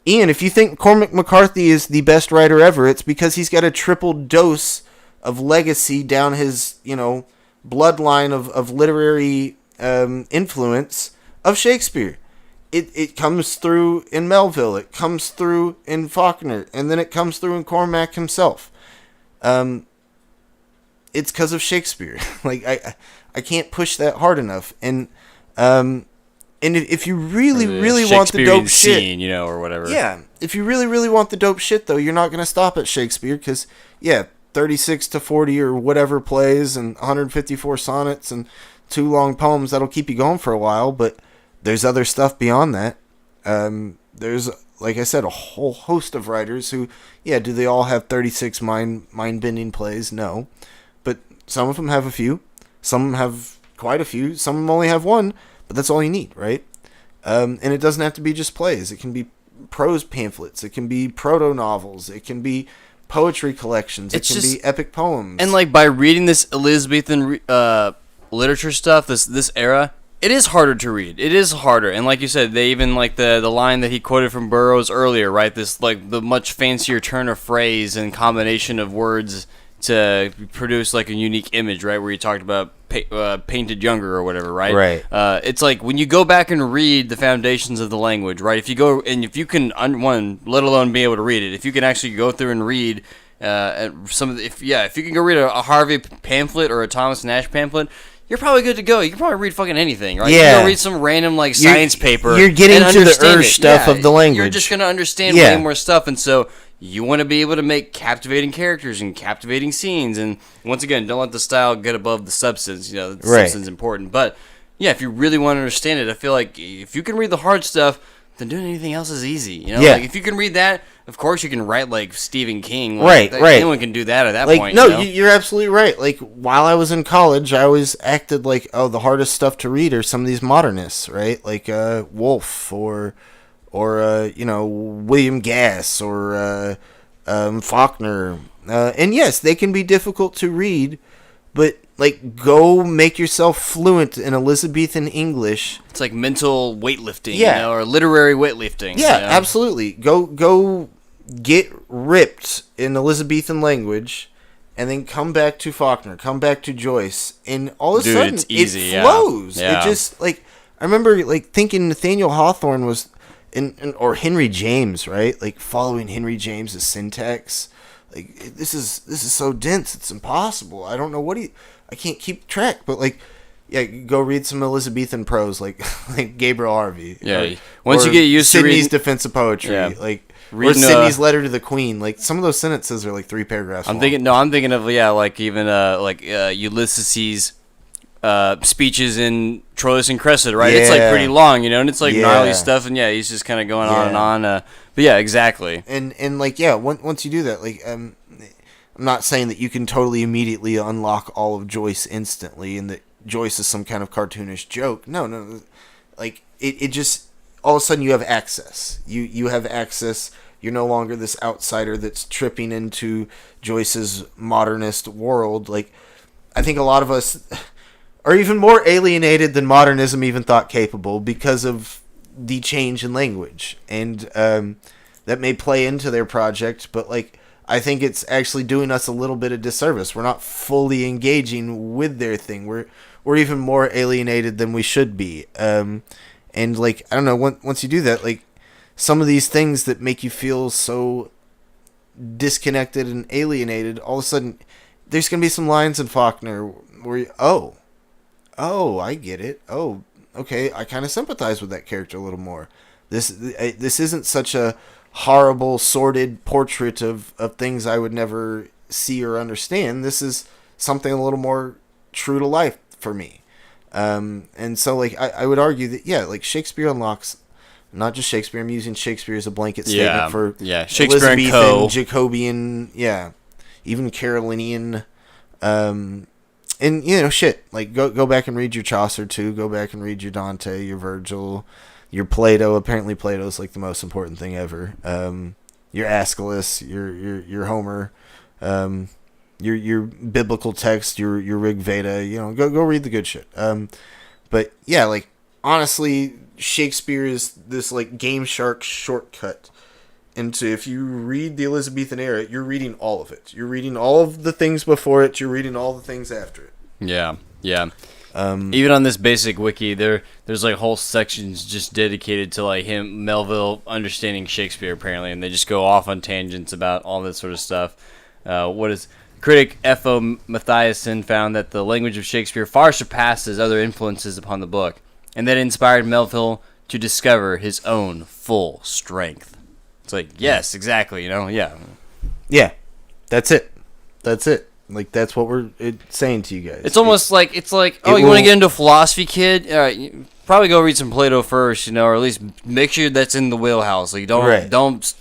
Ian, if you think Cormac McCarthy is the best writer ever, it's because he's got a triple dose of legacy down his, bloodline of literary influence of Shakespeare. It comes through in Melville, it comes through in Faulkner, and then it comes through in Cormac himself. It's because of Shakespeare. Like, I can't push that hard enough. And if you really want the dope scene, shit, or whatever. Yeah, if you really want the dope shit, though, you're not going to stop at Shakespeare, because 36 to 40 or whatever plays and 154 sonnets and 2 long poems, that'll keep you going for a while, but there's other stuff beyond that. There's, like I said, a whole host of writers who, do they all have 36 mind-bending plays? No. But some of them have a few. Some of them have quite a few. Some of them only have one, but that's all you need, right? And it doesn't have to be just plays. It can be prose pamphlets. It can be proto-novels. It can be poetry collections. It can be epic poems. And, like, by reading this Elizabethan literature stuff, this era, it is harder to read. It is harder. And like you said, they even, like, the line that he quoted from Burroughs earlier, right? This, like, the much fancier turn of phrase and combination of words to produce, like, a unique image, right? Where you talked about painted younger or whatever, right? Right. It's like when you go back and read the foundations of the language, right? If you go and if you can, let alone be able to read it, if you can actually go through and read some of the, if you can go read a Harvey pamphlet or a Thomas Nash pamphlet, you're probably good to go. You can probably read fucking anything, right? Yeah. You can go read some random, like, science paper. You're getting to the Ur stuff of the language. You're just going to understand way more stuff. And so you want to be able to make captivating characters and captivating scenes. And once again, don't let the style get above the substance. The substance is important. But, if you really want to understand it, I feel like if you can read the hard stuff, then doing anything else is easy. Like, if you can read that, of course you can write like Stephen King. Like, right. Anyone can do that at that point. No, you're absolutely right. Like, while I was in college, I always acted like, the hardest stuff to read are some of these modernists, right? Like Woolf or or William Gass, or Faulkner. And yes, they can be difficult to read, but like, go make yourself fluent in Elizabethan English. It's like mental weightlifting, Yeah. or literary weightlifting. Yeah, absolutely. Go get ripped in Elizabethan language, and then come back to Faulkner, come back to Joyce, and all of a sudden it's easy, it flows. Yeah. It just, like, I remember like thinking Nathaniel Hawthorne was or Henry James, right? Like, following Henry James's syntax. Like, this is so dense, it's impossible. I don't know I can't keep track, but like, yeah, go read some Elizabethan prose, like Gabriel Harvey. Yeah. Once you get used to Sydney's reading Defense of Poetry, Yeah. or Sydney's Letter to the Queen. Like, some of those sentences are like 3 paragraphs long. I'm thinking of like even Ulysses' speeches in Troilus and Cressida, right? It's like pretty long, and it's like gnarly stuff, and he's just kind of going on and on. But yeah, exactly. And like, once you do that, like, I'm not saying that you can totally immediately unlock all of Joyce instantly, and that Joyce is some kind of cartoonish joke. No. Like, it just, all of a sudden you have access. You have access. You're no longer this outsider that's tripping into Joyce's modernist world. Like, I think a lot of us are even more alienated than modernism even thought capable because of the change in language. And that may play into their project, but like, I think it's actually doing us a little bit of disservice. We're not fully engaging with their thing. We're even more alienated than we should be. And like, I don't know, once you do that, like, some of these things that make you feel so disconnected and alienated, all of a sudden, there's going to be some lines in Faulkner where you, oh, I get it. Oh, okay, I kind of sympathize with that character a little more. This isn't such a horrible, sordid portrait of things I would never see or understand. This is something a little more true to life for me. And so, like, I would argue that, like, Shakespeare unlocks, not just Shakespeare, I'm using Shakespeare as a blanket statement for Shakespeare Elizabethan, and Co. Jacobean, even Carolinian, and, like, go back and read your Chaucer, too. Go back and read your Dante, your Virgil, your Plato. Apparently Plato's like the most important thing ever. Your Aeschylus, your Homer, your biblical text, your Rig Veda, go read the good shit. But yeah, like, honestly, Shakespeare is this like Game Shark shortcut into, if you read the Elizabethan era, you're reading all of it. You're reading all of the things before it, you're reading all the things after it. Yeah. Even on this basic wiki, there's like whole sections just dedicated to like Melville understanding Shakespeare, apparently, and they just go off on tangents about all this sort of stuff. Critic F.O. Mathiasen found that the language of Shakespeare far surpasses other influences upon the book, and that inspired Melville to discover his own full strength. It's like, yes, exactly, Yeah, that's it. Like, that's what we're saying to you guys. It's almost like, you want to get into philosophy, kid? All right, you probably go read some Plato first, or at least make sure that's in the wheelhouse. Like, don't.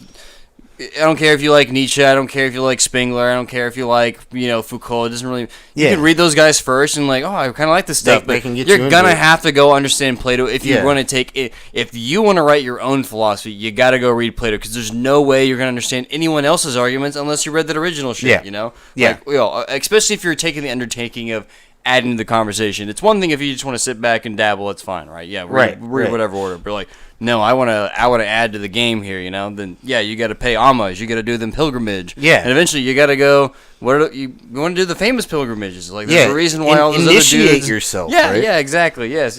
I don't care if you like Nietzsche. I don't care if you like Spengler. I don't care if you like, Foucault. It doesn't really. You can read those guys first and like, oh, I kind of like this stuff. But you're gonna have to go understand Plato if you want to take it. If you want to write your own philosophy, you got to go read Plato, because there's no way you're gonna understand anyone else's arguments unless you read that original shit. Especially if you're taking the undertaking of adding to the conversation. It's one thing if you just want to sit back and dabble. It's fine, right? Yeah, read whatever order. But like, no, I want to add to the game here. Then you got to pay homage. You got to do them pilgrimage. Yeah, and eventually you got to go. You want to do the famous pilgrimages? Like, there's a reason why all those other dudes initiate yourself. Right? Yeah, exactly. Yes.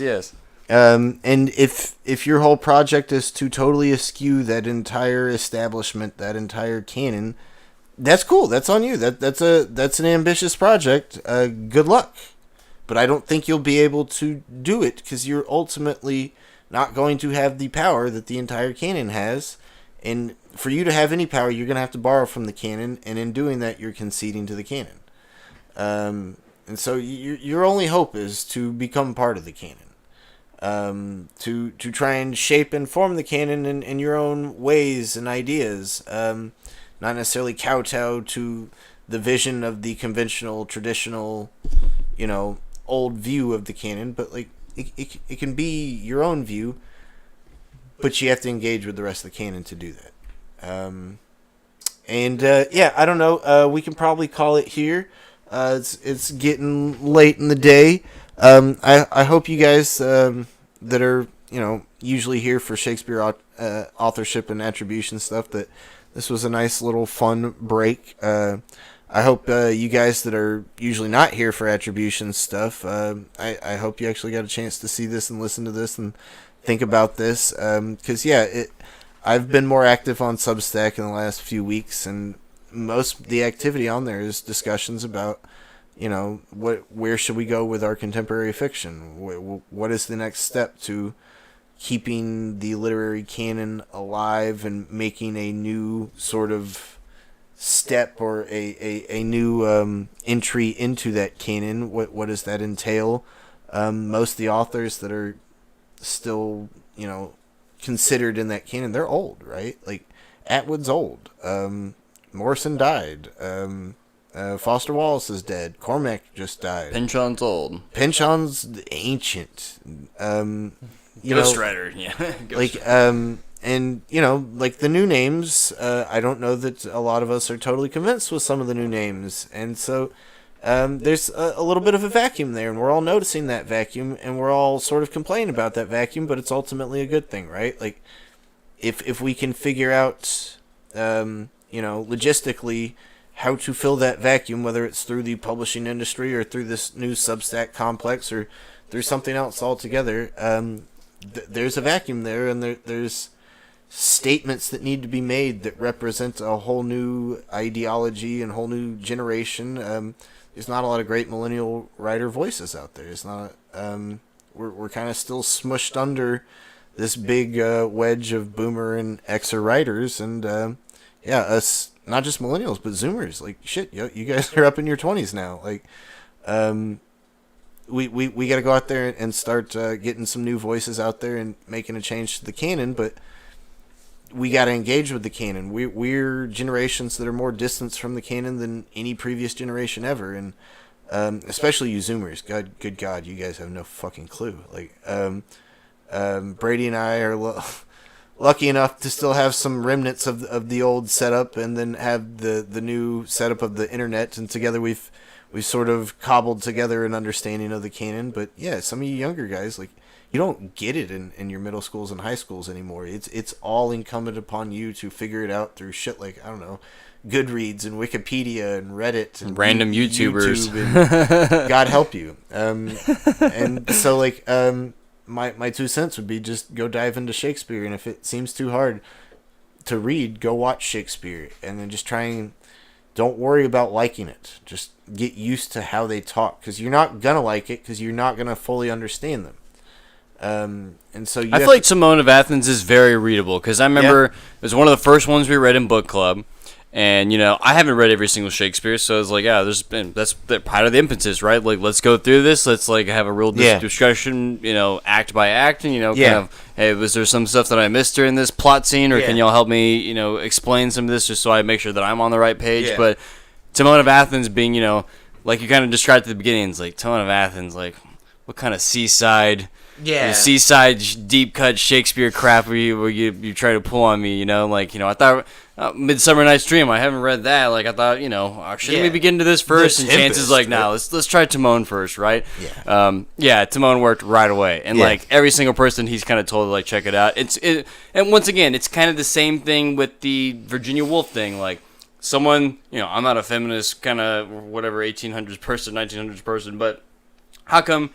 And if your whole project is to totally eschew that entire establishment, that entire canon, that's cool. That's on you. That's an ambitious project. Good luck. But I don't think you'll be able to do it, because you're ultimately not going to have the power that the entire canon has. And for you to have any power, you're going to have to borrow from the canon. And in doing that, you're conceding to the canon. And so your only hope is to become part of the canon. To try and shape and form the canon in your own ways and ideas. Not necessarily kowtow to the vision of the conventional, traditional, old view of the canon, but like, it can be your own view, but you have to engage with the rest of the canon to do that. I don't know. We can probably call it here. It's getting late in the day. I hope you guys that are usually here for Shakespeare authorship and attribution stuff, that this was a nice little fun break. I hope you guys that are usually not here for attribution stuff, I hope you actually got a chance to see this and listen to this and think about this. Because, I've been more active on Substack in the last few weeks, and most of the activity on there is discussions about, where should we go with our contemporary fiction? What is the next step to keeping the literary canon alive and making a new sort of step or a new entry into that canon? What does that entail? Most of the authors that are still, considered in that canon, they're old, right? Like, Atwood's old. Morrison died. Foster Wallace is dead. Cormac just died. Pynchon's old. Pynchon's ancient. Ghost Rider, yeah. Like the new names, I don't know that a lot of us are totally convinced with some of the new names. And so there's a little bit of a vacuum there, and we're all noticing that vacuum, and we're all sort of complaining about that vacuum, but it's ultimately a good thing, right? Like, if we can figure out, logistically how to fill that vacuum, whether it's through the publishing industry or through this new Substack complex or through something else altogether, there's a vacuum there, and there's statements that need to be made that represent a whole new ideology and whole new generation. There's not a lot of great millennial writer voices out there. It's not. We're kind of still smushed under this big wedge of boomer and Xer writers, and us, not just millennials but Zoomers. Like, shit, you guys are up in your 20s now. Like, we got to go out there and start getting some new voices out there and making a change to the canon, but we got to engage with the canon. We're generations that are more distanced from the canon than any previous generation ever, and especially you Zoomers. Good God, you guys have no fucking clue. Like, Brady and I are lucky enough to still have some remnants of the old setup, and then have the new setup of the internet, and together we've sort of cobbled together an understanding of the canon. But yeah, some of you younger guys, like, you don't get it in your middle schools and high schools anymore. It's all incumbent upon you to figure it out through shit like, I don't know, Goodreads and Wikipedia and Reddit and random YouTubers. YouTube, and God help you. And so, like, my 2 cents would be just go dive into Shakespeare, and if it seems too hard to read, go watch Shakespeare, and then just try and don't worry about liking it. Just get used to how they talk, because you're not gonna like it, because you're not gonna fully understand them. And so I feel like Timon of Athens is very readable, because I remember it was one of the first ones we read in book club, and I haven't read every single Shakespeare, so I was like, that's part of the impetus, right? Like, let's go through this, let's like have a real discussion, act by act, and kind of, hey, was there some stuff that I missed during this plot scene, or can y'all help me, explain some of this, just so I make sure that I'm on the right page? But Timon of Athens being, like you kind of described at the beginning, it's like Timon of Athens, like, what kind of seaside deep cut Shakespeare crap where you try to pull on me, I thought Midsummer Night's Dream, I haven't read that, like, I thought, shouldn't we begin to this first? And Chance's like, no, let's try Timon first, right? Timon worked right away, and like every single person he's kind of told to like check it out. And once again, it's kind of the same thing with the Virginia Woolf thing, like, someone, I'm not a feminist kind of whatever 1800s person, 1900s person, but how come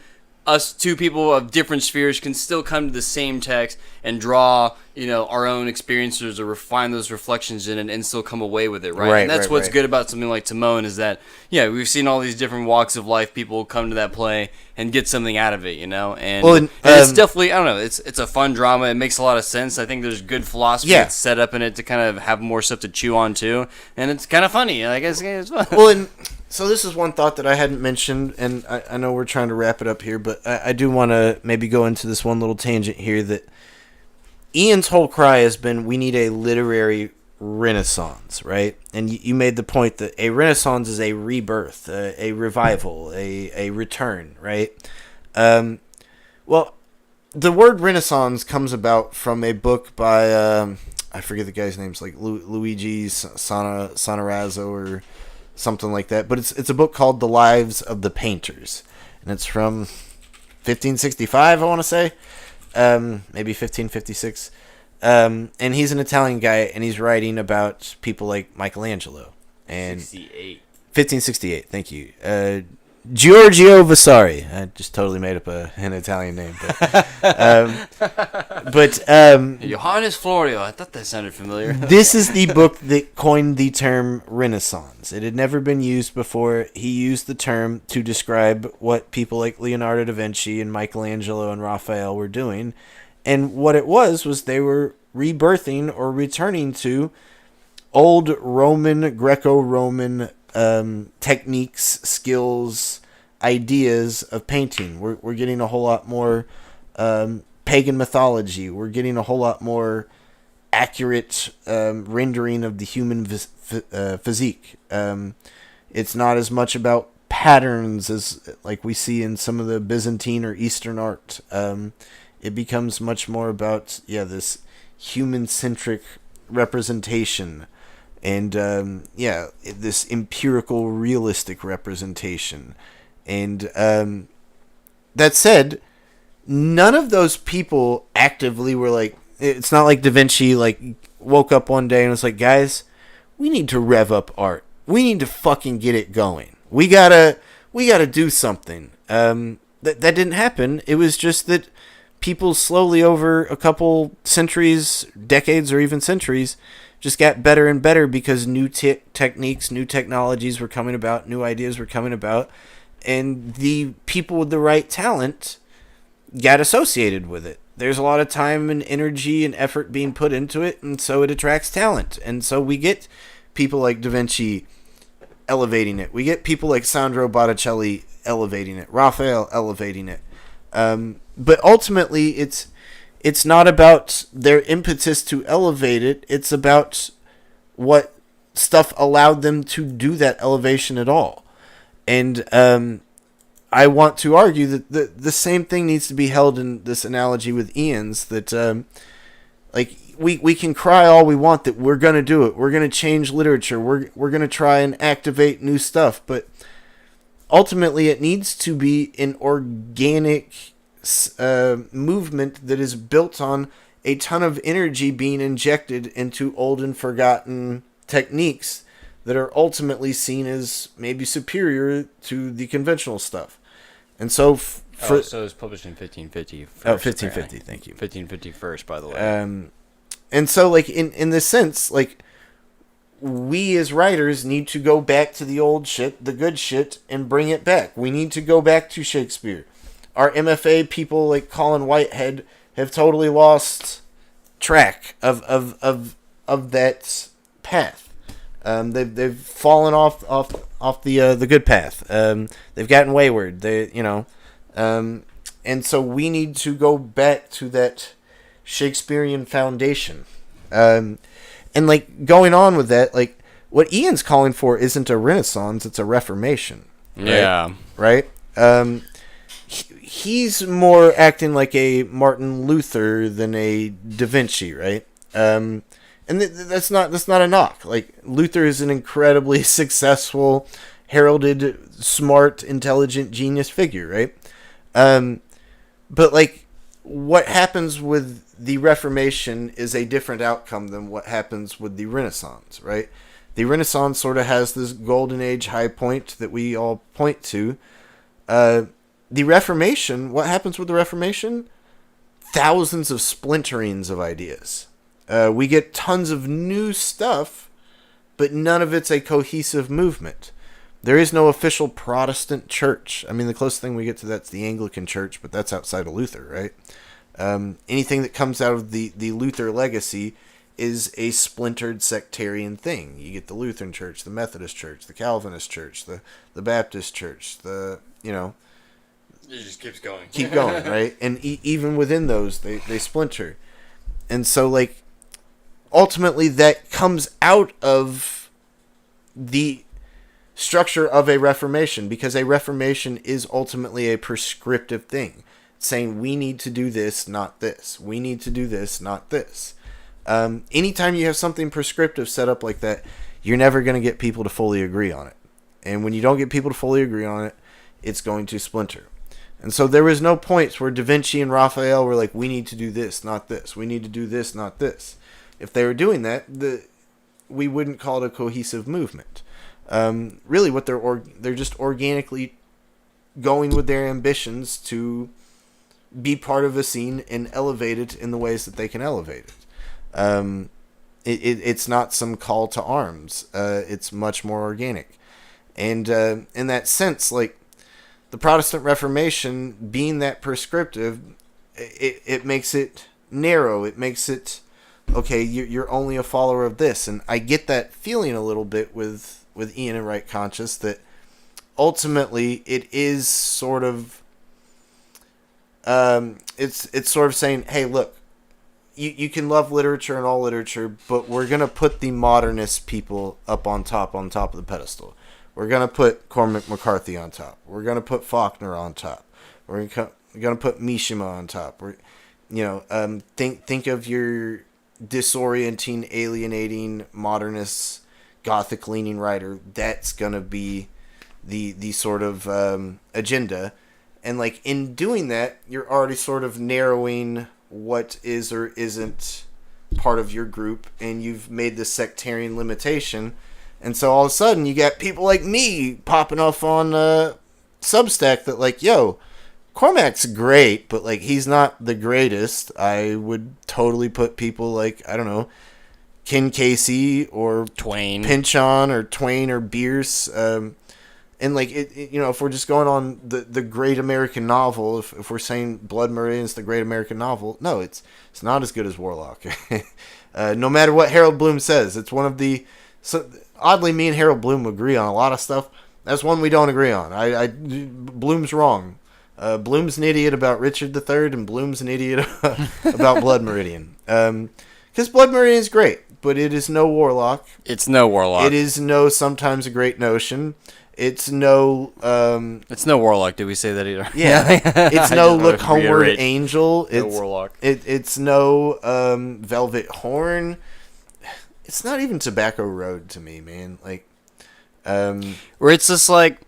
us two people of different spheres can still come to the same text and draw, our own experiences or refine those reflections in it and still come away with it, right? And that's what's good about something like Timon, is that, we've seen all these different walks of life, people come to that play and get something out of it, and it's definitely, I don't know, it's a fun drama. It makes a lot of sense. I think there's good philosophy that's set up in it to kind of have more stuff to chew on too, and it's kind of funny. I guess it's fun. Well, and so this is one thought that I hadn't mentioned, and I know we're trying to wrap it up here, but I do want to maybe go into this one little tangent here, that Ian's whole cry has been, we need a literary renaissance, right? And you made the point that a renaissance is a rebirth, a revival, a return, right? Well, the word Renaissance comes about from a book by I forget the guy's names, like Luigi Sonorazzo or something like that. But it's a book called The Lives of the Painters, and it's from 1565, I want to say, maybe 1556. And he's an Italian guy, and he's writing about people like Michelangelo. And 1568, thank you. Giorgio Vasari. I just totally made up an Italian name. But Johannes Florio. I thought that sounded familiar. This is the book that coined the term Renaissance. It had never been used before. He used the term to describe what people like Leonardo da Vinci and Michelangelo and Raphael were doing. And what it was they were rebirthing or returning to old Roman, Greco-Roman techniques, skills, ideas of painting. We're getting a whole lot more pagan mythology. We're getting a whole lot more accurate rendering of the human physique. It's not as much about patterns as like we see in some of the Byzantine or Eastern art. It becomes much more about this human-centric representation. And, this empirical, realistic representation. And that said, none of those people actively were like, it's not like Da Vinci like woke up one day and was like, guys, we need to rev up art. We need to fucking get it going. We gotta do something. That didn't happen. It was just that people slowly over a couple centuries, decades, or even centuries just got better and better because new techniques, new technologies were coming about, new ideas were coming about, and the people with the right talent got associated with it. There's a lot of time and energy and effort being put into it, and so it attracts talent. And so we get people like Da Vinci elevating it. We get people like Sandro Botticelli elevating it, Raphael elevating it. But ultimately, it's not about their impetus to elevate it. It's about what stuff allowed them to do that elevation at all. And I want to argue that the same thing needs to be held in this analogy with Ian's, that we can cry all we want that we're going to do it. We're going to change literature. We're going to try and activate new stuff. But ultimately, it needs to be an organic movement that is built on a ton of energy being injected into old and forgotten techniques that are ultimately seen as maybe superior to the conventional stuff. And so so it was published in 1550 first, 1550, thank you. 1550 first, by the way. And so like in this sense, like we as writers need to go back to the old shit, the good shit, and bring it back. We need to go back to Shakespeare. Our MFA people like Colin Whitehead have totally lost track of that path. They've fallen off the good path. They've gotten wayward. And so we need to go back to that Shakespearean foundation. And like going on with that, like what Ian's calling for isn't a Renaissance; it's a Reformation. Right? Yeah. Right. He's more acting like a Martin Luther than a Da Vinci, right? And that's not a knock. Like Luther is an incredibly successful, heralded, smart, intelligent, genius figure, right? But like what happens with the Reformation is a different outcome than what happens with the Renaissance, right? The Renaissance sort of has this golden age high point that we all point to. The Reformation, what happens with the Reformation? Thousands of splinterings of ideas. We get tons of new stuff, but none of it's a cohesive movement. There is no official Protestant church. I mean, the closest thing we get to that's the Anglican Church, but that's outside of Luther, right? Anything that comes out of the Luther legacy is a splintered sectarian thing. You get the Lutheran Church, the Methodist Church, the Calvinist Church, the Baptist Church, It just keeps going. Keep going, right? And even within those, they splinter. And so, like, ultimately that comes out of the structure of a Reformation, because a Reformation is ultimately a prescriptive thing. saying we need to do this, not this. We need to do this, not this. Anytime you have something prescriptive set up like that, you're never going to get people to fully agree on it. And when you don't get people to fully agree on it, it's going to splinter. And so there was no points where Da Vinci and Raphael were like, we need to do this, not this. We need to do this, not this. If they were doing that, we wouldn't call it a cohesive movement. Really, what they're just organically going with their ambitions to be part of a scene and elevate it in the ways that they can elevate it. It's not some call to arms. It's much more organic. And in that sense, like, the Protestant Reformation being that prescriptive, it makes it narrow. It makes it, okay, you're only a follower of this. And I get that feeling a little bit with Ian and Right Conscious, that ultimately it is sort of, it's sort of saying, hey, look, you can love literature and all literature, but we're going to put the modernist people up on top of the pedestal. We're going to put Cormac McCarthy on top. We're going to put Faulkner on top. We're going to put Mishima on top. Think of your disorienting, alienating, modernist, Gothic-leaning writer. That's going to be the sort of agenda. And, like, in doing that, you're already sort of narrowing what is or isn't part of your group, and you've made this sectarian limitation. And so all of a sudden you got people like me popping off on Substack that, like, yo, Cormac's great, but, like, he's not the greatest. I would totally put people like, I don't know, Ken Casey or Twain, Pynchon or Twain or Bierce. And, like, if we're just going on the great American novel, if we're saying Blood Meridian's the great American novel, no, it's not as good as Warlock. No matter what Harold Bloom says, it's one of the... Oddly, me and Harold Bloom agree on a lot of stuff. That's one we don't agree on. Bloom's wrong. Bloom's an idiot about Richard III, and Bloom's an idiot about Blood Meridian. Because Blood Meridian is great, but it is no Warlock. It's no Warlock. It is no Sometimes a Great Notion. It's no... it's no Warlock. Did we say that either? Yeah. It's no Look Homeward reiterate. Angel. No Warlock. It's no Velvet Horn. It's not even Tobacco Road to me, man. Like, where it's just like,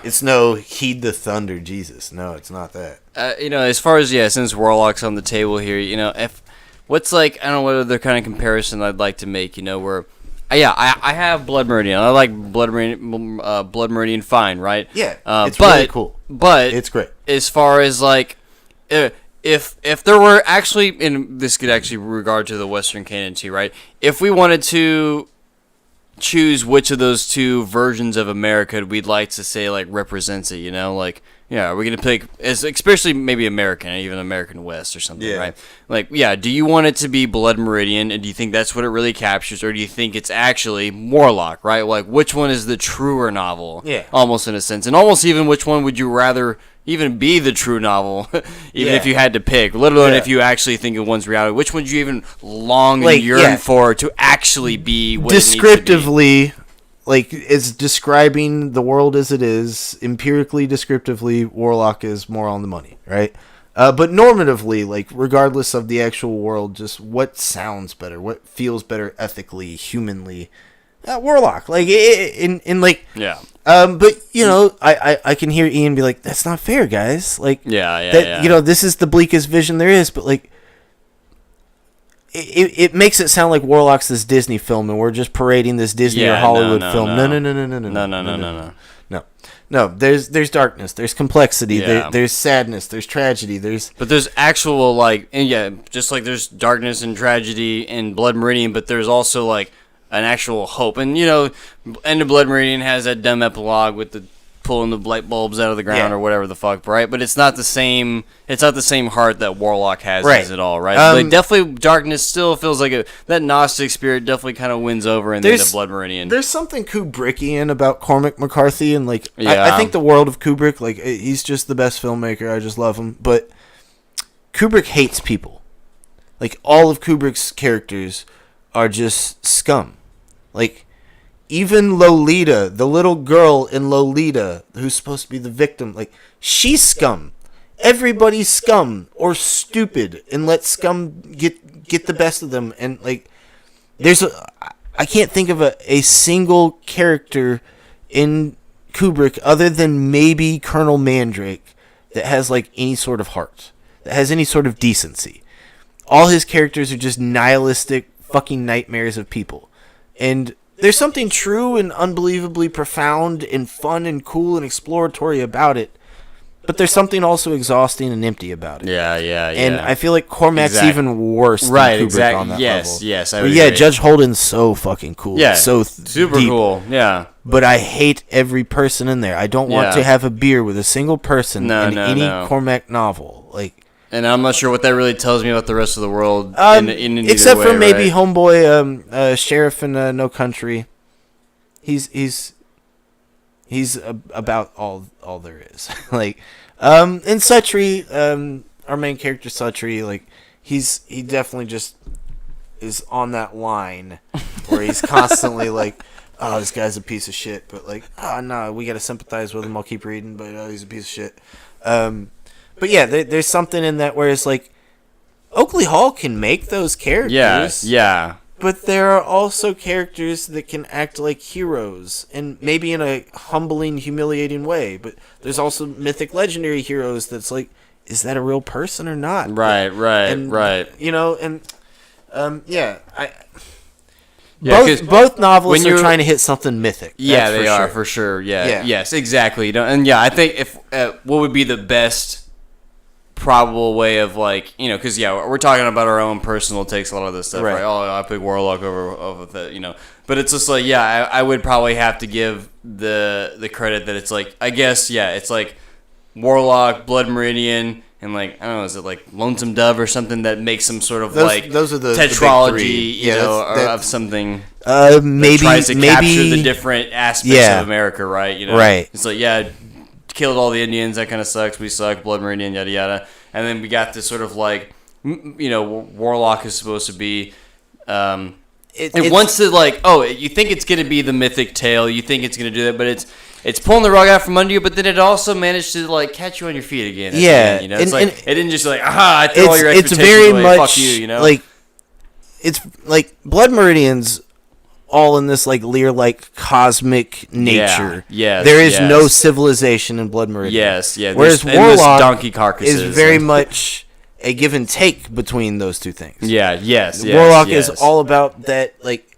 it's no Heed the Thunder, Jesus. No, it's not that. As far as, since Warlock's on the table here, if what's like, I don't know what other kind of comparison I'd like to make, where, I have Blood Meridian. I like Blood Meridian fine, right? Yeah, it's really cool. But it's great. As far as, like, if there were actually, and this could actually regard to the Western canon too, right? If we wanted to choose which of those two versions of America we'd like to say, like, represents it, like, are we going to pick, especially maybe American, even American West or something, right? Like, do you want it to be Blood Meridian, and do you think that's what it really captures, or do you think it's actually Warlock, right? Like, which one is the truer novel? Yeah. Almost in a sense. And almost even which one would you rather even be the true novel, even if you had to pick, let alone if you actually think of one's reality. Which one do you even long and yearn for to actually be what descriptively, it needs to be? Like, it's describing the world as it is. Empirically, descriptively, Warlock is more on the money, right? But normatively, like, regardless of the actual world, just what sounds better, what feels better ethically, humanly, Warlock. Like, but, I can hear Ian be like, that's not fair, guys. Like, this is the bleakest vision there is, but, like, it makes it sound like Warlock's this Disney film and we're just parading this Disney or Hollywood film. No. There's darkness, there's complexity, there's sadness, there's tragedy, but there's actual, like, and just like there's darkness and tragedy in Blood Meridian, but there's also, like, an actual hope. And, End of Blood Meridian has that dumb epilogue with the pulling the light bulbs out of the ground or whatever the fuck, right? But it's not the same heart that Warlock has at all, right? But definitely darkness still feels like that Gnostic spirit definitely kind of wins over in the End of Blood Meridian. There's something Kubrickian about Cormac McCarthy, and, like, I think the world of Kubrick, like, he's just the best filmmaker. I just love him. But Kubrick hates people. Like, all of Kubrick's characters are just scum. Like, even Lolita, the little girl in Lolita, who's supposed to be the victim, like, she's scum. everybody's scum or stupid and let scum get the best of them. And like, I can't think of a single character in Kubrick other than maybe Colonel Mandrake that has like any sort of heart, that has any sort of decency. All his characters are just nihilistic fucking nightmares of people. And there's something true and unbelievably profound and fun and cool and exploratory about it. But there's something also exhausting and empty about it. Yeah. And I feel like Cormac's even worse than Kubrick on that level. Yes, I would agree. Judge Holden's so fucking cool. Yeah, so super deep. cool. Yeah. But I hate every person in there. I don't want to have a beer with a single person in any Cormac novel. Like, and I'm not sure what that really tells me about the rest of the world. Except for maybe Homeboy, Sheriff in No Country. He's about all there is. Like, and Suttree, our main character Suttree, like he definitely just is on that line where he's constantly like, oh, this guy's a piece of shit, but like, oh no, we gotta sympathize with him. I'll keep reading, but he's a piece of shit. But yeah, there's something in that where it's like, Oakley Hall can make those characters. Yeah. But there are also characters that can act like heroes, and maybe in a humbling, humiliating way. But there's also mythic, legendary heroes that's like, is that a real person or not? Right. You know, and both novels are trying to hit something mythic. Yeah, they are for sure. Yeah. Yes, exactly. I think if what would be the best probable way of, like, because we're talking about our own personal takes, a lot of this stuff, right? Oh, I pick Warlock over that, but it's just like, I would probably have to give the credit that it's like, I guess, it's like Warlock, Blood Meridian, and like, I don't know, is it like Lonesome Dove or something that makes some sort of those are the tetralogy, of something maybe tries to capture the different aspects of America, right? Right. It's like, killed all the Indians, that kind of sucks, we suck, Blood Meridian, yada yada. And then we got this sort of like, Warlock is supposed to be it wants to, like, you think it's going to be the mythic tale, you think it's going to do that, but it's pulling the rug out from under you, but then it also managed to, like, catch you on your feet again. Yeah. End, It's like, it didn't just like, I threw all your expectations very away, much fuck you, like, it's like Blood Meridian's all in this like Lear-like cosmic nature. Yeah. There is no civilization in Blood Meridian. Yes. Yeah. Whereas Warlock donkey carcasses is very much a give and take between those two things. Yeah. Yes. Warlock is all about that. Like,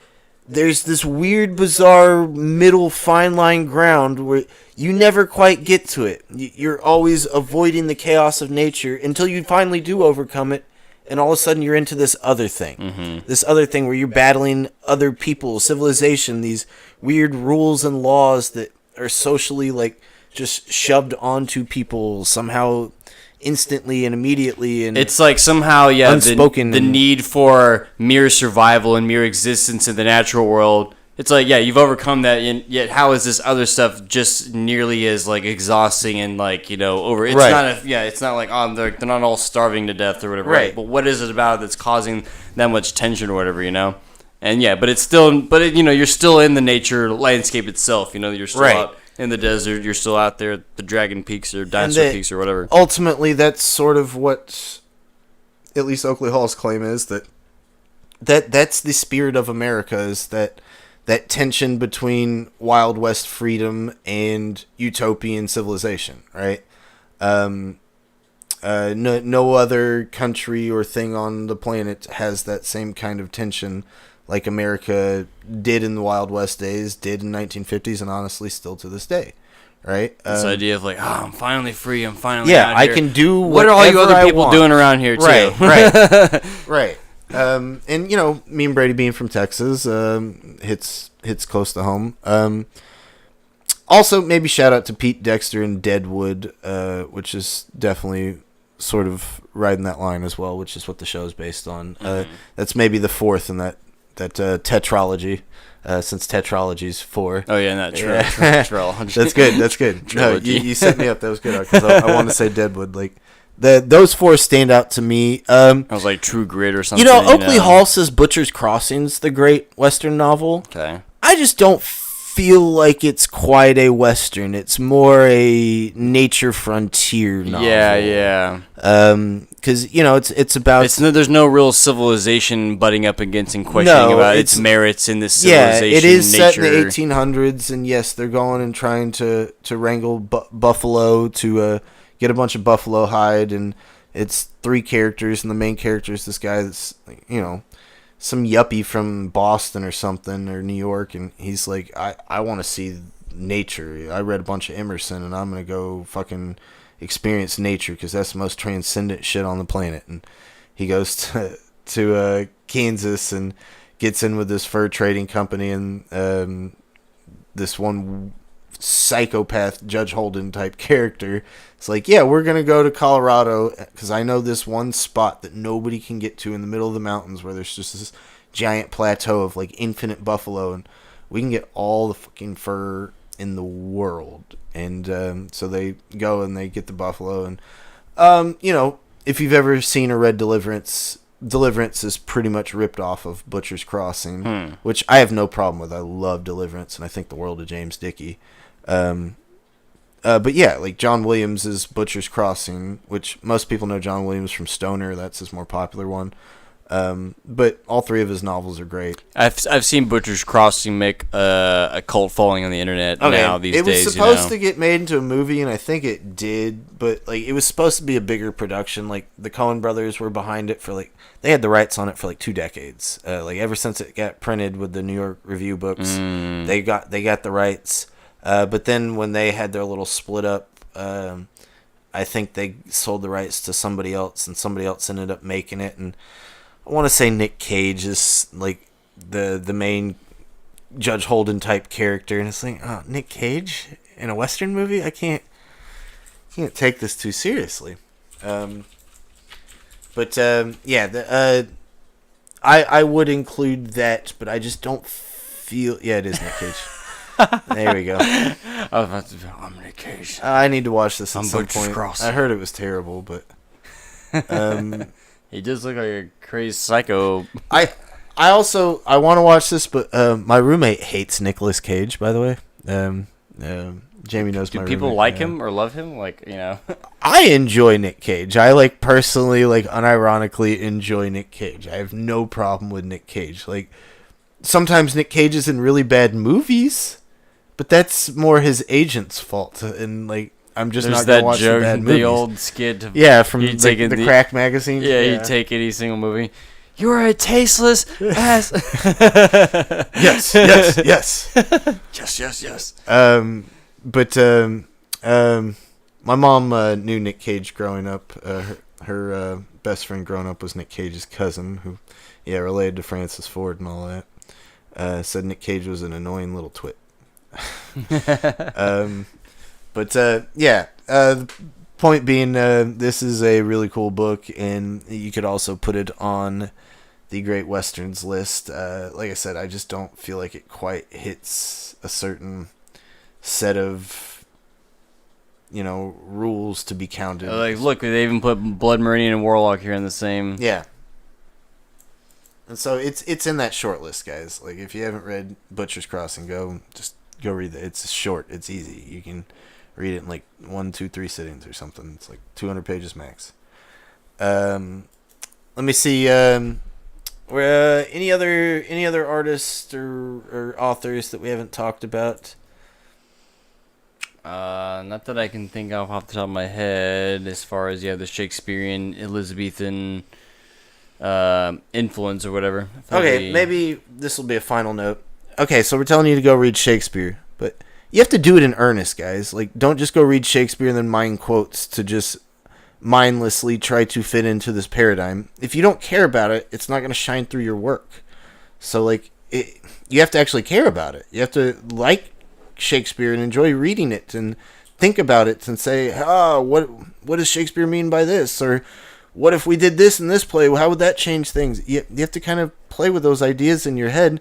there's this weird, bizarre middle fine line ground where you never quite get to it. You're always avoiding the chaos of nature until you finally do overcome it. And all of a sudden, you're into this other thing. Mm-hmm. This other thing where you're battling other people, civilization, these weird rules and laws that are socially, like, just shoved onto people somehow instantly and immediately. And it's like somehow, unspoken. The need for mere survival and mere existence in the natural world. It's like, you've overcome that, and yet how is this other stuff just nearly as, like, exhausting and, like, over? It's not it's not like, they're not all starving to death or whatever. Right. But what is it about it that's causing that much tension or whatever, And but it's still, you're still in the nature landscape itself. You're still out in the desert. You're still out there at the Dragon Peaks or Dinosaur Peaks or whatever. Ultimately, that's sort of what, at least Oakley Hall's claim is, that's the spirit of America, is that tension between Wild West freedom and utopian civilization, right? No other country or thing on the planet has that same kind of tension like America did in the Wild West days, did in 1950s, and honestly still to this day, right? This idea of like, I'm finally free, I'm finally out I here. can do what are all you other people doing around here, too? Right. And me and Brady being from Texas, hits close to home. Also, maybe shout out to Pete Dexter and Deadwood, which is definitely sort of riding that line as well, which is what the show is based on. That's maybe the fourth in that tetralogy, since tetralogy's 4. Oh yeah, not tetralogy. That's good. No, you set me up. That was good because I want to say Deadwood. Like, those 4 stand out to me. I was like True Grit or something. Oakley Hall says Butcher's Crossing's the great Western novel. Okay. I just don't feel like it's quite a Western. It's more a nature frontier novel. Yeah. Because it's about. There's no real civilization butting up against and questioning about its merits in this civilization. Yeah, it is nature. set in the 1800s, and yes, they're going and trying to wrangle buffalo to get a bunch of buffalo hide, and it's 3 characters, and the main character is this guy that's some yuppie from Boston or something or New York, and he's like, I want to see nature. I read a bunch of Emerson, and I'm gonna go fucking experience nature because that's the most transcendent shit on the planet. And he goes to Kansas and gets in with this fur trading company, and this one psychopath Judge Holden type character. It's like, yeah, we're gonna go to Colorado because I know this one spot that nobody can get to in the middle of the mountains where there's just this giant plateau of like infinite buffalo, and we can get all the fucking fur in the world. And so they go and they get the buffalo, and if you've ever seen or read Deliverance is pretty much ripped off of Butcher's Crossing, which I have no problem with. I love Deliverance, and I think the world of James Dickey. But yeah, like John Williams' Butcher's Crossing, which most people know John Williams from Stoner. That's his more popular one. But all 3 of his novels are great. I've seen Butcher's Crossing make a cult following on the internet now these days. It was supposed to get made into a movie, and I think it did, but like it was supposed to be a bigger production. Like the Coen brothers were behind it for they had the rights on it for 2 decades. Like ever since it got printed with the New York Review books, they got the rights. But then when they had their little split up, I think they sold the rights to somebody else, and somebody else ended up making it. And I want to say Nick Cage is like the main Judge Holden type character, and it's like, oh, Nick Cage in a Western movie? I can't take this too seriously. I would include that, but I just don't feel. Yeah, it is Nick Cage. There we go. I'm Nick Cage. I need to watch this at some Butcher's point. Crossing. I heard it was terrible, but he does look like a crazy psycho. I want to watch this, but my roommate hates Nicolas Cage. By the way, Jamie knows my roommate. Do people like him or love him? I enjoy Nick Cage. I personally unironically enjoy Nick Cage. I have no problem with Nick Cage. Sometimes Nick Cage is in really bad movies, but that's more his agent's fault. And I'm just not gonna watch the bad movies. The old skit. From the Crack magazine. Yeah, you take any single movie. You're a tasteless ass. Yes. Yes. My mom knew Nick Cage growing up. Her best friend growing up was Nick Cage's cousin, who, related to Francis Ford and all that. Said Nick Cage was an annoying little twit. The point being, this is a really cool book, and you could also put it on the Great Westerns list. Like I said, I just don't feel like it quite hits a certain set of, rules to be counted. Look, they even put Blood Meridian and Warlock here in the same. Yeah. And so it's in that short list, guys. If you haven't read Butcher's Crossing, go read it. It's short. It's easy. You can read it in 1, 2, 3 sittings or something. It's 200 pages max. Let me see. Any other artists or authors that we haven't talked about? Not that I can think of off the top of my head. As far as the Shakespearean, Elizabethan influence or whatever. Okay, maybe this will be a final note. Okay, so we're telling you to go read Shakespeare, but you have to do it in earnest, guys. Don't just go read Shakespeare and then mine quotes to just mindlessly try to fit into this paradigm. If you don't care about it, it's not going to shine through your work. So, you have to actually care about it. You have to like Shakespeare and enjoy reading it and think about it and say, what does Shakespeare mean by this? Or what if we did this in this play? How would that change things? You have to kind of play with those ideas in your head.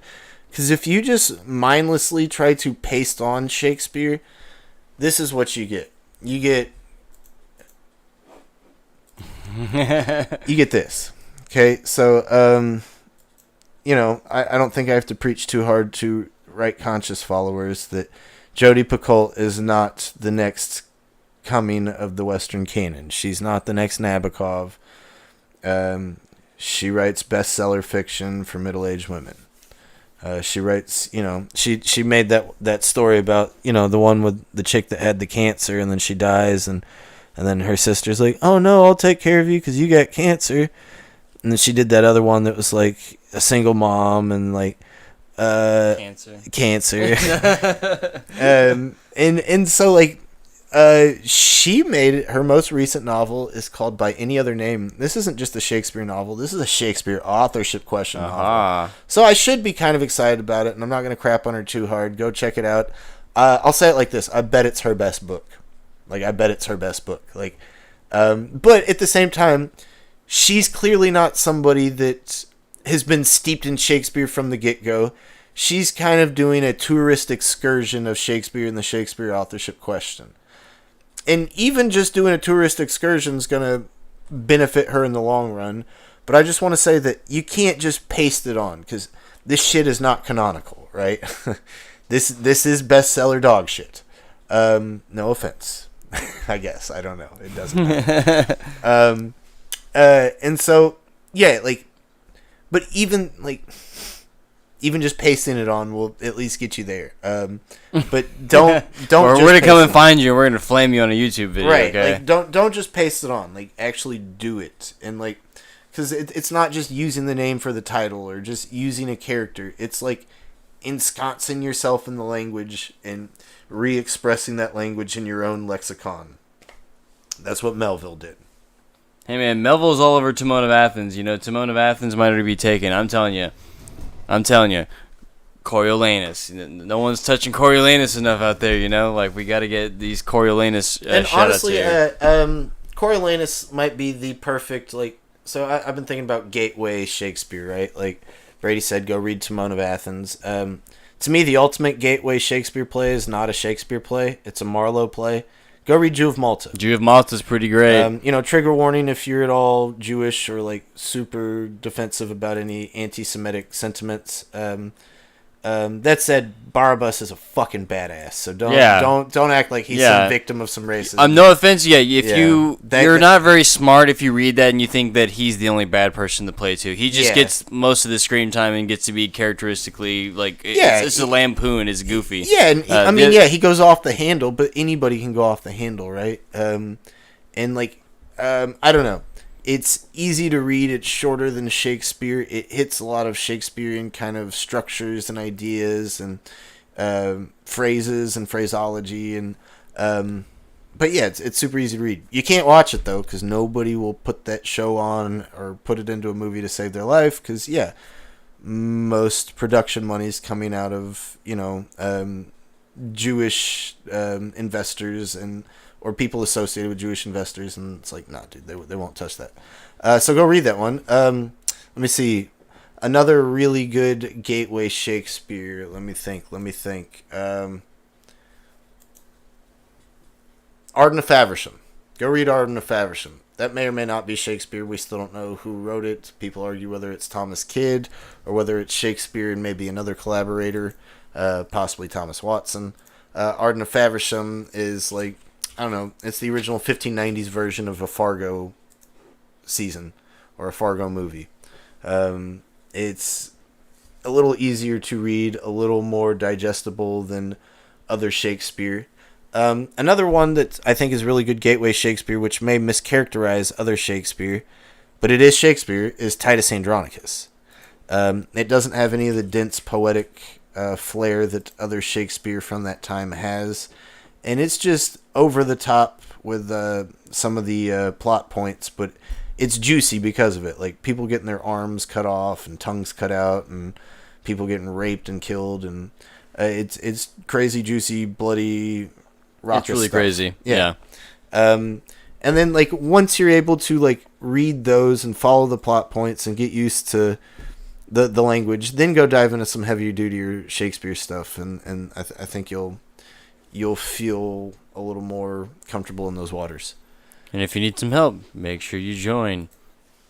Because if you just mindlessly try to paste on Shakespeare, this is what you get. You get this. Okay, so, I don't think I have to preach too hard to right conscious followers that Jodi Picoult is not the next coming of the Western canon. She's not the next Nabokov. She writes bestseller fiction for middle-aged women. She writes, she made that story about, the one with the chick that had the cancer and then she dies and then her sister's like, oh no, I'll take care of you because you got cancer. And then she did that other one that was like a single mom and like cancer. And so like she made it, her most recent novel is called By Any Other Name. This isn't just a Shakespeare novel. This is a Shakespeare authorship question novel. So I should be kind of excited about it, and I'm not going to crap on her too hard. Go check it out. I'll say it like this. I bet it's her best book. But at the same time, she's clearly not somebody that has been steeped in Shakespeare from the get-go. She's kind of doing a tourist excursion of Shakespeare and the Shakespeare authorship question. And even just doing a tourist excursion is going to benefit her in the long run. But I just want to say that you can't just paste it on, because this shit is not canonical, right? This is bestseller dog shit. No offense. I guess. I don't know. It doesn't matter. And so, yeah, like, but even just pasting it on will at least get you there. But don't. Or we're gonna come and find you, and we're gonna flame you on a YouTube video. Right. Okay? Like, don't just paste it on. Like, actually do it, and like, because it's not just using the name for the title or just using a character. It's like ensconcing yourself in the language and re-expressing that language in your own lexicon. That's what Melville did. Hey man, Melville's all over Timon of Athens. Timon of Athens might already be taken. I'm telling you. Coriolanus. No one's touching Coriolanus enough out there, Like, we got to get these Coriolanus and honestly, here. Coriolanus might be the perfect, like... So I've been thinking about gateway Shakespeare, right? Like Brady said, go read Timon of Athens. To me, the ultimate gateway Shakespeare play is not a Shakespeare play. It's a Marlowe play. Go read Jew of Malta. Jew of Malta's pretty great. Trigger warning if you're at all Jewish or like super defensive about any anti-Semitic sentiments. That said, Barabbas is a fucking badass. So don't act like he's some victim of some racism. No offense, you're not very smart if you read that and you think that he's the only bad person to play to. He just gets most of the screen time and gets to be characteristically like it's a lampoon, it's goofy. Yeah, and he goes off the handle, but anybody can go off the handle, right? I don't know. It's easy to read. It's shorter than Shakespeare. It hits a lot of Shakespearean kind of structures and ideas and phrases and phraseology. But yeah, it's super easy to read. You can't watch it, though, because nobody will put that show on or put it into a movie to save their life. Because, most production money is coming out of, Jewish investors or people associated with Jewish investors, and it's like, nah, dude, they won't touch that. So go read that one. Let me see. Another really good gateway Shakespeare. Let me think. Arden of Faversham. Go read Arden of Faversham. That may or may not be Shakespeare. We still don't know who wrote it. People argue whether it's Thomas Kidd or whether it's Shakespeare and maybe another collaborator, possibly Thomas Watson. Arden of Faversham is like, I don't know, it's the original 1590s version of a Fargo season or a Fargo movie. It's a little easier to read, a little more digestible than other Shakespeare. Another one that I think is really good gateway Shakespeare, which may mischaracterize other Shakespeare, but it is Shakespeare, is Titus Andronicus. It doesn't have any of the dense poetic flair that other Shakespeare from that time has. And it's just over the top with some of the plot points, but it's juicy because of it. Like, people getting their arms cut off and tongues cut out and people getting raped and killed. And it's crazy, juicy, bloody, raucous It's really stuff. crazy. Yeah. And then, like, once you're able to, like, read those and follow the plot points and get used to the language, then go dive into some heavier duty Shakespeare stuff. And I think you'll feel a little more comfortable in those waters. And if you need some help, make sure you join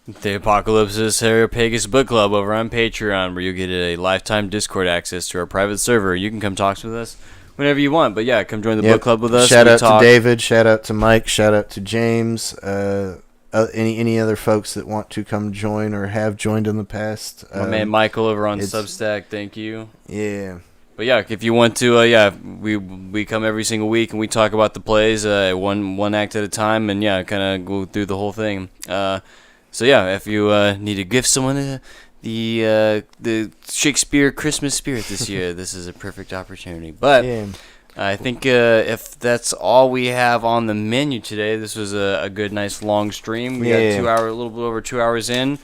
The Apocalypse is Harry Book Club over on Patreon, where you get a lifetime Discord access to our private server. You can come talk with us whenever you want, but yeah, come join the book club with us. Shout out to David, shout out to Mike, shout out to James, any other folks that want to come join or have joined in the past. My man Michael over on Substack, thank you. Yeah. But yeah, if you want to, we come every single week and we talk about the plays, one act at a time, and yeah, kind of go through the whole thing. So yeah, if you need to give someone the Shakespeare Christmas spirit this year, this is a perfect opportunity. But yeah. I think if that's all we have on the menu today, this was a good, nice long stream. We got a little bit over 2 hours in.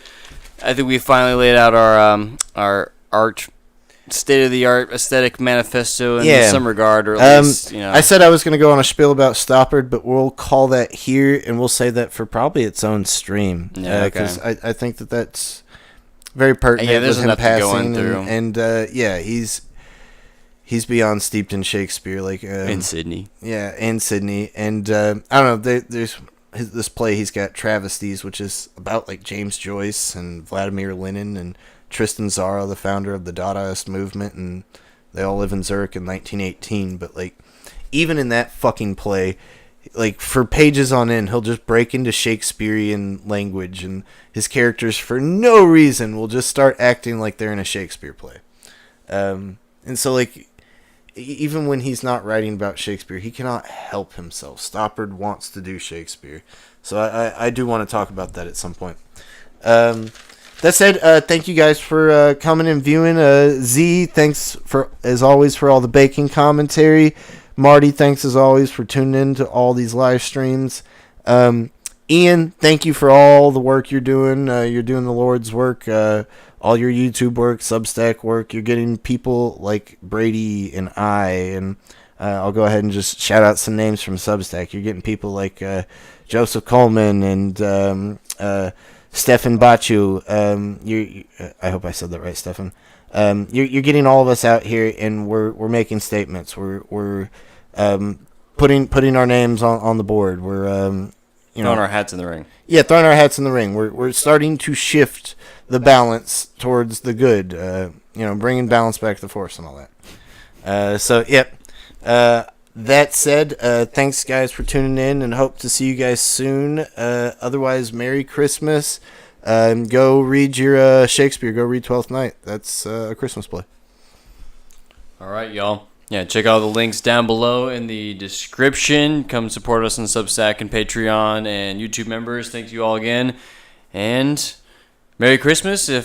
I think we finally laid out our art. State-of-the-art aesthetic manifesto in some regard, or at least, I said I was going to go on a spiel about Stoppard, but we'll call that here, and we'll say that for probably its own stream. Yeah, because I think that's very pertinent. Yeah, there's enough to go through. And he's beyond steeped in Shakespeare, like in Sydney. Yeah, in Sydney, and I don't know. There's this play he's got, Travesties, which is about like James Joyce and Vladimir Lenin and Tristan Tzara, the founder of the Dadaist movement, and they all live in Zurich in 1918. But like, even in that fucking play, like for pages on end, he'll just break into Shakespearean language, and his characters, for no reason, will just start acting like they're in a Shakespeare play. And so, like, even when he's not writing about Shakespeare, he cannot help himself. Stoppard wants to do Shakespeare, so I do want to talk about that at some point. That said, thank you guys for coming and viewing. Z, thanks as always for all the baking commentary. Marty, thanks as always for tuning in to all these live streams. Ian, thank you for all the work you're doing. You're doing the Lord's work, all your YouTube work, Substack work. You're getting people like Brady and and I'll go ahead and just shout out some names from Substack. You're getting people like Joseph Coleman and Stefan Bachu, I hope I said that right, Stefan. You're getting all of us out here, and we're making statements. We're putting our names on the board. We're throwing our hats in the ring. Yeah, throwing our hats in the ring. We're starting to shift the balance towards the good. Bringing balance back to the Force and all that. That said, thanks guys for tuning in, and hope to see you guys soon. Otherwise, Merry Christmas. Go read your Shakespeare. Go read Twelfth Night. That's a Christmas play. All right, y'all. Yeah, check out the links down below in the description. Come support us on Substack and Patreon and YouTube members. Thank you all again. And Merry Christmas. If